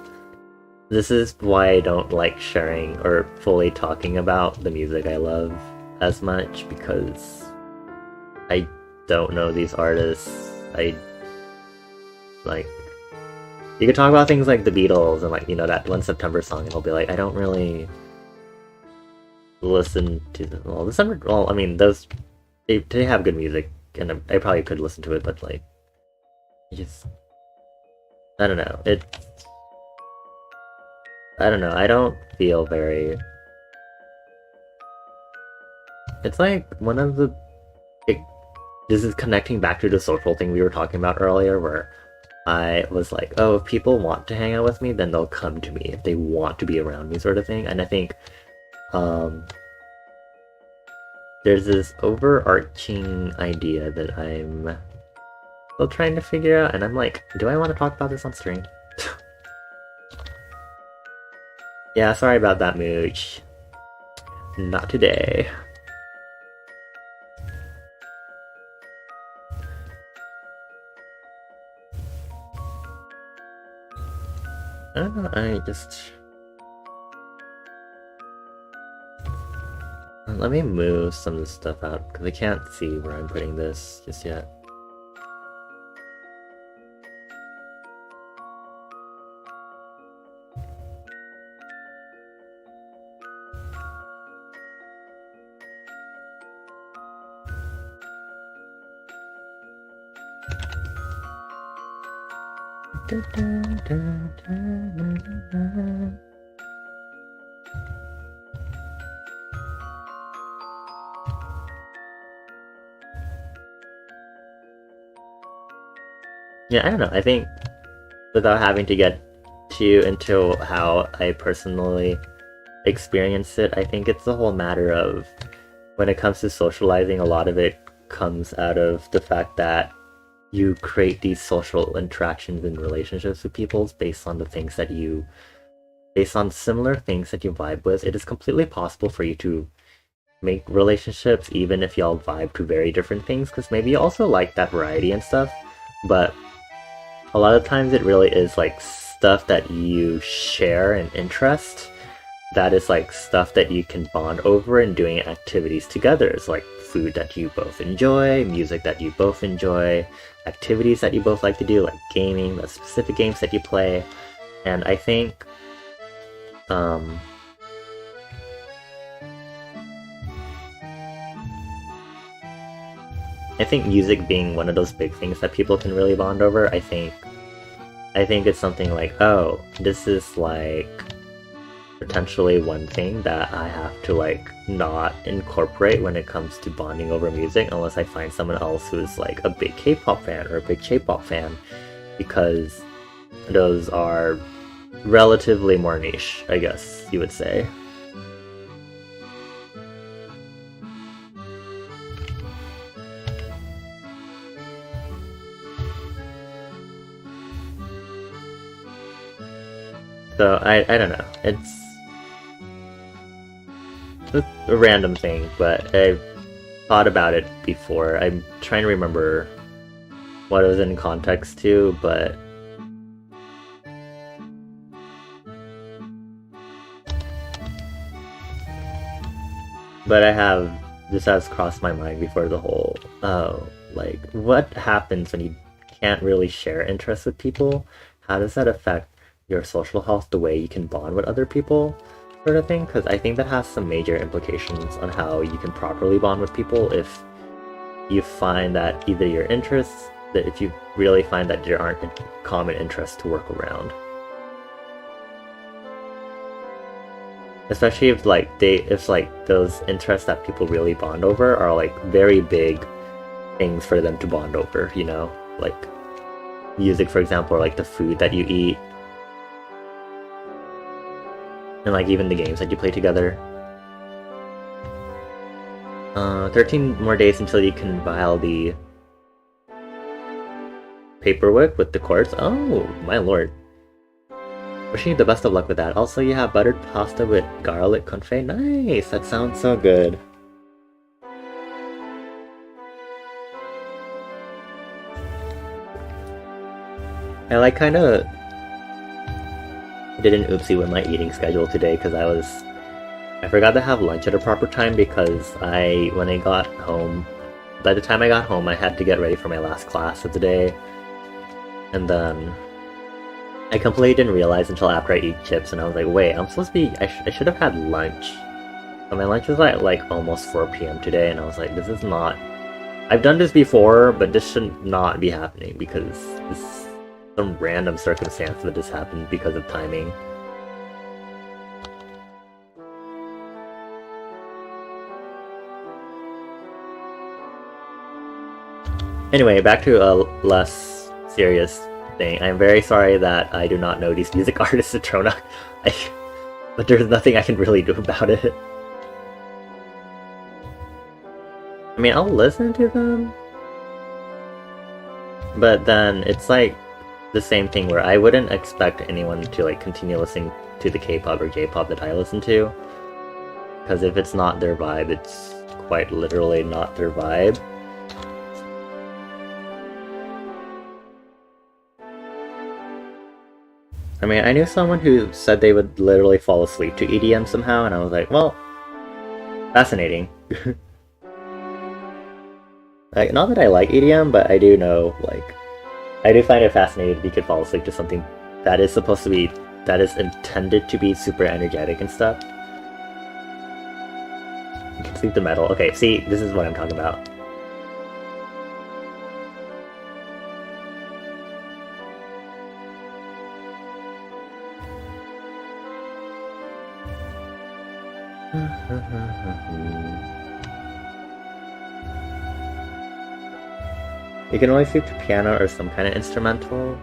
this is why I don't like sharing or fully talking about the music I love as much, because I don't know these artists. You could talk about things like the Beatles and, like, you know, that one September song, and I'll be like, I don't really listen to them. Well, I mean, they have good music, and I probably could listen to it, but, like, I don't know. I don't know. I don't feel very... It's like one of the... This is connecting back to the social thing we were talking about earlier, where I was like, oh, if people want to hang out with me, then they'll come to me if they want to be around me, sort of thing. And I think there's this overarching idea that I'm still trying to figure out, and I'm like, do I want to talk about this on stream? Yeah, sorry about that, Mooch. Not today. Let me move some of this stuff out, because I can't see where I'm putting this just yet. Yeah, I don't know. I think without having to get too into how I personally experience it, I think it's a whole matter of when it comes to socializing, a lot of it comes out of the fact that you create these social interactions and relationships with people based on similar things that you vibe with. It is completely possible for you to make relationships even if y'all vibe to very different things, because maybe you also like that variety and stuff, but a lot of times it really is like stuff that you share and interest that is like stuff that you can bond over and doing activities together. It's like food that you both enjoy, music that you both enjoy, activities that you both like to do, like gaming, the specific games that you play. And um I think music being one of those big things that people can really bond over. I think it's something like, oh, this is like potentially one thing that I have to like not incorporate when it comes to bonding over music unless I find someone else who's like a big K-pop fan or a big J-pop fan, because those are relatively more niche, I guess you would say. So I don't know. It's a random thing, but I've thought about it before. I'm trying to remember what it was in context to, but I have this has crossed my mind before the whole like what happens when you can't really share interests with people? How does that affect your social health, the way you can bond with other people, sort of thing? Because I think that has some major implications on how you can properly bond with people if you find that either your interests, that if you really find that there aren't common interests to work around. Especially if like those interests that people really bond over are like very big things for them to bond over, you know? Like music, for example, or like the food that you eat, and like even the games that you play together. 13 more days until you can file the paperwork with the courts. Oh, my lord. Wishing you the best of luck with that. Also, you have buttered pasta with garlic confit. Nice! That sounds so good. I like kind of did an oopsie with my eating schedule today because I forgot to have lunch at a proper time because when I got home, by the time I got home, I had to get ready for my last class of the day, and then I completely didn't realize until after I ate chips, and I was like, wait, I'm supposed to be, I should have had lunch. But my lunch was at like almost 4 p.m. today, and I was like, this is not, I've done this before, but this should not be happening because this is some random circumstance that this happened because of timing. Anyway, back to a less serious thing. I'm very sorry that I do not know these music artists at Trona, but there's nothing I can really do about it. I mean, I'll listen to them, but then it's like the same thing where I wouldn't expect anyone to like continue listening to the K-pop or J-pop that I listen to, because if it's not their vibe, it's quite literally not their vibe. I mean, I knew someone who said they would literally fall asleep to EDM somehow, and I was like, well, fascinating. Like, not that I like EDM, but I do know, like, I do find it fascinating that you could fall asleep to something that is supposed to be, that is intended to be super energetic and stuff. You can sleep to metal. Okay, see, this is what I'm talking about. You can only sleep to piano or some kind of instrumental.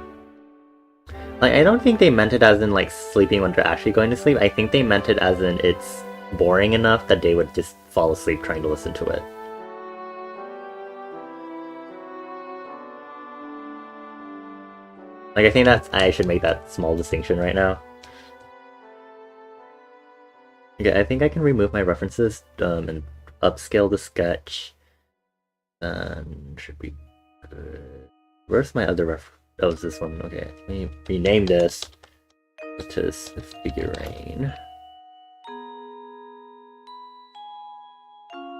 Like, I don't think they meant it as in, like, sleeping when they're actually going to sleep. I think they meant it as in it's boring enough that they would just fall asleep trying to listen to it. Like, I think I should make that small distinction right now. Okay, I think I can remove my references and upscale the sketch. And should be good. Where's my other Oh, it's this one. Okay, let me rename this to figurine.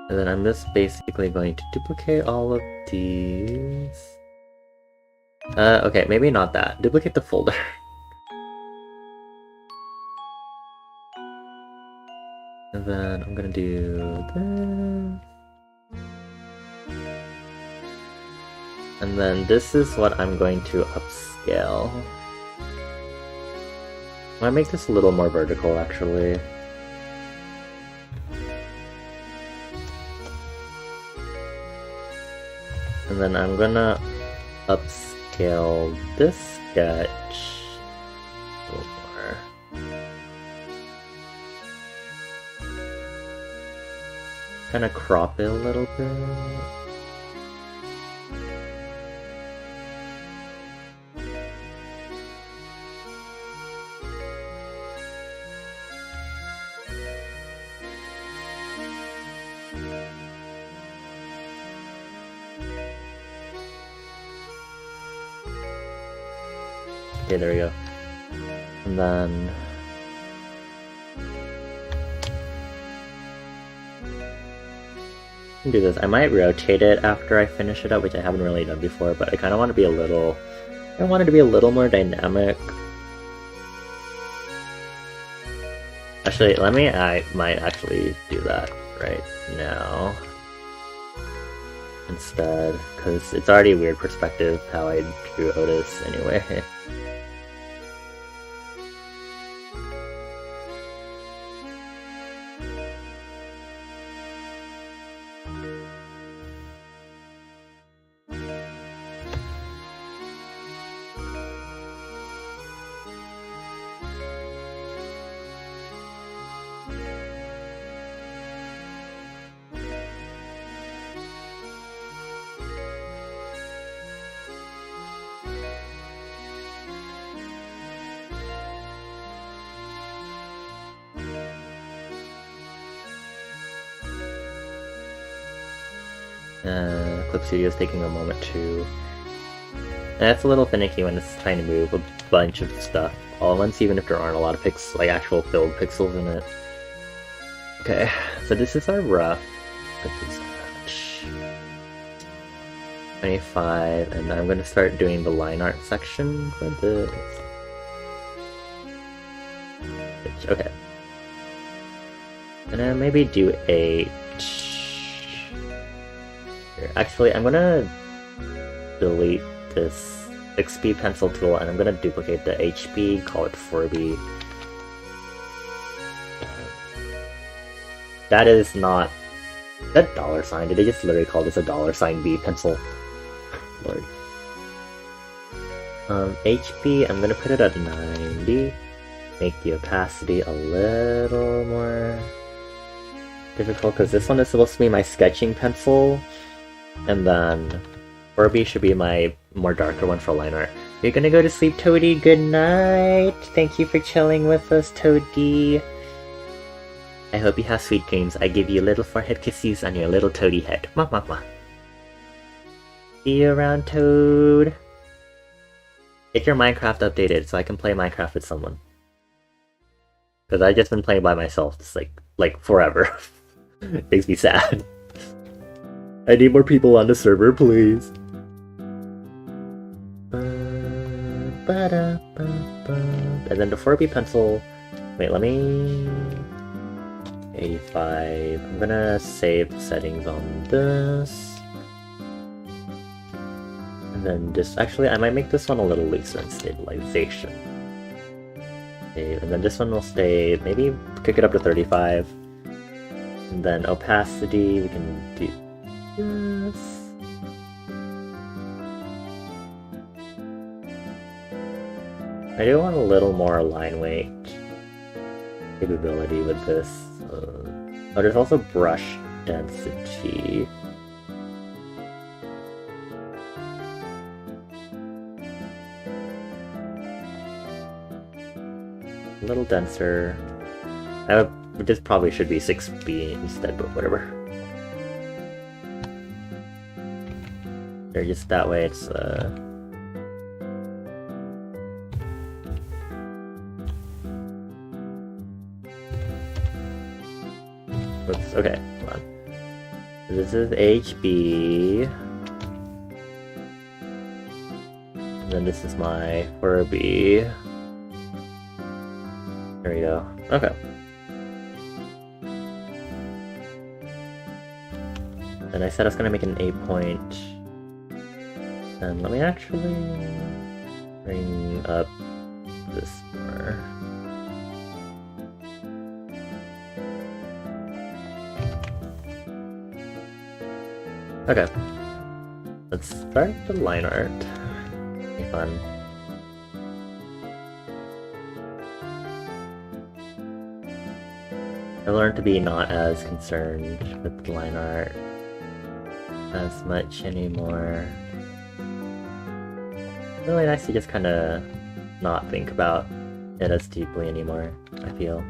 And then I'm just basically going to duplicate all of these. Okay, maybe not that. Duplicate the folder. And then I'm gonna do this. And then this is what I'm going to upscale. I'm gonna make this a little more vertical, actually. And then I'm gonna upscale this sketch a little more. Kind of crop it a little bit. Okay, there we go. And then I can do this. I might rotate it after I finish it up, which I haven't really done before, but I kind of want to be a little... I want it to be a little more dynamic. Actually, I might actually do that right now instead, because it's already a weird perspective how I drew Otis anyway. Clip Studio is taking a moment to... And it's a little finicky when it's trying to move a bunch of stuff all at once, even if there aren't a lot of like actual filled pixels in it. Okay, so this is our rough. This is 25, and I'm going to start doing the line art section for this. Okay. And then maybe do 8. Actually, I'm gonna delete this 6B pencil tool and I'm gonna duplicate the HB, call it 4B. That is not... that $? Did they just literally call this a $B pencil? Lord. HB, I'm gonna put it at 90. Make the opacity a little more difficult, because this one is supposed to be my sketching pencil. And then 4B should be my more darker one for line art. You're gonna go to sleep, Toady. Good night. Thank you for chilling with us, Toady. I hope you have sweet dreams. I give you little forehead kisses on your little toady head. Mwah, mwah, mwah. See you around, Toad. Get your Minecraft updated so I can play Minecraft with someone. Because I've just been playing by myself, just like forever. It makes me sad. I need more people on the server, please. And then the 4B pencil... Wait, let me... 85... I'm gonna save the settings on this. And then this... Actually, I might make this one a little looser in stabilization. Save. And then this one will stay... Maybe kick it up to 35. And then opacity, we can do... Yes. I do want a little more line weight capability with this. Oh, there's also brush density. A little denser. This probably should be 6B instead, but whatever. They're just that way, it's Oops, okay, hold on. This is HB. And then this is my 4B. There we go. Okay. And I said I was gonna make an 8 point. And let me actually bring up this more. Okay. Let's start the line art. Be fun. I learned to be not as concerned with line art as much anymore. Really nice to just kind of not think about it as deeply anymore, I feel.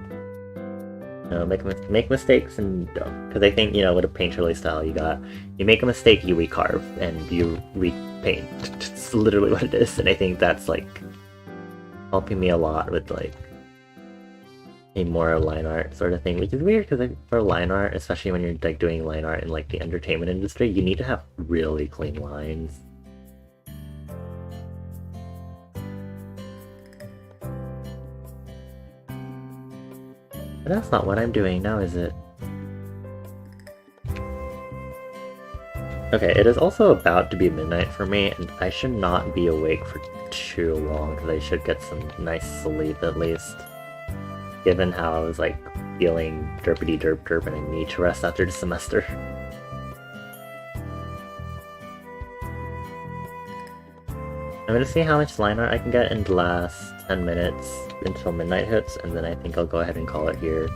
You know, make mistakes and don't. Because I think, you know, with a painterly style, you make a mistake, you recarve, and you repaint. It's literally what it is, and I think that's, like, helping me a lot with, like, a more line art sort of thing, which is weird because for line art, especially when you're like doing line art in like the entertainment industry, you need to have really clean lines. But that's not what I'm doing now, is it? Okay, it is also about to be midnight for me, and I should not be awake for too long because I should get some nice sleep at least. Given how I was like feeling derpity derp and I need to rest after the semester. I'm gonna see how much line art I can get in the last 10 minutes until midnight hits, and then I think I'll go ahead and call it here.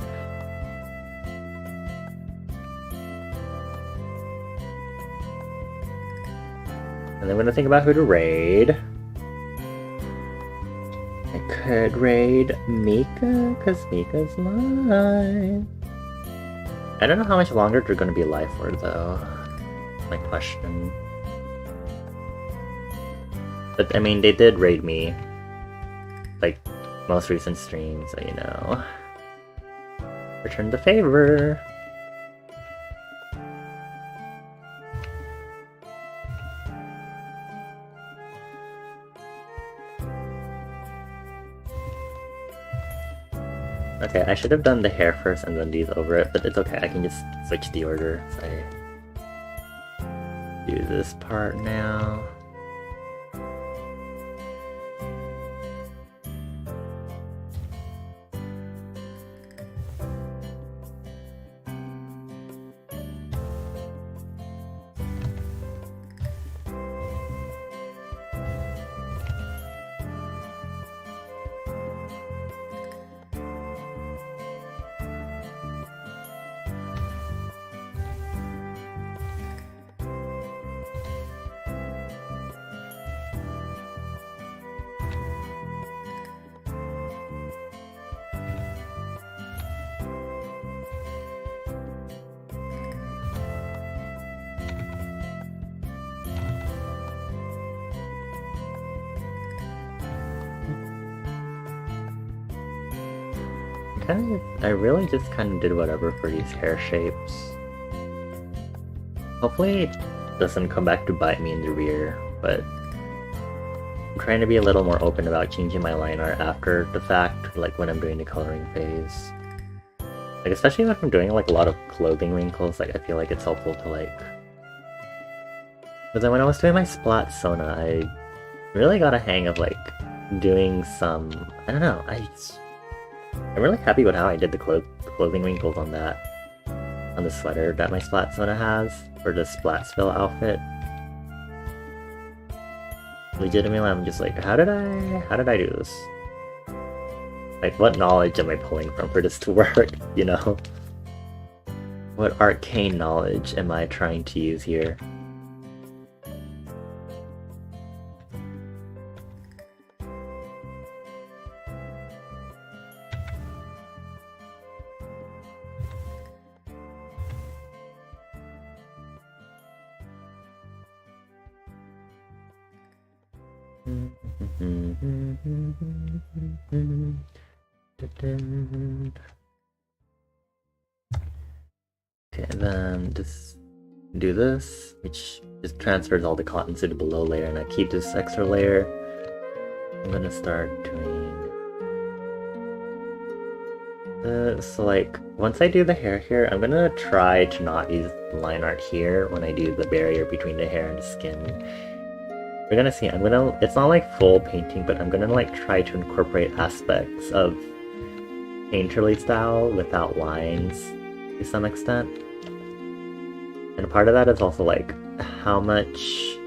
And then I'm gonna think about who to raid. I could raid Mika, because Mika's mine. I don't know how much longer they're going to be alive for, though. My question. But, I mean, they did raid me. Like, most recent stream, so you know. Return the favor. Okay, I should have done the hair first and then these over it, but it's okay, I can just switch the order. So I do this part now. I really just kind of did whatever for these hair shapes. Hopefully it doesn't come back to bite me in the rear, but I'm trying to be a little more open about changing my line art after the fact, like when I'm doing the coloring phase. Like especially when I'm doing like a lot of clothing wrinkles, like I feel like it's helpful to like... But then when I was doing my splat Sona, I really got a hang of like doing some... I don't know, I'm really happy with how I did the clothing wrinkles on that, on the sweater that my Splat Sona has, for the Splatsville outfit. Legitimately, I'm just like, how did I do this? Like, what knowledge am I pulling from for this to work, you know? What arcane knowledge am I trying to use here? Okay, and then just do this, which just transfers all the cotton to the below layer, and I keep this extra layer. I'm gonna start doing so like once I do the hair here, I'm gonna try to not use line art here when I do the barrier between the hair and the skin. We're gonna see, it's not like full painting, but I'm gonna like try to incorporate aspects of painterly style without lines to some extent. And part of that is also like how much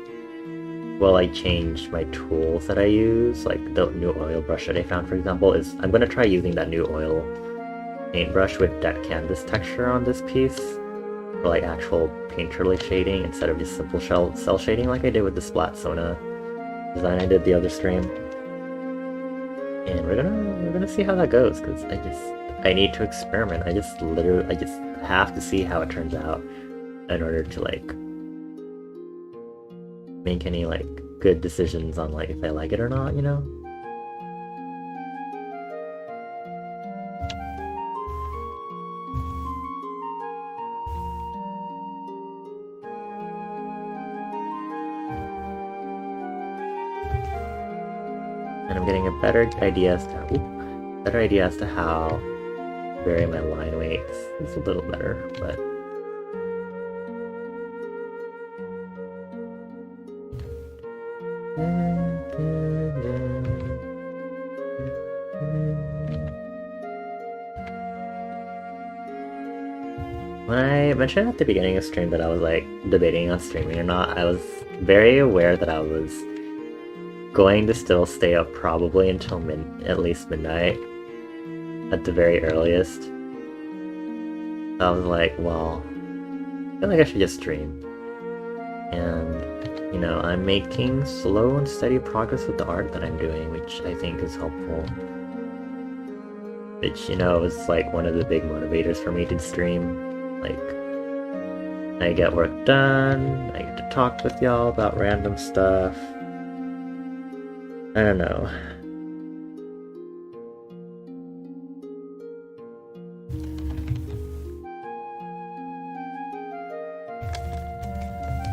will I change my tools that I use, like the new oil brush that I found, for example, is I'm gonna try using that new oil paintbrush with that canvas texture on this piece for like actual painterly shading instead of just simple cell shading like I did with the Splat Sona design I did the other stream. And we're gonna see how that goes, because I need to experiment. I just have to see how it turns out in order to like make any like good decisions on like if I like it or not, you know? And I'm getting a better idea as to how to vary my line weights. It's a little better, but when I mentioned at the beginning of stream that I was like debating on streaming or not, I was very aware that I was going to still stay up probably until at least midnight at the very earliest. I was like, well, I feel like I should just stream. And, you know, I'm making slow and steady progress with the art that I'm doing, which I think is helpful. Which, you know, is like one of the big motivators for me to stream. Like, I get work done, I get to talk with y'all about random stuff. I don't know.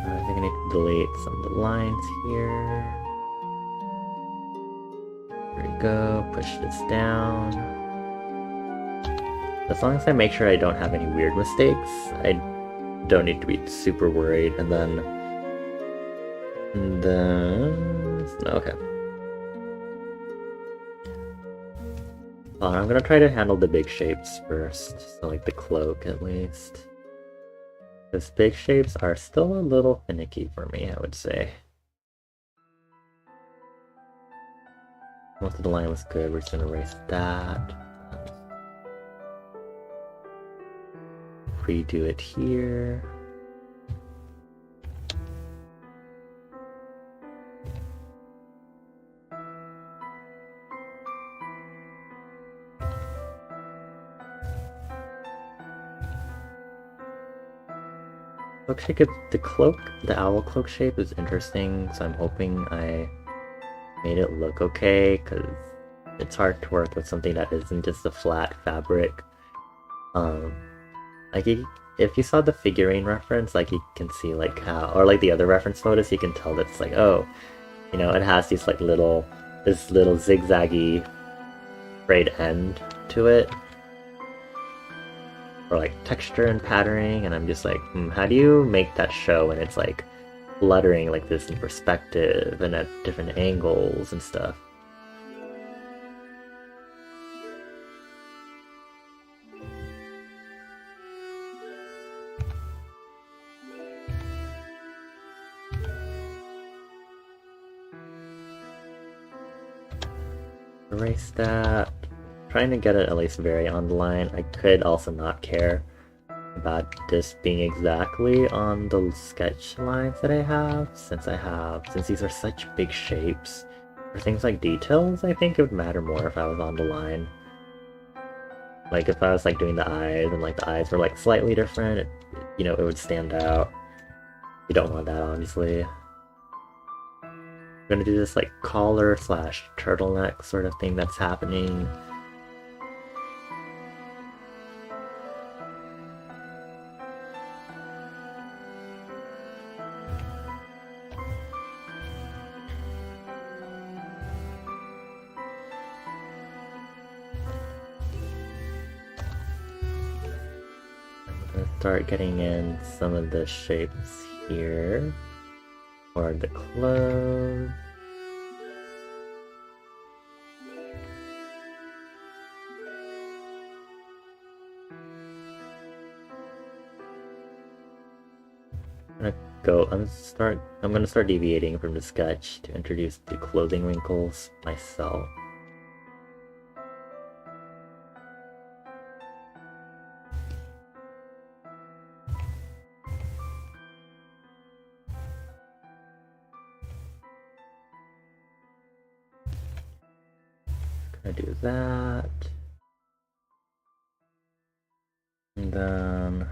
I think I need to delete some of the lines here. There we go, push this down. As long as I make sure I don't have any weird mistakes, I don't need to be super worried, and then... okay. I'm gonna try to handle the big shapes first, so like the cloak at least. Because big shapes are still a little finicky for me, I would say. Most of the line was good, we're just gonna erase that. Redo it here. Looks like the owl cloak shape is interesting, so I'm hoping I made it look okay, because it's hard to work with something that isn't just a flat fabric. Like, if you saw the figurine reference, like, you can see, like, how, or, like, the other reference photos, you can tell that it's like, oh, you know, it has these, like, this little zigzaggy frayed end to it. Or like texture and patterning, and I'm just like, how do you make that show when it's like fluttering like this in perspective and at different angles and stuff? Erase that. trying to get it at least very on the line. I could also not care about this being exactly on the sketch lines that I have, since these are such big shapes. For things like details, I think it would matter more if I was on the line. Like if I was like doing the eyes and like the eyes were like slightly different, it would stand out. You don't want that, obviously. I'm gonna do this like collar slash turtleneck sort of thing that's happening. Start getting in some of the shapes here for the clothes. I'm gonna start deviating from the sketch to introduce the clothing wrinkles myself. Gonna do that. And then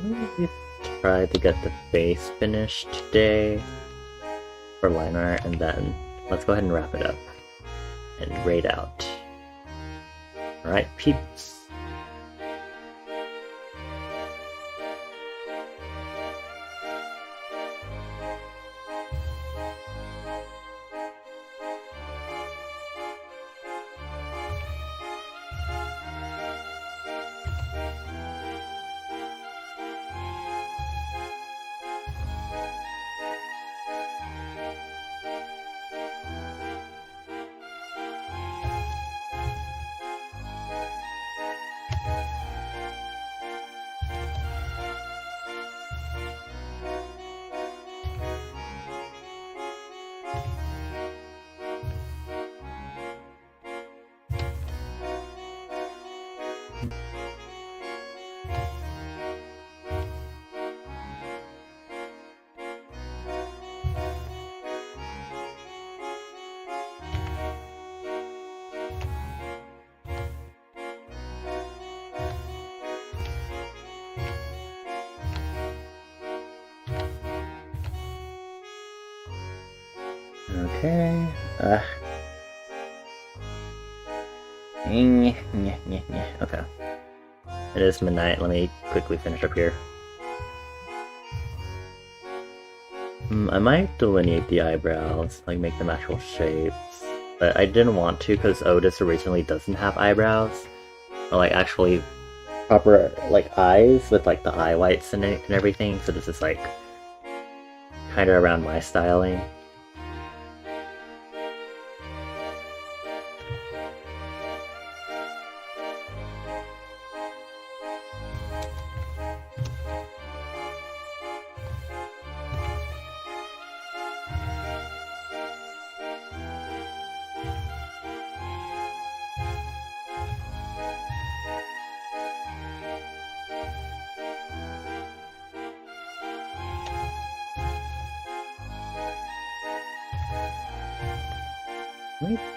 maybe try to get the face finished today for line art, and then let's go ahead and wrap it up and raid out. Alright, peeps. Okay. Okay. It is midnight. Let me quickly finish up here. I might delineate the eyebrows, like make them actual shapes. But I didn't want to because Otis originally doesn't have eyebrows. Or like actually proper like eyes with like the eye whites and everything. So this is like kind of around my styling.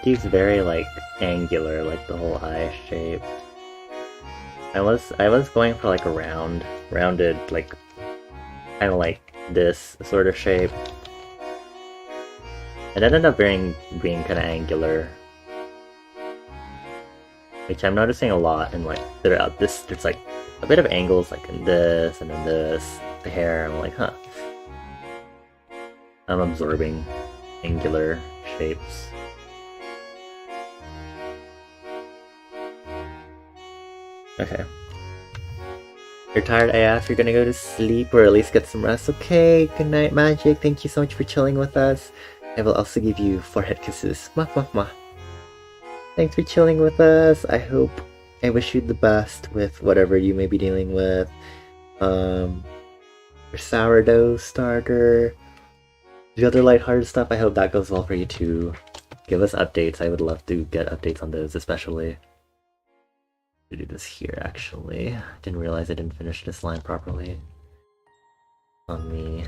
These very like angular, like the whole eye shape. I was going for like a rounded, like kind of like this sort of shape. It ended up being kind of angular, which I'm noticing a lot. And like throughout this, there's like a bit of angles, like in this and then this, the hair. I'm like, huh. I'm absorbing angular shapes. Okay. You're tired AF, you're gonna go to sleep or at least get some rest. Okay, good night, Magic. Thank you so much for chilling with us. I will also give you forehead kisses. Mwah, mwah, mwah. Thanks for chilling with us. I wish you the best with whatever you may be dealing with. Your sourdough starter, the other lighthearted stuff, I hope that goes well for you too. Give us updates. I would love to get updates on those, especially. To do this here, actually. Didn't realize I didn't finish this line properly. On me.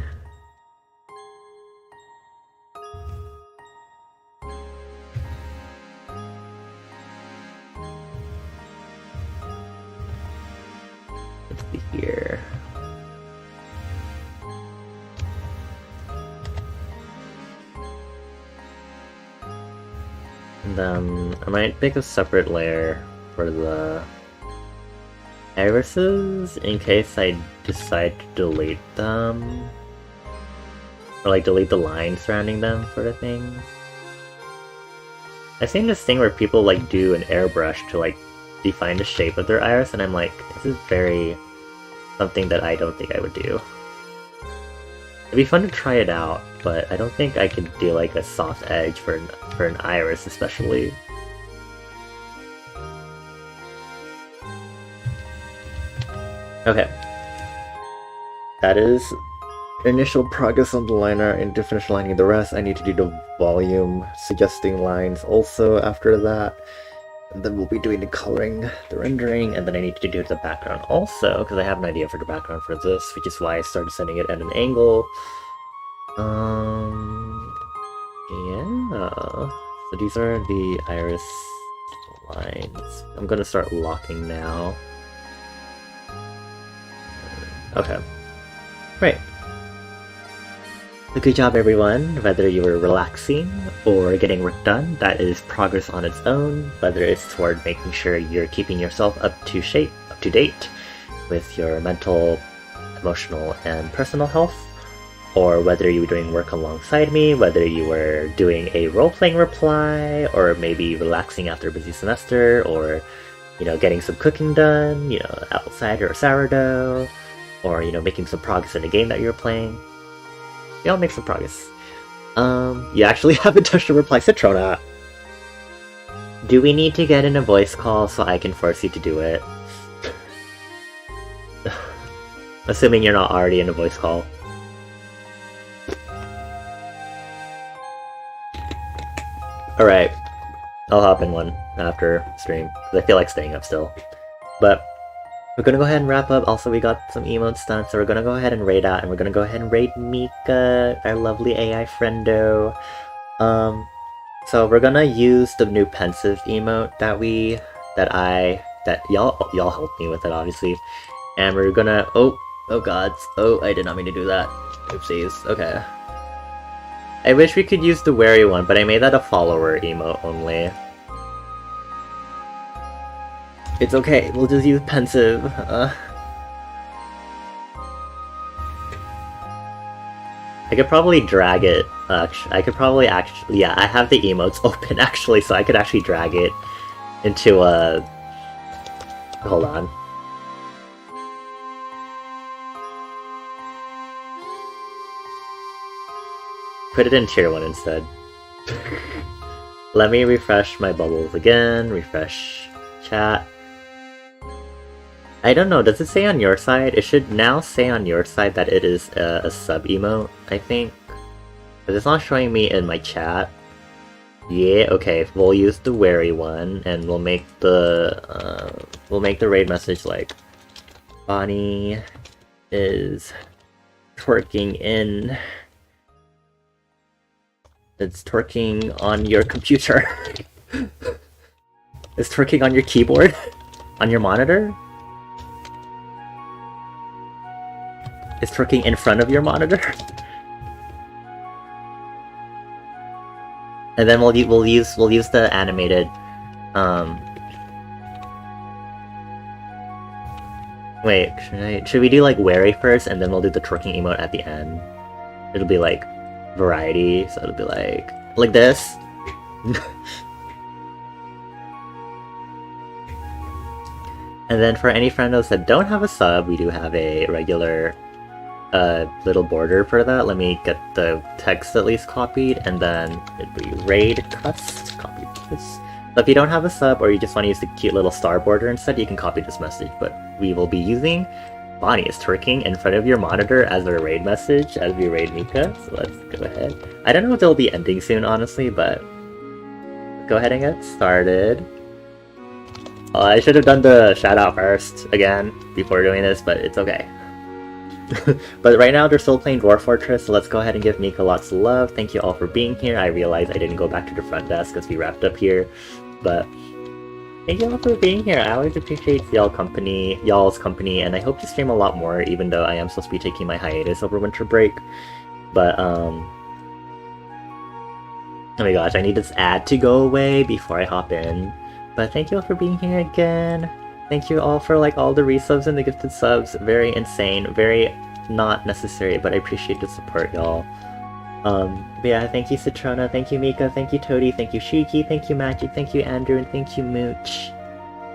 Let's see here. And then I might make a separate layer for the irises in case I decide to delete them. Or like delete the line surrounding them, sort of thing. I've seen this thing where people like do an airbrush to like define the shape of their iris, and I'm like, this is very something that I don't think I would do. It'd be fun to try it out, but I don't think I could do like a soft edge for an iris, especially. Okay. That is initial progress on the liner, and to finish lining the rest, I need to do the volume suggesting lines also after that. And then we'll be doing the coloring, the rendering, and then I need to do the background also, because I have an idea for the background for this, which is why I started setting it at an angle. Yeah. So these are the iris lines. I'm gonna start locking now. Okay. Great. Good job, everyone. Whether you were relaxing or getting work done, that is progress on its own. Whether it's toward making sure you're keeping yourself up to date with your mental, emotional, and personal health, or whether you were doing work alongside me, whether you were doing a role-playing reply, or maybe relaxing after a busy semester, or, you know, getting some cooking done, you know, outside or sourdough, or, you know, making some progress in a game that you're playing. Y'all make some progress. You actually haven't touched the reply, Citrona. Do we need to get in a voice call so I can force you to do it? Assuming you're not already in a voice call. Alright. I'll hop in one after stream, because I feel like staying up still. But we're gonna go ahead and wrap up. Also, we got some emotes done, so we're gonna go ahead and raid out, and we're gonna go ahead and raid Mika, our lovely AI friendo. So we're gonna use the new pensive emote that y'all helped me with it, obviously. And we're gonna oh gods, I did not mean to do that. Oopsies. Okay. I wish we could use the wary one, but I made that a follower emote only. It's okay, we'll just use pensive. I could probably drag it. I could probably actually, yeah, I have the emotes open actually, so I could actually drag it into a. Hold on. Put it in tier 1 instead. Let me refresh my bubbles again. Refresh chat. I don't know, does it say on your side? It should now say on your side that it is a sub-emote, I think. But it's not showing me in my chat. Yeah, okay, we'll use the wary one, and we'll make the raid message like, Bonnie is twerking in... It's twerking on your computer. It's twerking on your keyboard? On your monitor? It's twerking in front of your monitor? And then we'll use the animated wait, should we do like wary first and then we'll do the twerking emote at the end? It'll be like variety, so it'll be like this. And then for any friendos that don't have a sub, we do have a regular a little border for that. Let me get the text at least copied, and then it'd be raid cust, copy this. So if you don't have a sub or you just want to use the cute little star border instead, you can copy this message, but we will be using Bonnie is twerking in front of your monitor as a raid message as we raid Mika, so let's go ahead. I don't know if they'll be ending soon, honestly, but go ahead and get started. I should have done the shout out first again before doing this, but it's okay. But right now they're still playing Dwarf Fortress, so let's go ahead and give Mika lots of love. Thank you all for being here. I realized I didn't go back to the front desk because we wrapped up here, but thank you all for being here. I always appreciate y'all's company, and I hope to stream a lot more, even though I am supposed to be taking my hiatus over winter break. But oh my gosh, I need this ad to go away before I hop in. But thank you all for being here again. Thank you all for like all the resubs and the gifted subs. Very insane, very not necessary, but I appreciate the support, y'all. But yeah, thank you Citrona, thank you Mika, thank you Toady, thank you Shiki, thank you Magic, thank you Andrew, and thank you Mooch.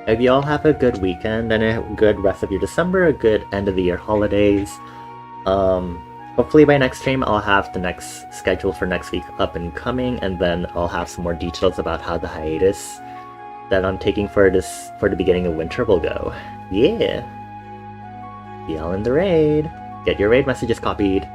I hope you all have a good weekend and a good rest of your December, a good end of the year holidays. Hopefully by next stream I'll have the next schedule for next week up and coming, and then I'll have some more details about how the hiatus that I'm taking for the beginning of winter will go. Yeah! See y'all in the raid! Get your raid messages copied!